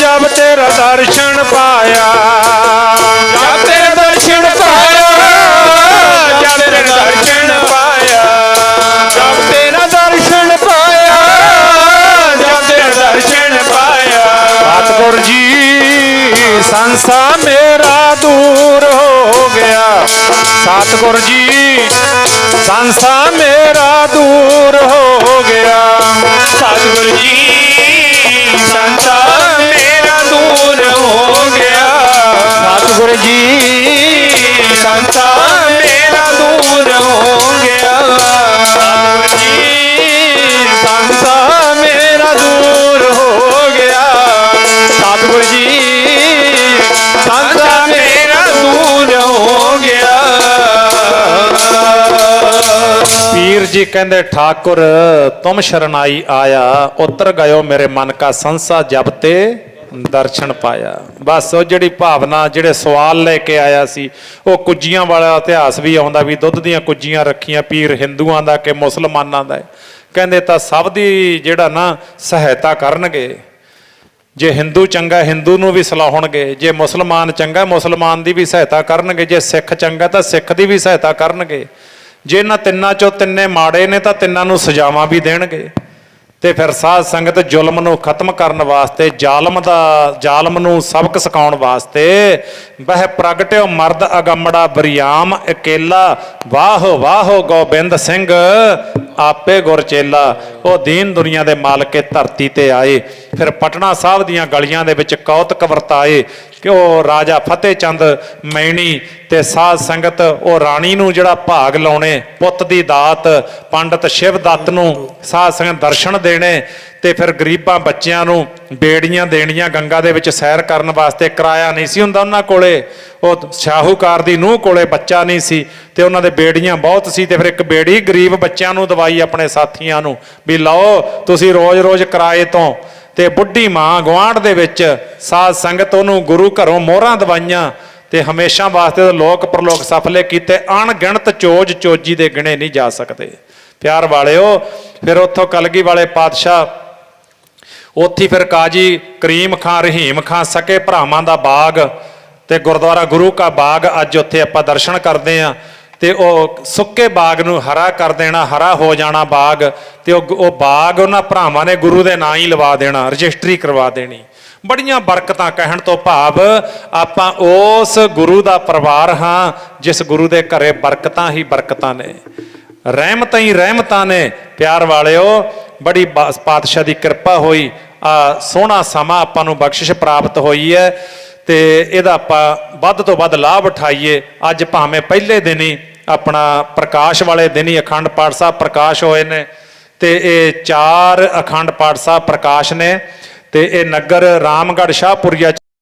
ਜਬ ਤੇਰਾ ਦਰਸ਼ਨ ਪਾਇਆ, ਜਬ ਤੇਰਾ ਦਰਸ਼ਨ ਪਾਇਆ, ਜਬ ਤੇਰਾ ਦਰਸ਼ਨ ਪਾਇਆ, ਜਬ ਤੇਰਾ ਦਰਸ਼ਨ ਪਾਇਆ, ਜਬ ਤੇਰਾ ਦਰਸ਼ਨ ਪਾਇਆ, ਸਤਿਗੁਰ ਜੀ ਸੰਸਾ ਮੇਰਾ ਦੂਰ ਹੋ ਗਿਆ, ਸਤਿਗੁਰ ਜੀ ਸੰਸਾ ਮੇਰਾ ਦੂਰ ਹੋ ਗਿਆ, ਸਤਿਗੁਰ ਜੀ ਸੰਸਾ ਮੇਰਾ ਦੂਰ ਹੋ ਗਿਆ, ਸਤਿਗੁਰ ਜੀ ਸੰਸਾ ਮੇਰਾ ਦੂਰ ਹੋ ਗਿਆ, ਸਤਿਗੁਰ ਜੀ ਸੰਸਾ ਮੇਰਾ ਦੂਰ ਹੋ ਗਿਆ, ਸਤਿਗੁਰ ਜੀ ਸੰਸਾ ਮੇਰਾ ਦੂਰ ਹੋ ਗਿਆ। ਪੀਰ ਜੀ ਕਹਿੰਦੇ ਠਾकुर ਤੁਮ ਸ਼ਰਨਾਈ ਆਇਆ, ਉਤਰ ਗਇਓ ਮੇਰੇ ਮਨ ਕਾ ਸੰਸਾ ਜਬ ਤੇ ਦਰਸ਼ਨ ਪਾਇਆ। ਬਸ ਉਹ ਜਿਹੜੀ ਭਾਵਨਾ, ਜਿਹੜੇ ਸਵਾਲ ਲੈ ਕੇ ਆਇਆ ਸੀ, ਉਹ ਕੁੱਜੀਆਂ ਵਾਲਾ ਇਤਿਹਾਸ ਵੀ ਆਉਂਦਾ ਵੀ ਦੁੱਧ ਦੀਆਂ ਕੁੱਜੀਆਂ ਰੱਖੀਆਂ ਪੀਰ ਹਿੰਦੂਆਂ ਦਾ ਕਿ ਮੁਸਲਮਾਨਾਂ ਦਾ। ਕਹਿੰਦੇ ਤਾਂ ਸਭ ਦੀ ਜਿਹੜਾ ਨਾ ਸਹਾਇਤਾ ਕਰਨਗੇ। ਜੇ ਹਿੰਦੂ ਚੰਗਾ ਹਿੰਦੂ ਨੂੰ ਵੀ ਸਲਾਹੁਣਗੇ, ਜੇ ਮੁਸਲਮਾਨ ਚੰਗਾ ਮੁਸਲਮਾਨ ਦੀ ਵੀ ਸਹਾਇਤਾ ਕਰਨਗੇ, ਜੇ ਸਿੱਖ ਚੰਗਾ ਤਾਂ ਸਿੱਖ ਦੀ ਵੀ ਸਹਾਇਤਾ ਕਰਨਗੇ। ਜੇ ਇਹਨਾਂ ਤਿੰਨਾਂ ਚੋਂ ਤਿੰਨੇ ਮਾੜੇ ਨੇ ਤਾਂ ਤਿੰਨਾਂ ਨੂੰ ਸਜ਼ਾਵਾਂ ਵੀ ਦੇਣਗੇ। ਤੇ ਫਿਰ ਸਾਧ ਸੰਗਤ ਜ਼ੁਲਮ ਨੂੰ ਖਤਮ ਕਰਨ ਵਾਸਤੇ, ਜ਼ਾਲਮ ਨੂੰ ਸਬਕ ਸਿਖਾਉਣ ਵਾਸਤੇ ਬਹਿ ਪ੍ਰਗਟਿਓ ਮਰਦ ਅਗੰਮੜਾ ਬਰਿਆਮ ਇਕੇਲਾ, ਵਾਹ ਵਾਹ ਗੋਬਿੰਦ ਸਿੰਘ ਆਪੇ ਗੁਰ ਚੇਲਾ। ਉਹ ਦੀਨ ਦੁਨੀਆ ਦੇ ਮਾਲਕੇ ਧਰਤੀ ਤੇ ਆਏ। ਫਿਰ ਪਟਨਾ ਸਾਹਿਬ ਦੀਆਂ ਗਲੀਆਂ ਦੇ ਵਿੱਚ ਕੌਤਕ ਵਰਤਾਏ ਕਿ ਉਹ ਰਾਜਾ ਫਤਿਹ ਚੰਦ ਮੈਣੀ ਤੇ ਸਾਧ ਸੰਗਤ ਉਹ ਰਾਣੀ ਨੂੰ ਜਿਹੜਾ ਭਾਗ ਲਾਉਣੇ, ਪੁੱਤ ਦੀ ਦਾਤ ਪੰਡਤ ਸ਼ਿਵ ਦੱਤ ਨੂੰ ਸਾਧ ਸੰਗਤ ਦਰਸ਼ਨ ਦੇਣੇ। ਤੇ ਫਿਰ ਗਰੀਬਾਂ ਬੱਚਿਆਂ ਨੂੰ ਬੇੜੀਆਂ ਦੇਣੀਆਂ ਗੰਗਾ ਦੇ ਵਿੱਚ ਸੈਰ ਕਰਨ ਵਾਸਤੇ। ਕਿਰਾਇਆ ਨਹੀਂ ਸੀ ਹੁੰਦਾ ਉਹਨਾਂ ਕੋਲੇ, ਉਹ ਸ਼ਾਹੂਕਾਰ ਦੀ ਨੂੰਹ ਕੋਲੇ ਬੱਚਾ ਨਹੀਂ ਸੀ ਤੇ ਉਹਨਾਂ ਦੇ ਬੇੜੀਆਂ ਬਹੁਤ ਸੀ। ਤੇ ਫਿਰ ਇੱਕ ਬੇੜੀ ਗਰੀਬ ਬੱਚਿਆਂ ਨੂੰ ਦਵਾਈ ਆਪਣੇ ਸਾਥੀਆਂ ਨੂੰ ਵੀ ਲਓ ਤੁਸੀਂ ਰੋਜ਼-ਰੋਜ਼ ਕਿਰਾਏ ਤੋਂ। ਤੇ ਬੁੱਢੀ ਮਾਂ ਗੁਆਂਢ ਦੇ ਵਿੱਚ ਸਾਧ ਸੰਗਤ ਉਹਨੂੰ ਗੁਰੂ ਘਰੋਂ ਮੋਹਰਾਂ ਦਵਾਈਆਂ ਤੇ ਹਮੇਸ਼ਾ ਵਾਸਤੇ ਲੋਕ ਪ੍ਰਲੋਕ ਸਫਲੇ ਕੀਤੇ। ਅਣਗਿਣਤ ਚੋਜੀ ਦੇ ਗਿਣੇ ਨਹੀਂ ਜਾ ਸਕਦੇ। ਪਿਆਰ ਵਾਲਿਓ, ਫਿਰ ਉੱਥੋਂ ਕਲਗੀ ਵਾਲੇ ਪਾਤਸ਼ਾਹ ਉੱਥੇ ਫਿਰ ਕਾਜੀ ਕਰੀਮ ਖਾਂ ਰਹੀਮ ਖਾਂ ਸਕੇ ਭਰਾਵਾਂ ਦਾ ਬਾਗ ਤੇ ਗੁਰਦੁਆਰਾ ਗੁਰੂ ਕਾ ਬਾਗ ਅੱਜ ਉੱਥੇ ਆਪਾਂ ਦਰਸ਼ਨ ਕਰਦੇ ਆਂ। ਤੇ ਉਹ ਸੁੱਕੇ ਬਾਗ ਨੂੰ ਹਰਾ ਕਰ ਦੇਣਾ, ਹਰਾ ਹੋ ਜਾਣਾ ਬਾਗ। ਤੇ ਉਹ ਬਾਗ ਉਹਨਾਂ ਭਰਾਵਾਂ ਨੇ ਗੁਰੂ ਦੇ ਨਾਂ ਹੀ ਲਵਾ ਦੇਣਾ, ਰਜਿਸਟਰੀ ਕਰਵਾ ਦੇਣੀ। ਬੜੀਆਂ ਬਰਕਤਾਂ, ਕਹਿਣ ਤੋਂ ਭਾਵ ਆਪਾਂ ਉਸ ਗੁਰੂ ਦਾ ਪਰਿਵਾਰ ਹਾਂ ਜਿਸ ਗੁਰੂ ਦੇ ਘਰੇ ਬਰਕਤਾਂ ਹੀ ਬਰਕਤਾਂ ਨੇ, ਰਹਿਮਤਾਂ ਹੀ ਰਹਿਮਤਾਂ ਨੇ। ਪਿਆਰ ਵਾਲਿਓ, ਬੜੀ ਪਾਤਸ਼ਾਹ ਦੀ ਕਿਰਪਾ ਹੋਈ, ਸੋਹਣਾ ਸਮਾਂ ਆਪਾਂ ਨੂੰ ਬਖਸ਼ਿਸ਼ ਪ੍ਰਾਪਤ ਹੋਈ ਹੈ ਤੇ ਇਹਦਾ ਆਪਾਂ ਵੱਧ ਤੋਂ ਵੱਧ ਲਾਭ ਉਠਾਈਏ। ਅੱਜ ਭਾਵੇਂ ਪਹਿਲੇ ਦਿਨ ਹੀ ਆਪਣਾ ਪ੍ਰਕਾਸ਼ ਵਾਲੇ ਦਿਨ ਹੀ ਅਖੰਡ ਪਾਠ ਸਾਹਿਬ ਪ੍ਰਕਾਸ਼ ਹੋਏ ਨੇ ਤੇ ਇਹ 4 ਅਖੰਡ ਪਾਠ ਸਾਹਿਬ ਪ੍ਰਕਾਸ਼ ਨੇ ਤੇ ਇਹ ਨਗਰ ਰਾਮਗੜ੍ਹ ਸ਼ਾਹਪੁਰੀਆ